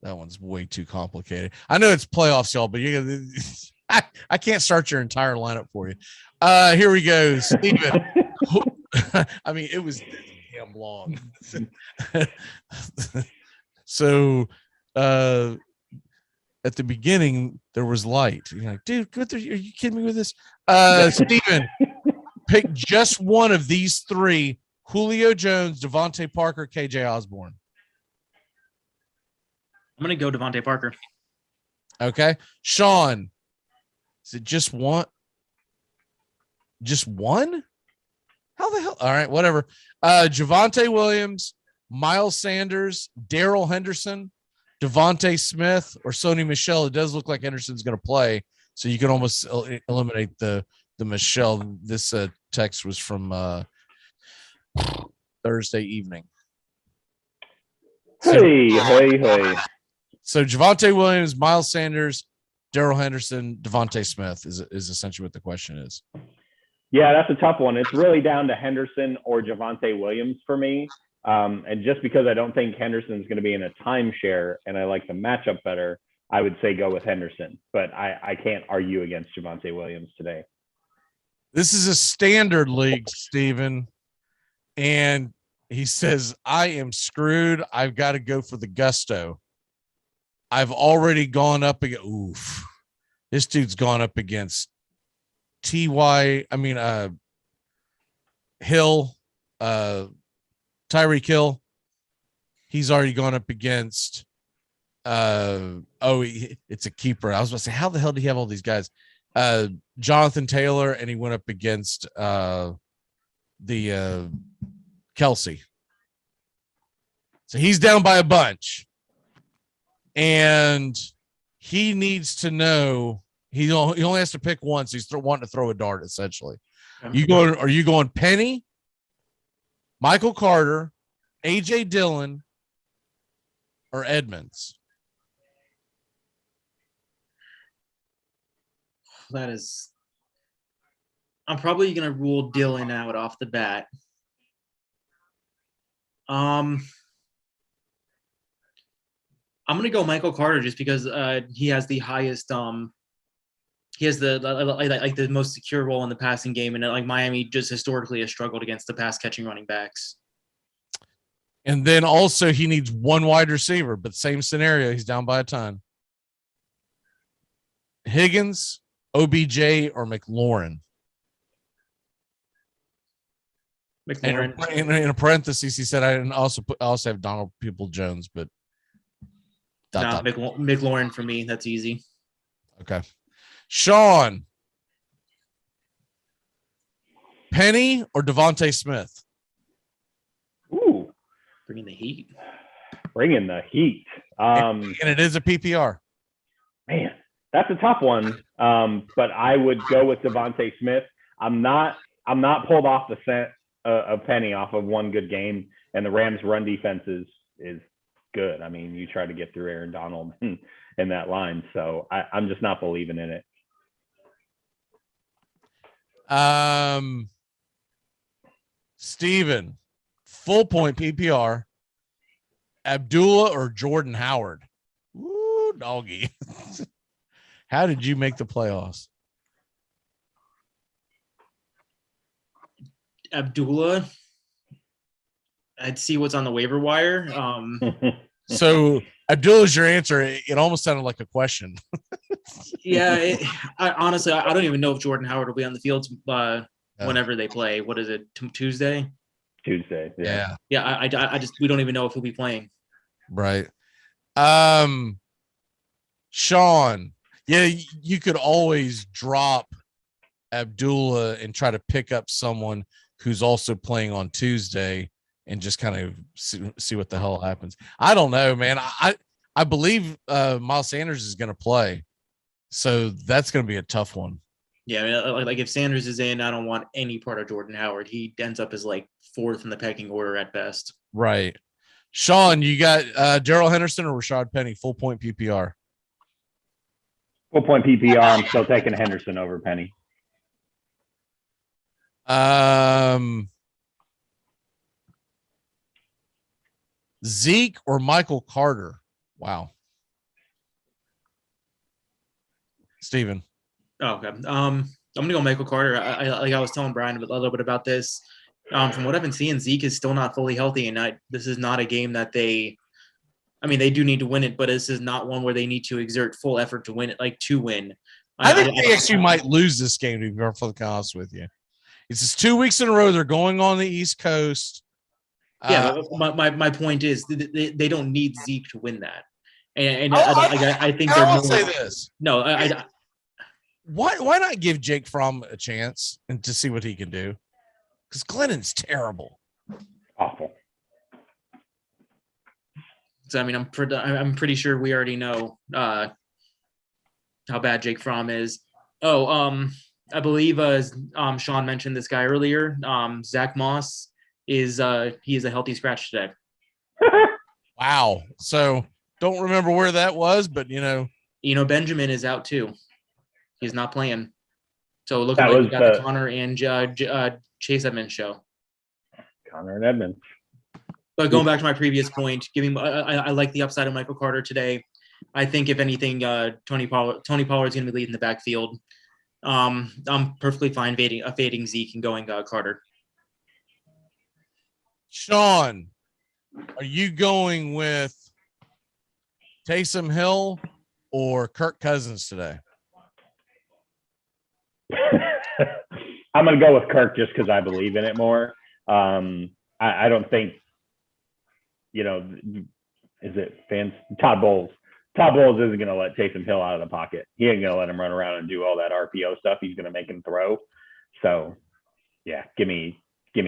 That one's way too complicated. I know it's playoffs, y'all, but I can't start your entire lineup for you. Here we go, Steven. I mean, it was damn long. So at the beginning, there was light. You're like, dude, are you kidding me with this? Steven, pick just one of these three: Julio Jones, Devontae Parker, KJ Osborne. I'm going to go Devontae Parker. Okay. Sean, is it just one? Just one? How the hell? All right, whatever. Javonte Williams, Miles Sanders, Darrell Henderson, Devontae Smith, or Sony Michel. It does look like Henderson's going to play, so you can almost eliminate the Michel. This text was from Thursday evening. Hey. So Javonte Williams, Miles Sanders, Darrell Henderson, Devontae Smith is essentially what the question is. Yeah, that's a tough one. It's really down to Henderson or Javonte Williams for me. And just because I don't think Henderson's going to be in a timeshare and I like the matchup better, I would say go with Henderson. But I can't argue against Javonte Williams today. This is a standard league, Steven. And he says, I am screwed. I've got to go for the gusto. I've already gone up against, this dude's gone up against Hill, Tyreek Hill. He's already gone up against, it's a keeper. I was about to say, how the hell do he have all these guys? Jonathan Taylor, and he went up against the Kelsey. So he's down by a bunch. And he needs to know he only has to pick once. He's wanting to throw a dart, essentially. Are you going Penny, Michael Carter, AJ Dillon, or Edmonds? I'm probably going to rule Dillon out off the bat. I'm going to go Michael Carter just because he has the highest he has the most secure role in the passing game, and like Miami just historically has struggled against the pass catching running backs. And then also he needs one wide receiver, but same scenario, he's down by a ton. Higgins, OBJ, or McLaurin? McLaurin. In a parenthesis, he said I also have Donald People-Jones, but McLaurin for me. That's easy. Okay. Sean, Penny or Devontae Smith? Ooh, bringing the heat. And it is a PPR. Man, that's a tough one. But I would go with Devontae Smith. I'm not pulled off the scent of Penny off of one good game, and the Rams' run defense is good. I mean, you try to get through Aaron Donald in that line, so I'm just not believing in it. Steven, full point PPR, Abdullah or Jordan Howard? Ooh, doggy. How did you make the playoffs? Abdullah. I'd see what's on the waiver wire. So Abdullah's your answer. It almost sounded like a question. Yeah, honestly, I don't even know if Jordan Howard will be on the field whenever they play. What is it, Tuesday? Tuesday. Yeah. I we don't even know if he'll be playing. Right. Sean, yeah, you could always drop Abdullah and try to pick up someone who's also playing on Tuesday and just kind of see what the hell happens. I don't know, man. I believe Miles Sanders is going to play. So that's going to be a tough one. Yeah, I mean, like if Sanders is in, I don't want any part of Jordan Howard. He ends up as like fourth in the pecking order at best. Right. Sean, you got Darrell Henderson or Rashad Penny, full point PPR? Full point PPR. I'm still taking Henderson over Penny. Zeke or Michael Carter? Wow. Steven. Oh, okay. I'm gonna go Michael Carter. I was telling Brian a little bit about this. From what I've been seeing, Zeke is still not fully healthy, and this is not a game that they do need to win it, but this is not one where they need to exert full effort to win it, to win. I think they actually might lose this game, to be perfectly honest with you. It's just 2 weeks in a row. They're going on the East Coast. Yeah, my point is they don't need Zeke to win that. And I think they're I'll say this. No, why not give Jake Fromm a chance and to see what he can do? Because Glennon's terrible. Awful. So I'm pretty sure we already know how bad Jake Fromm is. I believe Sean mentioned this guy earlier. Zach Moss he is a healthy scratch today. Wow. So don't remember where that was, but Benjamin is out too. He's not playing. So it looks like we got the Connor and Chase Edmonds show. Connor and Edmonds. But going back to my previous point, I like the upside of Michael Carter today. I think if anything, Tony Pollard's going to be leading the backfield. I'm perfectly fine fading Zeke and going Carter. Sean, are you going with Taysom Hill or Kirk Cousins today? I'm going to go with Kirk just because I believe in it more. I don't think, is it fans? Todd Bowles. Todd Bowles isn't going to let Taysom Hill out of the pocket. He ain't going to let him run around and do all that RPO stuff. He's going to make him throw. So, yeah, give me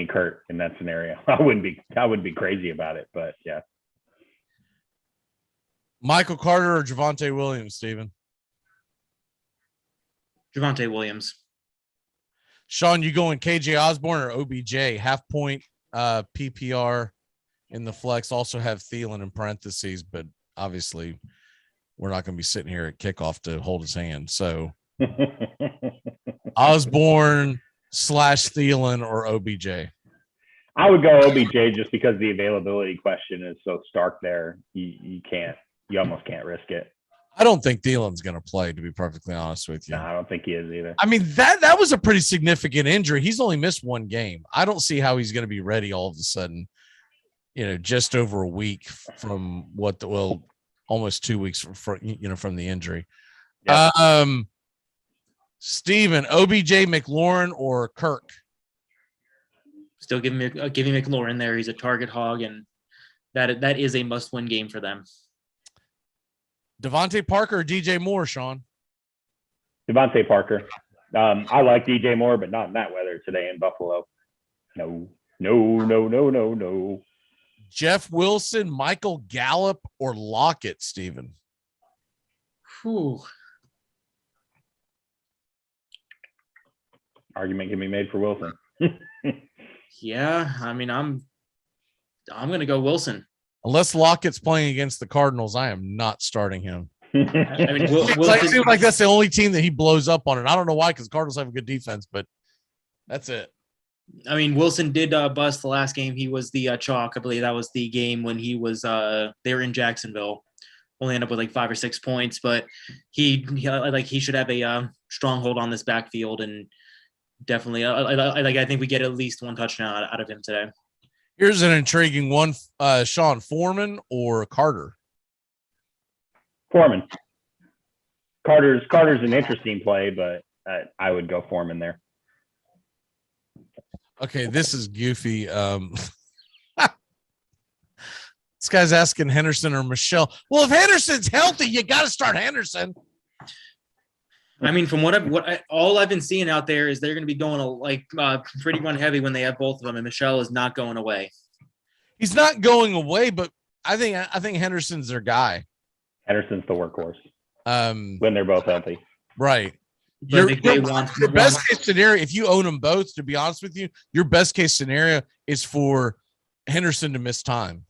Kurt in that scenario. I wouldn't be crazy about it, but yeah. Michael Carter or Javonte Williams, Steven? Javonte Williams. Sean, you going KJ Osborne or OBJ? Half point PPR in the flex. Also have Thielen in parentheses, but obviously we're not going to be sitting here at kickoff to hold his hand. So Osborne / Thielen or OBJ? I would go OBJ just because the availability question is so stark there. You almost can't risk it. I don't think Thielen's going to play, to be perfectly honest with you. No, I don't think he is either. I mean, that was a pretty significant injury. He's only missed one game. I don't see how he's going to be ready all of a sudden, just over a week from almost 2 weeks from the injury. Yeah. Steven, OBJ, McLaurin, or Kirk? Still giving McLaurin there. He's a target hog, and that is a must-win game for them. Devontae Parker or DJ Moore, Sean? Devontae Parker. I like DJ Moore, but not in that weather today in Buffalo. No. Jeff Wilson, Michael Gallup, or Lockett, Steven? Whew. Argument can be made for Wilson. Yeah, I'm going to go Wilson. Unless Lockett's playing against the Cardinals, I am not starting him. Wilson, it seems like that's the only team that he blows up on, and I don't know why, because Cardinals have a good defense, but that's it. Wilson did bust the last game. He was the chalk. I believe that was the game when he was they were in Jacksonville. Only ended up with 5 or 6 points, but he should have a stronghold on this backfield, and definitely I think we get at least one touchdown out of him today. Here's an intriguing one. Sean, Foreman or Carter? Foreman. Carter's an interesting play, but I would go Foreman there. Okay, this is goofy. This guy's asking Henderson or Michelle. Well, if Henderson's healthy, you got to start Henderson. From all I've been seeing out there is they're going to be going pretty run heavy when they have both of them, and Michelle is not going away. He's not going away, but I think Henderson's their guy. Henderson's the workhorse. When they're both healthy, right? Your best case scenario, if you own them both, to be honest with you, your best case scenario is for Henderson to miss time.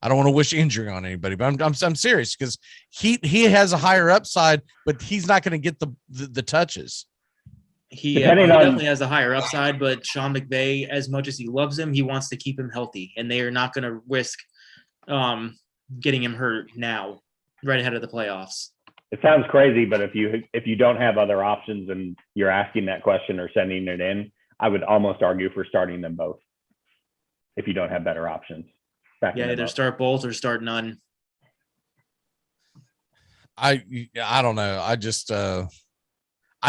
I don't want to wish injury on anybody, but I'm serious because he has a higher upside, but he's not going to get the touches. He definitely has a higher upside, but Sean McVay, as much as he loves him, he wants to keep him healthy, and they are not going to risk getting him hurt now, right ahead of the playoffs. It sounds crazy, but if you don't have other options and you're asking that question or sending it in, I would almost argue for starting them both if you don't have better options. Yeah, either start both or start none. I don't know. I just I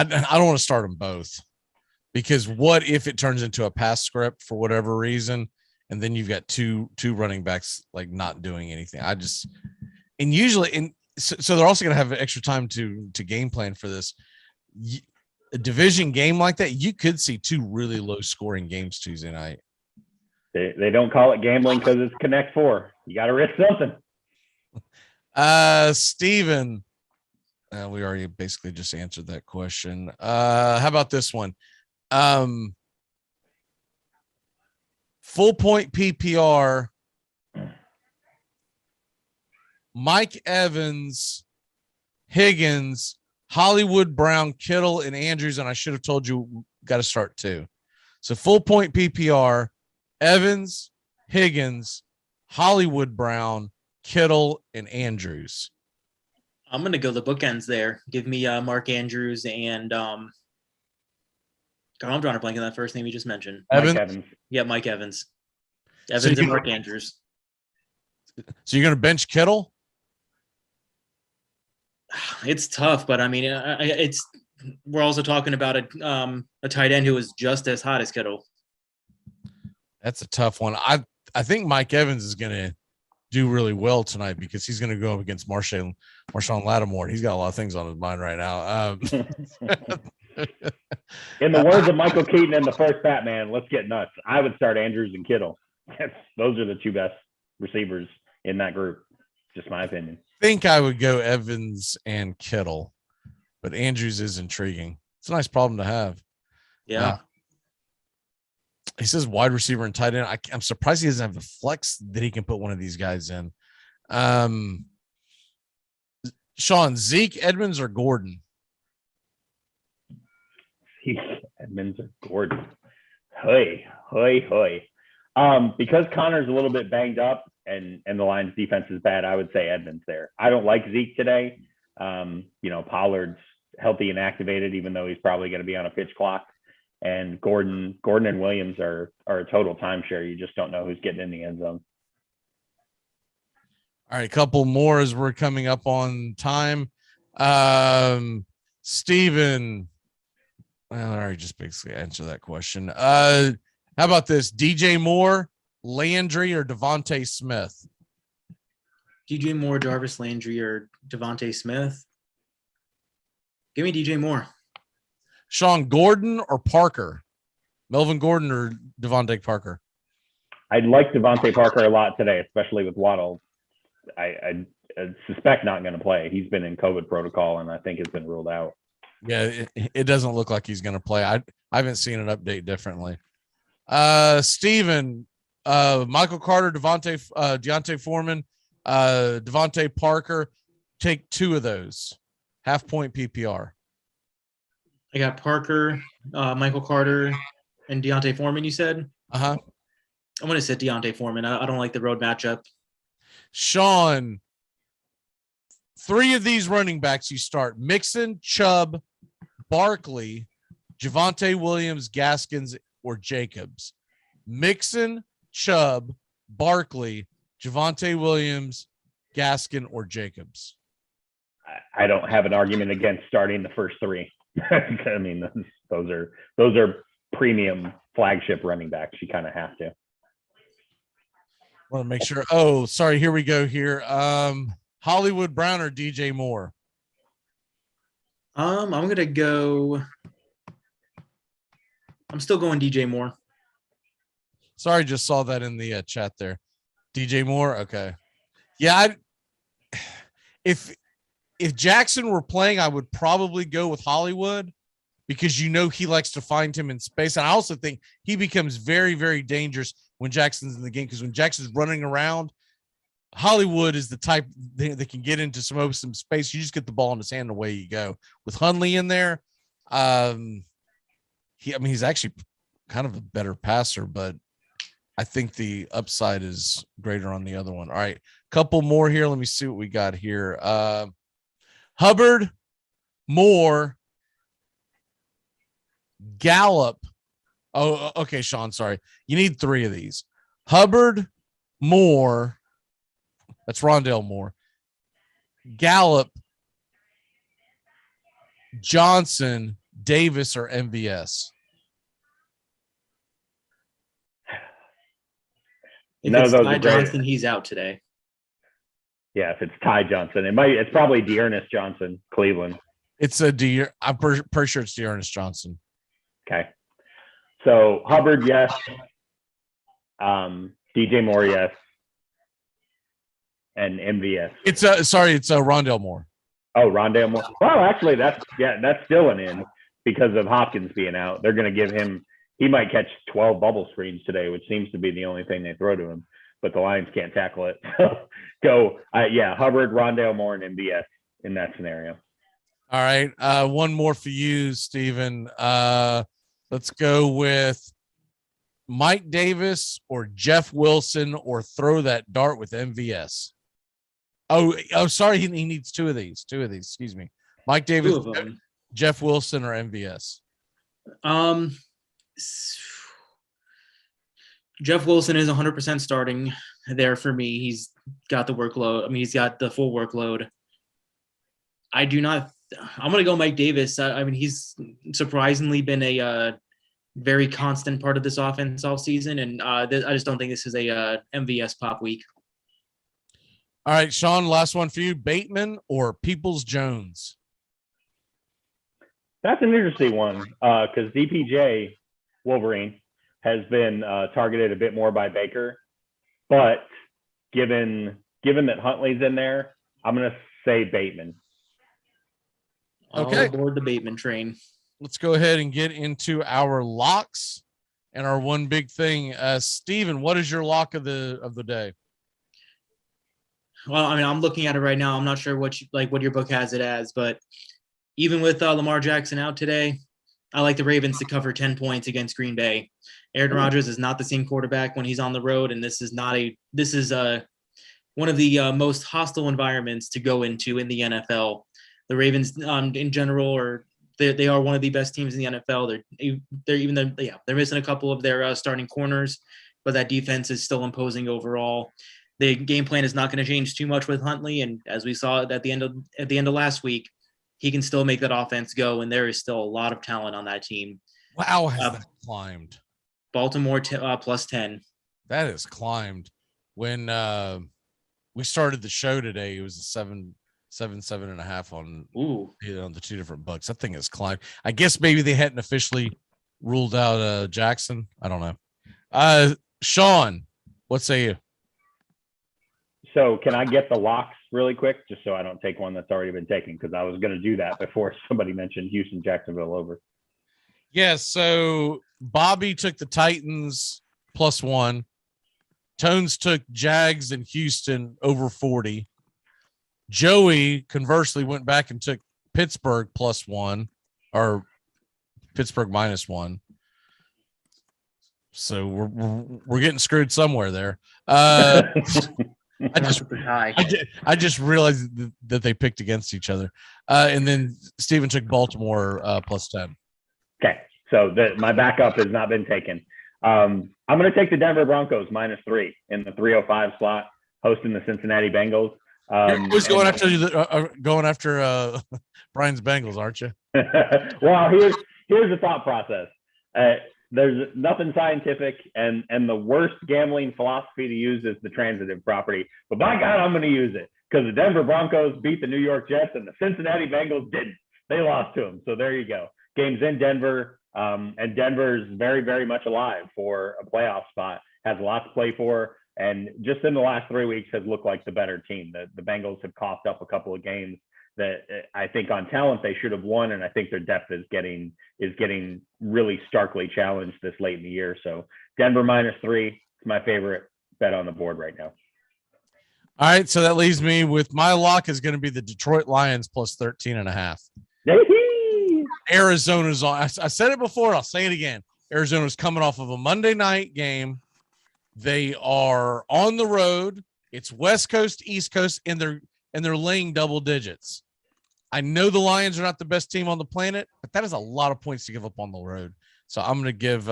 don't want to start them both, because what if it turns into a pass script for whatever reason, and then you've got two running backs like not doing anything. So they're also going to have extra time to game plan for this. A division game like that, you could see two really low scoring games Tuesday night. They don't call it gambling because it's Connect Four. You got to risk something. Steven, we already basically just answered that question. How about this one? Full point PPR. Mike Evans, Higgins, Hollywood Brown, Kittle, and Andrews, and I should have told you got to start two. So full point PPR. Evans, Higgins, Hollywood Brown, Kittle, and Andrews. I'm going to go the bookends there. Give me Mark Andrews and God, I'm drawing a blank on that first name you just mentioned. Evans? Mike Evans. Yeah, Mike Evans. Evans and Mark Andrews. So you're going to bench Kittle? It's tough, but I mean, we're also talking about a tight end who is just as hot as Kittle. That's a tough one. I think Mike Evans is going to do really well tonight because he's going to go up against Marshawn Lattimore. He's got a lot of things on his mind right now. In the words of Michael Keaton in the first Batman, let's get nuts. I would start Andrews and Kittle. Those are the two best receivers in that group. Just my opinion. I think I would go Evans and Kittle, but Andrews is intriguing. It's a nice problem to have. Yeah. He says wide receiver and tight end. I'm surprised he doesn't have the flex that he can put one of these guys in. Sean, Zeke, Edmonds, or Gordon? Zeke, Edmonds, or Gordon? Hey. Because Connor's a little bit banged up and the Lions defense is bad, I would say Edmonds there. I don't like Zeke today. Pollard's healthy and activated, even though he's probably going to be on a pitch clock. And Gordon and Williams are a total timeshare. You just don't know who's getting in the end zone. All right, a couple more as we're coming up on time. Steven, well, I already just basically answered that question. How about this? DJ Moore, Landry, or Devontae Smith? DJ Moore, Jarvis Landry, or Devontae Smith? Give me DJ Moore. Sean, Gordon or Parker? Melvin Gordon or Devontae Parker? I'd like Devontae Parker a lot today, especially with Waddle. I suspect not going to play. He's been in COVID protocol, and I think it's been ruled out. Yeah, it doesn't look like he's going to play. I haven't seen an update differently. Steven, Michael Carter, Deontay Foreman, Devontae Parker. Take two of those. Half point PPR. I got Parker, Michael Carter, and Deontay Foreman, you said? Uh-huh. I'm going to sit Deontay Foreman. I don't like the road matchup. Sean, three of these running backs you start. Mixon, Chubb, Barkley, Javonte Williams, Gaskins, or Jacobs. Mixon, Chubb, Barkley, Javonte Williams, Gaskin, or Jacobs. I don't have an argument against starting the first three. I mean, those are premium flagship running backs. You kind of have to. Want to make sure. Oh, sorry. Here we go. Here, Hollywood Brown or DJ Moore. I'm gonna go. I'm still going DJ Moore. Sorry, just saw that in the chat there. DJ Moore. Okay. Yeah. If Jackson were playing, I would probably go with Hollywood because he likes to find him in space. And I also think he becomes very, very dangerous when Jackson's in the game because when Jackson's running around, Hollywood is the type that can get into some space. You just get the ball in his hand and away you go. With Hundley in there, he's actually kind of a better passer, but I think the upside is greater on the other one. All right, couple more here. Let me see what we got here. Hubbard, Moore, Gallup. Oh, okay, Sean, sorry. You need 3 of these. Hubbard, Moore. That's Rondale Moore. Gallup, Johnson, Davis, or MVS. If None it's of those Ty are great. Johnson, he's out today. Yeah, if it's Ty Johnson, it's probably Dearness Johnson, Cleveland. It's I'm pretty sure it's Dearness Johnson. Okay. So Hubbard, yes. DJ Moore, yes. And MVS. It's Rondale Moore. Oh, Rondale Moore. Well, actually, that's still an in because of Hopkins being out. They're going to give him. He might catch 12 bubble screens today, which seems to be the only thing they throw to him. But the Lions can't tackle it. So Hubbard, Rondale Moore, and MVS in that scenario. All right, one more for you, Steven. Let's go with Mike Davis or Jeff Wilson, or throw that dart with MVS. Oh, sorry, he needs 2 of these. 2 of these, excuse me. Mike Davis, Jeff Wilson, or MVS. Jeff Wilson is 100% starting there for me. He's got the workload. I mean, he's got the full workload. I'm going to go Mike Davis. He's surprisingly been a very constant part of this offense all season, and I just don't think this is a MVS pop week. All right, Sean, last one for you. Bateman or Peoples-Jones? That's an interesting one because DPJ Wolverine has been targeted a bit more by Baker, but given that Huntley's in there, I'm going to say Bateman. Okay, all aboard the Bateman train. Let's go ahead and get into our locks and our one big thing. Steven, what is your lock of the day? Well, I'm looking at it right now. I'm not sure what your book has it as, but even with Lamar Jackson out today, I like the Ravens to cover 10 points against Green Bay. Aaron Rodgers is not the same quarterback when he's on the road, and this is one of the most hostile environments to go into in the NFL. The Ravens, in general, they are one of the best teams in the NFL. They're missing a couple of their starting corners, but that defense is still imposing overall. The game plan is not going to change too much with Huntley, and as we saw at the end of last week, he can still make that offense go, and there is still a lot of talent on that team. Wow, has that climbed? Baltimore plus 10. That has climbed. When we started the show today, it was a 7.5 on the 2 different books. That thing has climbed. I guess maybe they hadn't officially ruled out Jackson. I don't know. Sean, what say you? So can I get the locks really quick, just so I don't take one that's already been taken? Because I was going to do that before somebody mentioned Houston, Jacksonville over. Yeah, so Bobby took the Titans +1. Tones took Jags and Houston over 40. Joey, conversely, went back and took Pittsburgh +1, or Pittsburgh -1. So we're getting screwed somewhere there. I just realized that they picked against each other. And then Steven took Baltimore +10. Okay, so my backup has not been taken. I'm going to take the Denver Broncos -3 in the 305 slot, hosting the Cincinnati Bengals. Who's going after Brian's Bengals, aren't you? Well, here's the thought process. There's nothing scientific, and the worst gambling philosophy to use is the transitive property. But by God, I'm going to use it because the Denver Broncos beat the New York Jets and the Cincinnati Bengals didn't. They lost to them. So there you go. Game's in Denver, and Denver's very, very much alive for a playoff spot. Has a lot to play for, and just in the last 3 weeks has looked like the better team. The Bengals have coughed up a couple of games that I think on talent they should have won, and I think their depth is getting really starkly challenged this late in the year. So Denver -3 is my favorite bet on the board right now. All right, so that leaves me with my lock is going to be the Detroit Lions plus 13.5. Arizona's on. I said it before. I'll say it again. Arizona's coming off of a Monday night game. They are on the road. It's West Coast, East Coast, and they're laying double digits. I know the Lions are not the best team on the planet, but that is a lot of points to give up on the road. So I'm going to give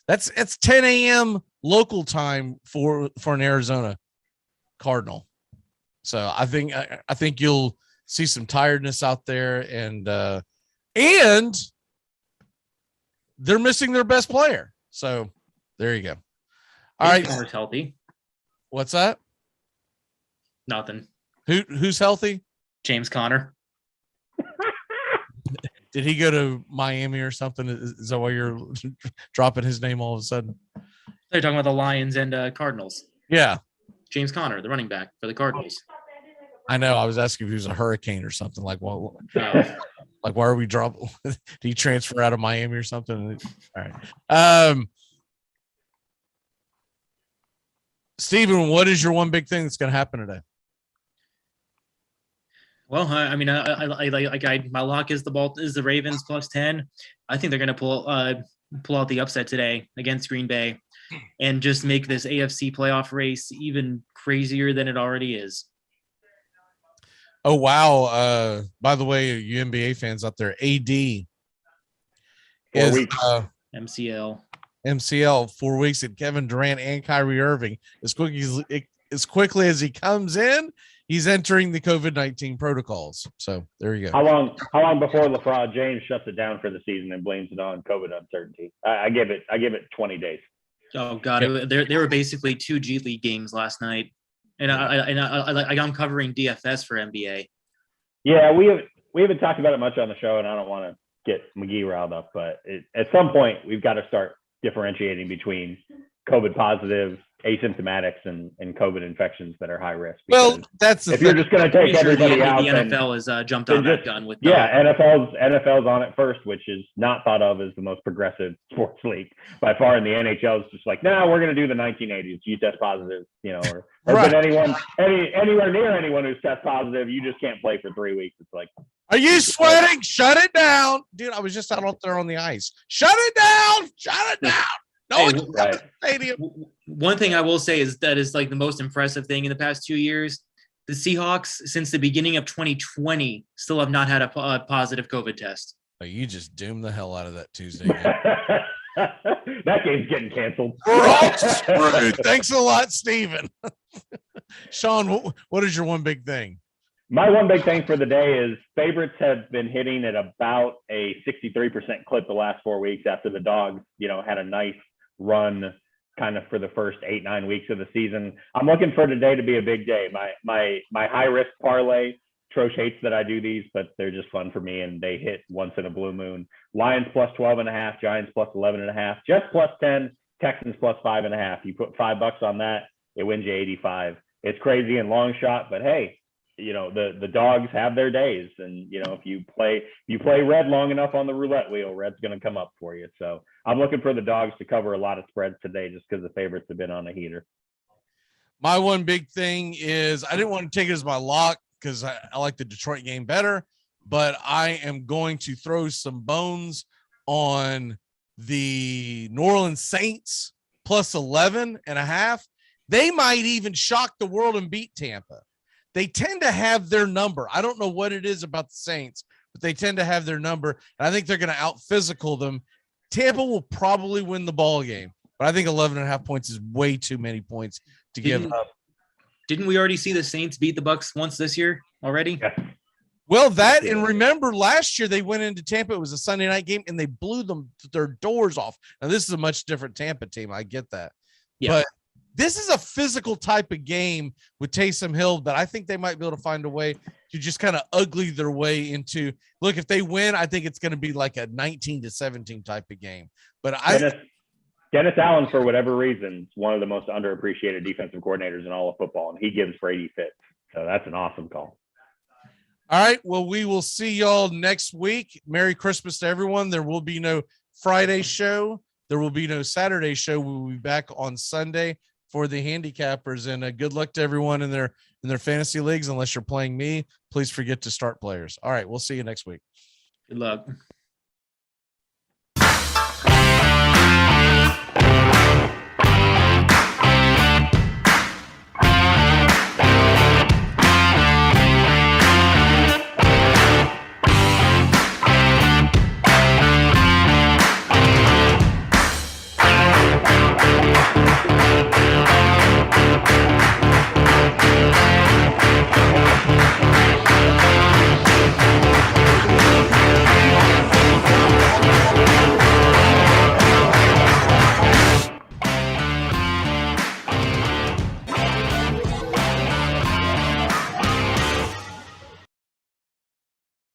it's 10 a.m. local time for an Arizona Cardinal. So I think you'll see some tiredness out there, and they're missing their best player. So there you go. All right. Connor's healthy. What's that? Nothing. Who's healthy? James Conner. Did he go to Miami or something? Is that why you're dropping his name all of a sudden? They're talking about the Lions and Cardinals. Yeah. James Conner, the running back for the Cardinals. I know. I was asking if he was a hurricane or something. Like, well, like why are we dropping? Did he transfer out of Miami or something? All right. Steven, what is your one big thing that's going to happen today? Well, I mean, my lock is the Ravens plus 10. I think they're going to pull out the upset today against Green Bay and just make this AFC playoff race even crazier than it already is. Oh, wow. By the way, you NBA fans out there, AD is MCL 4 weeks, and Kevin Durant and Kyrie Irving as quickly as he comes in, he's entering the COVID-19 protocols. So there you go. How long before LeBron James shuts it down for the season and blames it on COVID uncertainty? I give it 20 days. Oh God, there were basically 2 G League games last night, and I'm covering DFS for NBA. Yeah, we haven't talked about it much on the show, and I don't want to get McGee riled up, but at some point we've got to start differentiating between COVID positive, asymptomatics, and COVID infections that are high risk. Well, that's if you're just going to take everybody out, the NFL has jumped on that gun with NFL's on it first, which is not thought of as the most progressive sports league by far. In the NHL, is just like, we're going to do the 1980s. You test positive, or right. Been anywhere near anyone who's test positive, you just can't play for 3 weeks. It's like, are you sweating? Shut it down, dude. I was just out there on the ice. Shut it down. Shut it down. No, right. Stadium. One thing I will say is like the most impressive thing in the past 2 years. The Seahawks, since the beginning of 2020, still have not had a positive COVID test. Oh, you just doomed the hell out of that Tuesday game. That game's getting canceled. We're all screwed. Thanks a lot, Steven. Sean, what is your one big thing? My one big thing for the day is favorites have been hitting at about a 63% clip the last 4 weeks after the Dogs, had a nice run kind of for the first 8-9 weeks of the season. I'm looking for today to be a big day. My high risk parlay, Trosh hates that I do these, but they're just fun for me, and they hit once in a blue moon. Lions plus 12.5, Giants plus 11.5, Jets plus 10, Texans plus 5.5. You put $5 on that, it wins you 85. It's crazy and long shot, but hey, the Dogs have their days, and if you play red long enough on the roulette wheel, red's going to come up for you. So I'm looking for the Dogs to cover a lot of spreads today, just because the favorites have been on a heater. My one big thing is I didn't want to take it as my lock because I like the Detroit game better, but I am going to throw some bones on the New Orleans Saints plus 11.5. They might even shock the world and beat Tampa. They tend to have their number. I don't know what it is about the Saints, but they tend to have their number. And I think they're going to out physical them. Tampa will probably win the ball game, but I think 11.5 points is way too many points to give up. Didn't we already see the Saints beat the Bucks once this year already? Yeah. Well, and remember last year they went into Tampa. It was a Sunday night game and they blew their doors off. Now this is a much different Tampa team. I get that. Yeah. But this is a physical type of game with Taysom Hill that I think they might be able to find a way to just kind of ugly their way into. Look, if they win, I think it's going to be like a 19-17 type of game. But Dennis Allen, for whatever reason, is one of the most underappreciated defensive coordinators in all of football, and he gives Brady fits. So that's an awesome call. All right. Well, we will see y'all next week. Merry Christmas to everyone. There will be no Friday show. There will be no Saturday show. We will be back on Sunday for the handicappers, and good luck to everyone in their fantasy leagues. Unless you're playing me, please forget to start players. All right, we'll see you next week. Good luck.